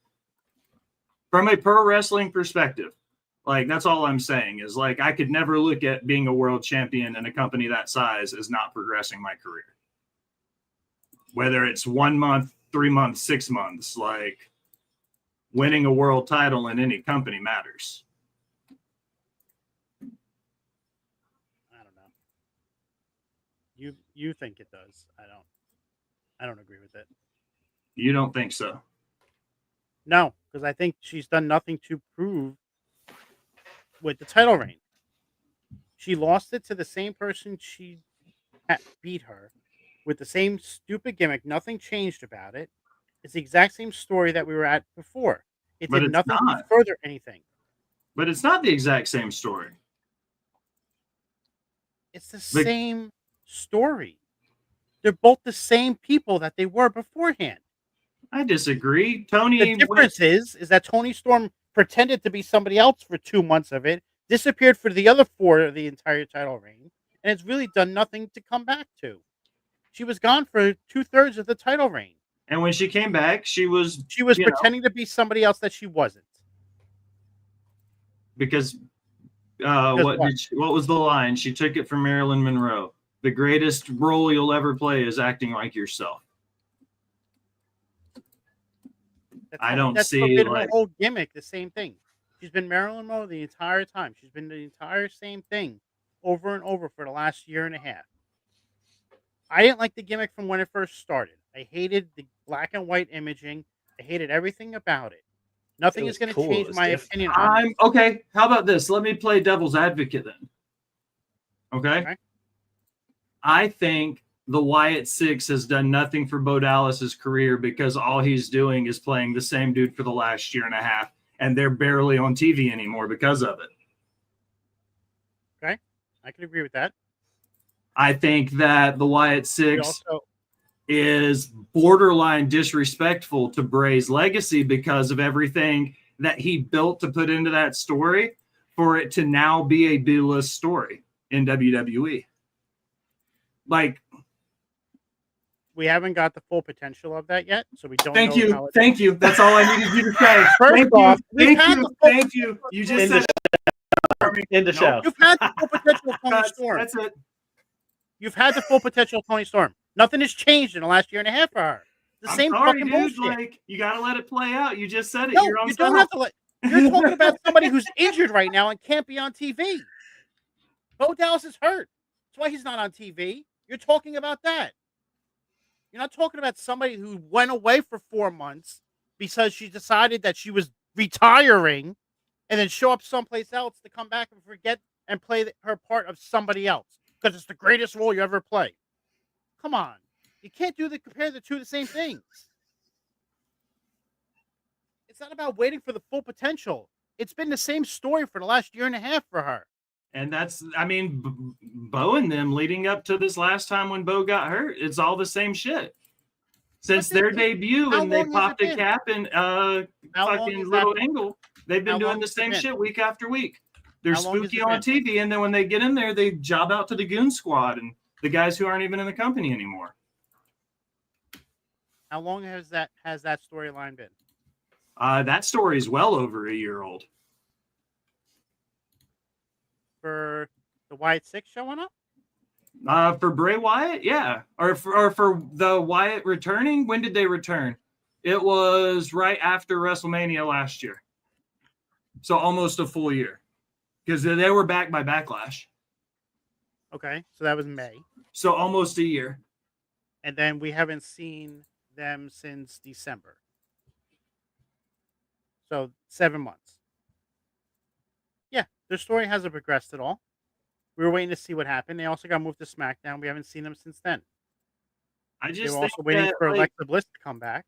from a pro wrestling perspective. Like, that's all I'm saying is, like, I could never look at being a world champion in a company that size as not progressing my career. Whether it's 1 month, 3 months, 6 months, like, winning a world title in any company matters. I don't know. You think it does. I don't agree with it. You don't think so? No, because I think she's done nothing to prove with the title reign. She lost it to the same person she beat her with the same stupid gimmick. Nothing changed about it. It's the exact same story that we were at before. It But did it's nothing to not. further anything. But it's not the exact same story. It's the same story. They're both the same people that they were beforehand. I disagree. Tony. The difference is that Tony Storm pretended to be somebody else for 2 months of it, disappeared for the other 4 of the entire title reign, and it's really done nothing to come back to. She was gone for 2/3 of the title reign. And when she came back, she was pretending to be somebody else that she wasn't. Because what was the line? She took it from Marilyn Monroe. The greatest role you'll ever play is acting like yourself. I don't That's see, been her like, whole gimmick. The same thing. She's been Marilyn Monroe the entire time. She's been the entire same thing over and over for the last year and a half. I didn't like the gimmick from when it first started. I hated the black and white imaging. I hated everything about it. Nothing It is was going to cool. It change was my different. opinion on I'm this. okay. How about this? Let me play devil's advocate then. Okay. Okay. I think the Wyatt Six has done nothing for Bo Dallas's career because all he's doing is playing the same dude for the last year and a half, and they're barely on TV anymore because of it. Okay. I can agree with that. I think that the Wyatt We Six also, is borderline disrespectful to Bray's legacy because of everything that he built to put into that story for it to now be a B-list story in WWE. Like, we haven't got the full potential of that yet, so we don't thank know you. how it Thank you. That's all I needed you to say. First Thank off, you. we've Thank had you. the full Thank you. You just In said the In the show. You've had the full potential of Tony that's, Storm. that's it. You've had the full potential of Tony Storm. Nothing has changed in the last year and a half for her. The I'm same sorry, fucking dude. bullshit. Like, you got to let it play out. You just said it. No, You're on you don't have to let. You're talking about somebody who's injured right now and can't be on TV. Bo Dallas is hurt. That's why he's not on TV. You're talking about that. You're not talking about somebody who went away for 4 months because she decided that she was retiring and then show up someplace else to come back and forget and play her part of somebody else because it's the greatest role you ever play. Come on. You can't compare the two the same things. It's not about waiting for the full potential. It's been the same story for the last year and a half for her. And that's, I mean, Bo and them leading up to this last time when Bo got hurt, it's all the same shit. Since But their debut and they long has popped it a been? cap and How long fucking has that little been? angle, they've been How doing long the has it same been? shit week after week. They're How long has spooky it on been? TV, and then when they get in there, they job out to the Goon Squad and the guys who aren't even in the company anymore. How long has that storyline been? That story is well over a year old. For the Wyatt Six showing up? For Bray Wyatt, yeah. Or for the Wyatt returning, when did they return? It was right after WrestleMania last year. So almost a full year. Because they were back by Backlash. Okay, so that was May. So almost a year. And then we haven't seen them since December. So 7 months. Yeah, their story hasn't progressed at all. We were waiting to see what happened. They also got moved to SmackDown. We haven't seen them since then. I They just were think also waiting that, for like, Alexa Bliss to come back.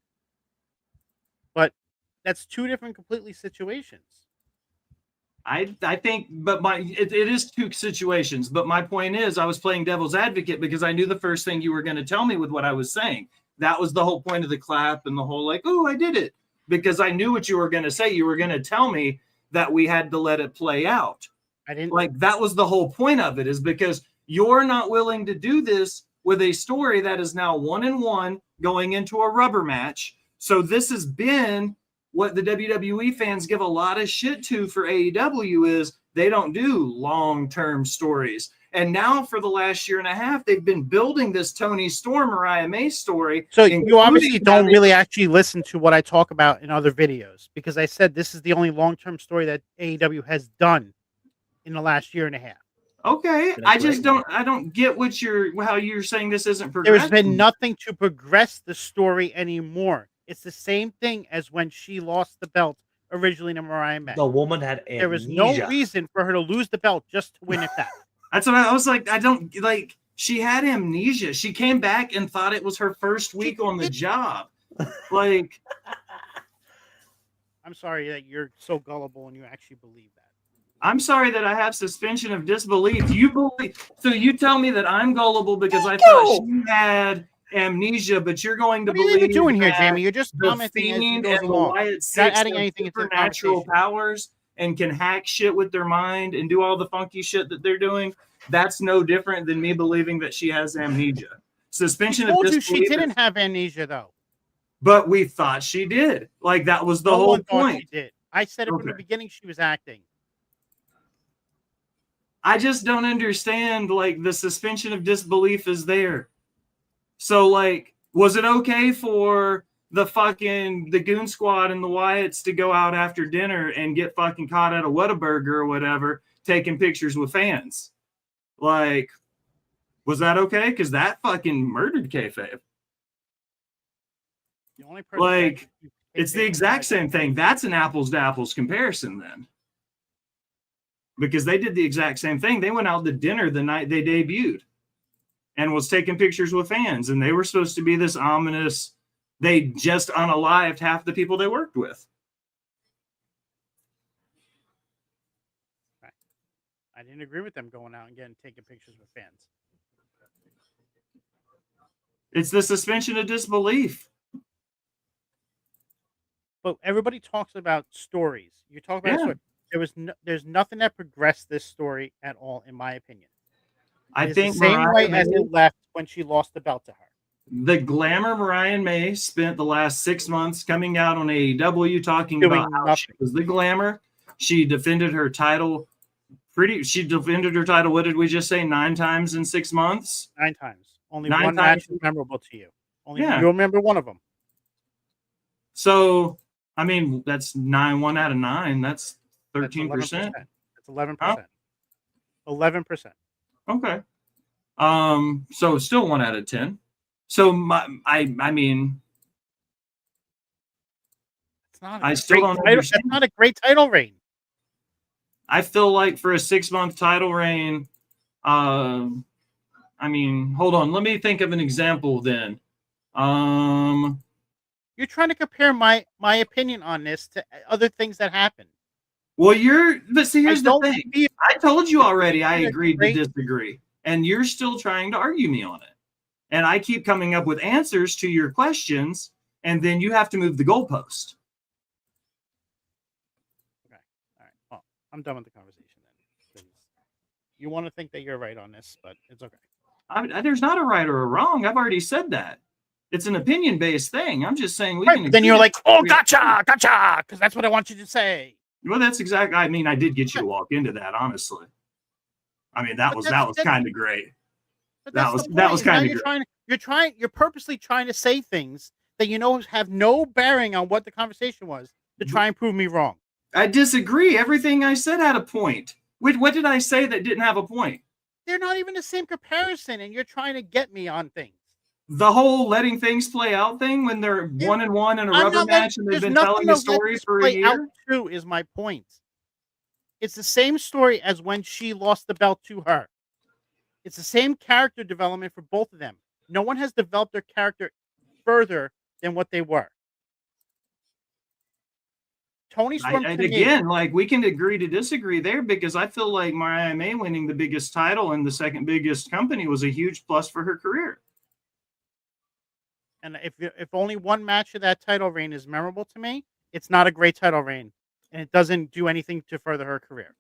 But that's two different completely situations. I think, but it is two situations. But my point is, I was playing devil's advocate because I knew the first thing you were going to tell me with what I was saying. That was the whole point of the clap and the whole like, oh, I did it. Because I knew what you were going to say. You were going to tell me that we had to let it play out. I didn't like that was the whole point of it, is because you're not willing to do this with a story that is now 1-1 going into a rubber match. So this has been what the WWE fans give a lot of shit to for AEW, is they don't do long-term stories. And now for the last year and a half, they've been building this Tony Storm, Mariah May story. So you obviously including don't having- really actually listen to what I talk about in other videos, because I said this is the only long-term story that AEW has done in the last year and a half. Okay, I just don't get how you're saying this isn't progressing. There's been nothing to progress the story anymore. It's the same thing as when she lost the belt originally to Mariah May. The woman had amnesia. There was no reason for her to lose the belt just to win it back. That's what I was like. I don't like. She had amnesia. She came back and thought it was her first week on the job. Like, I'm sorry that you're so gullible and you actually believe that. I'm sorry that I have suspension of disbelief. You believe, so you tell me that I'm gullible because I thought she had amnesia, but you're going to What are you believe even doing here, that Jamie? You're just the commenting as you Fiend go and the along. Wyatt Not Six adding have anything into the supernatural conversation. powers and can hack shit with their mind and do all the funky shit that they're doing. That's no different than me believing that she has amnesia. Suspension She of told you disbelief. she didn't have amnesia, though. But we thought she did. Like, that was the No whole one thought point. she did. I said it from the Okay. beginning she was acting. I just don't understand, like, the suspension of disbelief is there. So, like, was it okay for the Goon Squad and the Wyatts to go out after dinner and get fucking caught at a Whataburger or whatever, taking pictures with fans? Like, was that okay? Because that fucking murdered kayfabe. The only person Like, It's the exact same thing. That's an apples to apples comparison then. Because they did the exact same thing. They went out to dinner the night they debuted and was taking pictures with fans. And they were supposed to be this ominous, they just unalived half the people they worked with. I didn't agree with them going out and taking pictures with fans. It's the suspension of disbelief. But everybody talks about stories. You talk about a Yeah. story. There's nothing that progressed this story at all, in my opinion. I It's think the same Mariah way as May- it left when she lost the belt to her. the glamour Mariah May spent the last 6 months coming out on AEW talking Doing about how she nothing. was the glamour. She defended her title what did we just say, 9 times in 6 months? 9 times. Only 9 one match times. is memorable to you. Only Yeah. you remember one of them. So, I mean, that's 1 out of 9. That's 13%. That's 11%. 11%. Okay. So still 1 out of 10. So I mean, It's not I still don't That's understand. not a great title reign. I feel like for a 6-month title reign, I mean, hold on. Let me think of an example then. You're trying to compare my opinion on this to other things that happened. Well, but see, here's the don't thing. feel- I told you already I It's agreed to great- disagree, and you're still trying to argue me on it. And I keep coming up with answers to your questions, and then you have to move the goalpost. Okay. All right. Well, I'm done with the conversation then. 'Cause you want to think that you're right on this, but it's okay. There's not a right or a wrong. I've already said that. It's an opinion-based thing. I'm just saying we Right, can. but then you're agree. like, oh, gotcha, because that's what I want you to say. Well, that's exactly. I mean, I did get you to walk into that, honestly. I mean, that But was that's- kind of great. But That that's was the point, is now kinda great. you're purposely trying to say things that you know have no bearing on what the conversation was to try and prove me wrong. I disagree. Everything I said had a point. What did I say that didn't have a point? They're not even the same comparison, and you're trying to get me on things. The whole letting things play out thing when they're 1-1 in a I'm rubber not match and they've there's been nothing telling to a let story this for a play out year. to, is my point. It's the same story as when she lost the belt to her. It's the same character development for both of them. No one has developed their character further than what they were. Tony Storm, And to me, again, like we can agree to disagree there because I feel like Mariah May winning the biggest title in the second biggest company was a huge plus for her career. and if only one match of that title reign is memorable to me, it's not a great title reign, and it doesn't do anything to further her career.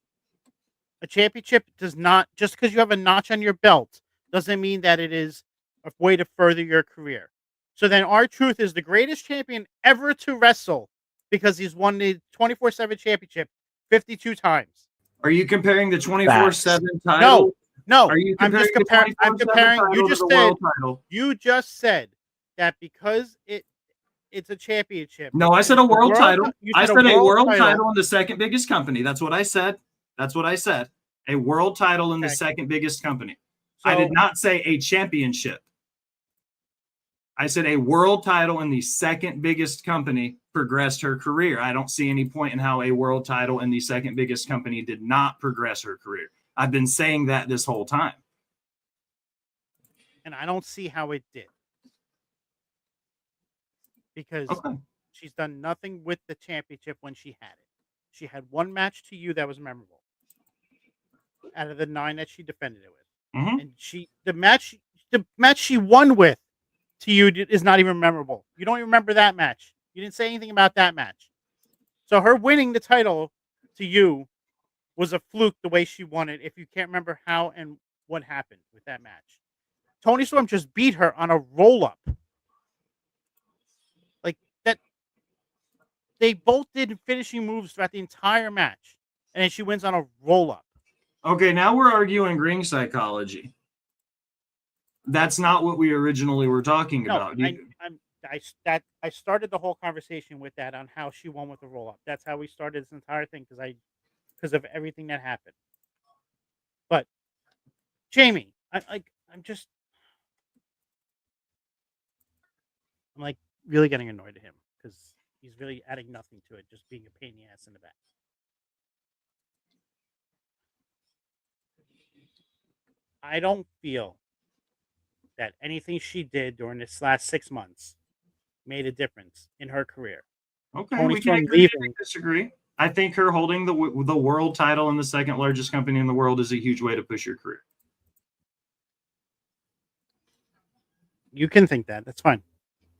A championship does not, just because you have a notch on your belt, doesn't mean that it is a way to further your career. So then R-Truth is the greatest champion ever to wrestle because he's won the 24/7 championship 52 times. Are you comparing the 24/7 title? No, Are you I'm just comparing comparing. the I'm comparing. 24/7 You title to just the said. world title? You just said that because it's a championship. No, I said It's a world title. you I said said a world title in the second biggest company. That's what I said. That's what I said. A world title in the Okay. second biggest company. So, I did not say a championship. I said a world title in the second biggest company progressed her career. I don't see any point in how a world title in the second biggest company did not progress her career. I've been saying that this whole time. and I don't see how it did. Because Okay. she's done nothing with the championship when she had it. She had one match to you that was memorable out of the 9 that she defended it with. Mhm. And the match she won with to you is not even memorable. You don't even remember that match. You didn't say anything about that match. So her winning the title to you was a fluke the way she won it if you can't remember how and what happened with that match. Tony Storm just beat her on a roll-up. Like that, they both did finishing moves throughout the entire match, and then she wins on a roll-up. Okay, now we're arguing ring psychology. That's not what we originally were talking No, about. I started the whole conversation with that on how she won with the roll-up. That's how we started this entire thing because of everything that happened. But Jamie, I'm like really getting annoyed at him because He's really adding nothing to it, just being a pain in the ass in the back. I don't feel that anything she did during this last 6 months made a difference in her career. Okay, Tony we can Storm agree to leaving. disagree. I think her holding the world title in the second largest company in the world is a huge way to push your career. You can think that. That's fine.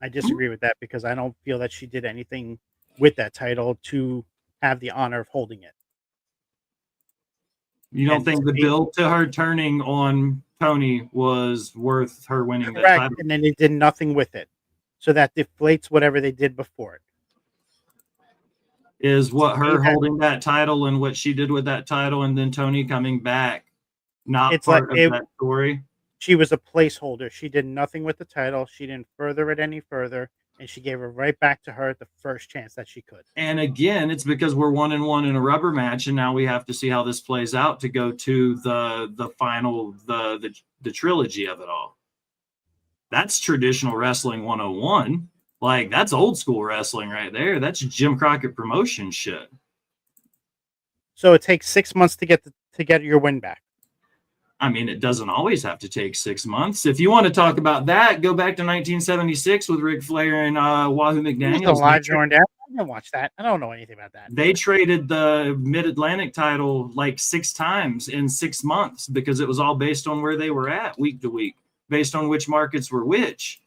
I disagree with that because I don't feel that she did anything with that title to have the honor of holding it. You don't And think to the me- build to her turning on Tony was worth her winning that Correct. title? And then they did nothing with it. So that deflates whatever they did before it. Is what me, her that- holding that title and what she did with that title and then Tony coming back not It's like part of it- that story? She was a placeholder. She did nothing with the title. She didn't further it any further. And she gave it right back to her at the first chance that she could. And again, it's because we're 1-1 in a rubber match, and now we have to see how this plays out to go to the final, the trilogy of it all. That's traditional wrestling 101. Like, that's old school wrestling right there. That's Jim Crockett promotion shit. So it takes 6 months to get your win back. I mean, it doesn't always have to take 6 months. If you want to talk about that, go back to 1976 with Ric Flair and Wahoo I was McDaniels. alive during that. I didn't watch that. I don't know anything about that. They traded the Mid-Atlantic title like 6 times in 6 months because it was all based on where they were at week to week, based on which markets were which.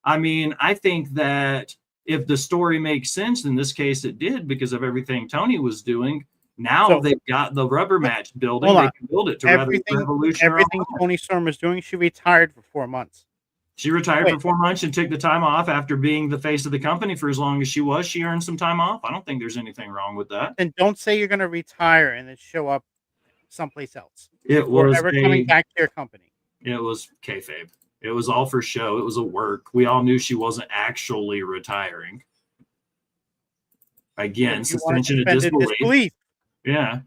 I mean, I think that if the story makes sense, in this case it did because of everything Tony was doing. Now So- they've got the rubber match building. Hold They on. can build it to Everything revolution. Tony Storm was doing, she retired for 4 months. She retired Wait. for 4 months and took the time off after being the face of the company for as long as she was. She earned some time off. I don't think there's anything wrong with that. And don't say you're going to retire and then show up someplace else. It Or was ever coming back to your company. It was kayfabe. It was all for show. It was a work. We all knew she wasn't actually retiring. Again, If you want to suspension of suspend disbelief. Yeah.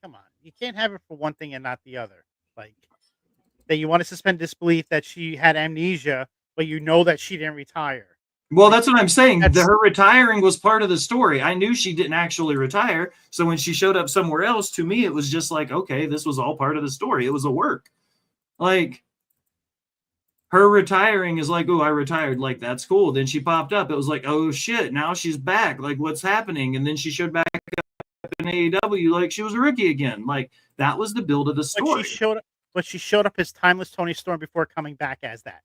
Come on. You can't have it for one thing and not the other. Like, that you want to suspend disbelief that she had amnesia, but you know that she didn't retire. Well, that's what I'm saying. That's- Her retiring was part of the story. I knew she didn't actually retire. So when she showed up somewhere else, to me, it was just like, okay, this was all part of the story. It was a work. Like, her retiring is like, oh, I retired. Like, that's cool. Then she popped up. It was like, oh, shit, now she's back. Like, what's happening? And then she showed back up in AEW like she was a rookie again. Like, that was the build of the story. But she showed up as Timeless Tony Storm before coming back as that.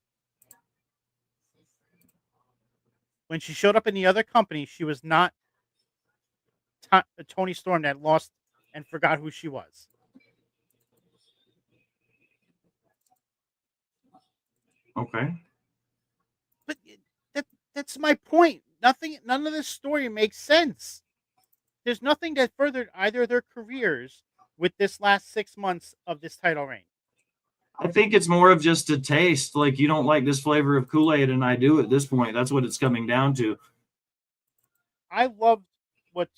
When she showed up in the other company, she was not Tony Storm that lost and forgot who she was. Okay. But that's my point. None of this story makes sense. There's nothing that furthered either of their careers with this last 6 months of this title reign. I think it's more of just a taste. Like, you don't like this flavor of Kool-Aid, and I do at this point. That's what it's coming down to. I loved what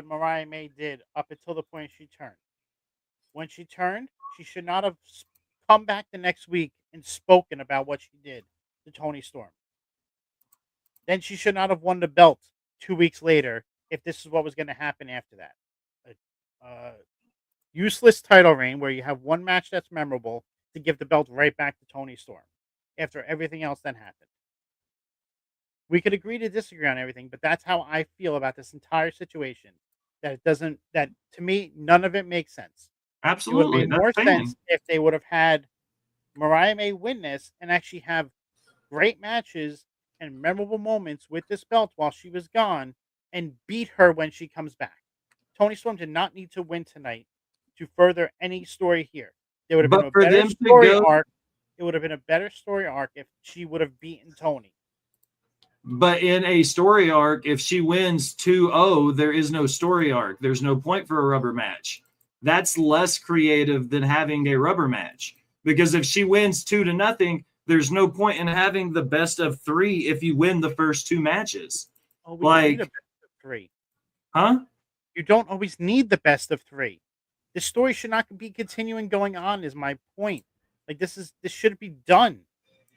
Mariah May did up until the point she turned. When she turned, she should not have come back the next week and spoken about what she did to Tony Storm. Then she should not have won the belt 2 weeks later if this is what was going to happen after that. Useless title reign where you have one match that's memorable to give the belt right back to Tony Storm after everything else that happened. We could agree to disagree on everything, but that's how I feel about this entire situation. That to me, none of it makes sense. Absolutely. It would have made more That's saying. sense if they would have had Mariah May win this and actually have great matches and memorable moments with this belt while she was gone and beat her when she comes back. Tony Storm did not need to win tonight to further any story here. There would have But been a for better them to story go- arc. It would have been a better story arc if she would have beaten Tony. But in a story arc, if she wins 2-0, there is no story arc. There's no point for a rubber match. That's less creative than having a rubber match. Because if she wins 2-0, there's no point in having the best of 3 if you win the first 2 matches. Oh, we don't need a best of 3. Huh? You don't always need the best of 3. The story should not be continuing going on. Is my point. Like this should be done.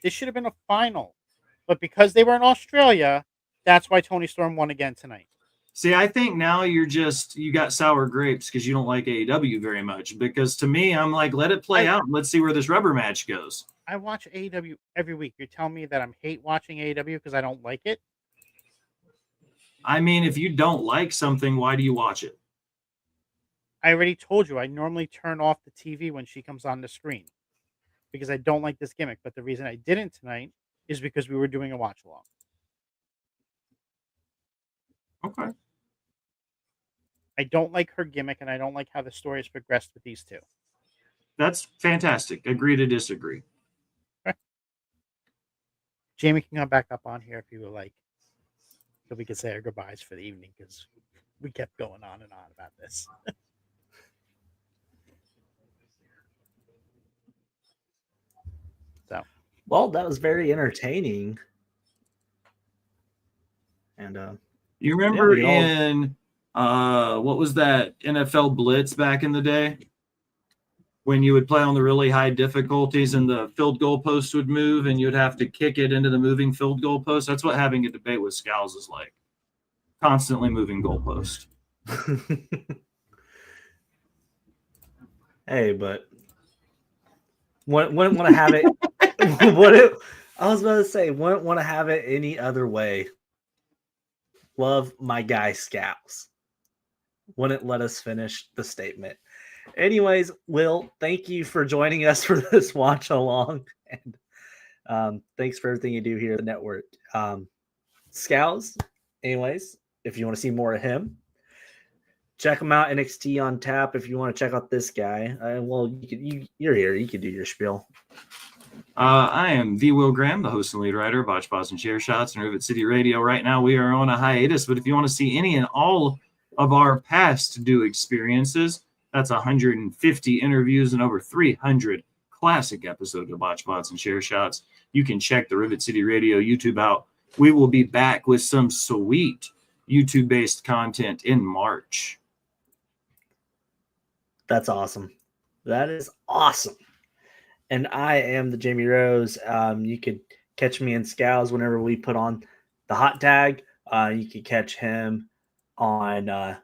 This should have been a final. But because they were in Australia, that's why Tony Storm won again tonight. See, I think now you got sour grapes because you don't like AEW very much. Because to me, I'm like, let it play out and let's see where this rubber match goes. I watch AEW every week. You're telling me that I'm hate watching AEW because I don't like it? I mean, if you don't like something, why do you watch it? I already told you I normally turn off the TV when she comes on the screen because I don't like this gimmick. But the reason I didn't tonight is because we were doing a watch along. Okay. I don't like her gimmick, and I don't like how the story has progressed with these two. That's fantastic. Agree to disagree. Okay. Jamie can come back up on here if you would like, so we can say our goodbyes for the evening because we kept going on and on about this. So, well, that was very entertaining. And you remember in what was that NFL Blitz back in the day when you would play on the really high difficulties and the field goal post would move and you'd have to kick it into the moving field goal post? That's what having a debate with Scowls is like. Constantly moving goalpost. Hey, but wouldn't want to have it. I was about to say, wouldn't want to have it any other way. Love my guy Scouts. Wouldn't let us finish the statement. Anyways, Will, thank you for joining us for this watch along, and thanks for everything you do here at the network. Scouts, anyways, if you want to see more of him, check him out. NXT on tap. If you want to check out this guy, well, you're here. You can do your spiel. I am the Will Graham, the host and lead writer of Botch Spots and Chair Shots and Rivet City Radio. Right now, we are on a hiatus, but if you want to see any and all of our past due experiences, that's 150 interviews and over 300 classic episodes of Botch Spots and Chair Shots. You can check the Rivet City Radio YouTube out. We will be back with some sweet YouTube-based content in March. That's awesome. That is awesome. And I am the Jamie Rose. You could catch me in Scowls whenever we put on the hot tag. You could catch him on a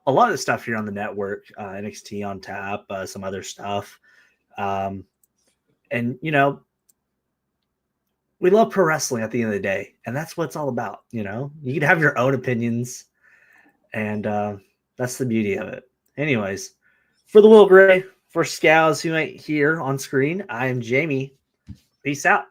lot of stuff here on the network, NXT on tap, some other stuff. And, you know, we love pro wrestling at the end of the day, and that's what it's all about. You know, you can have your own opinions, and that's the beauty of it. Anyways, for the Will Gray, for Scowls who ain't here on screen, I am Jamie. Peace out.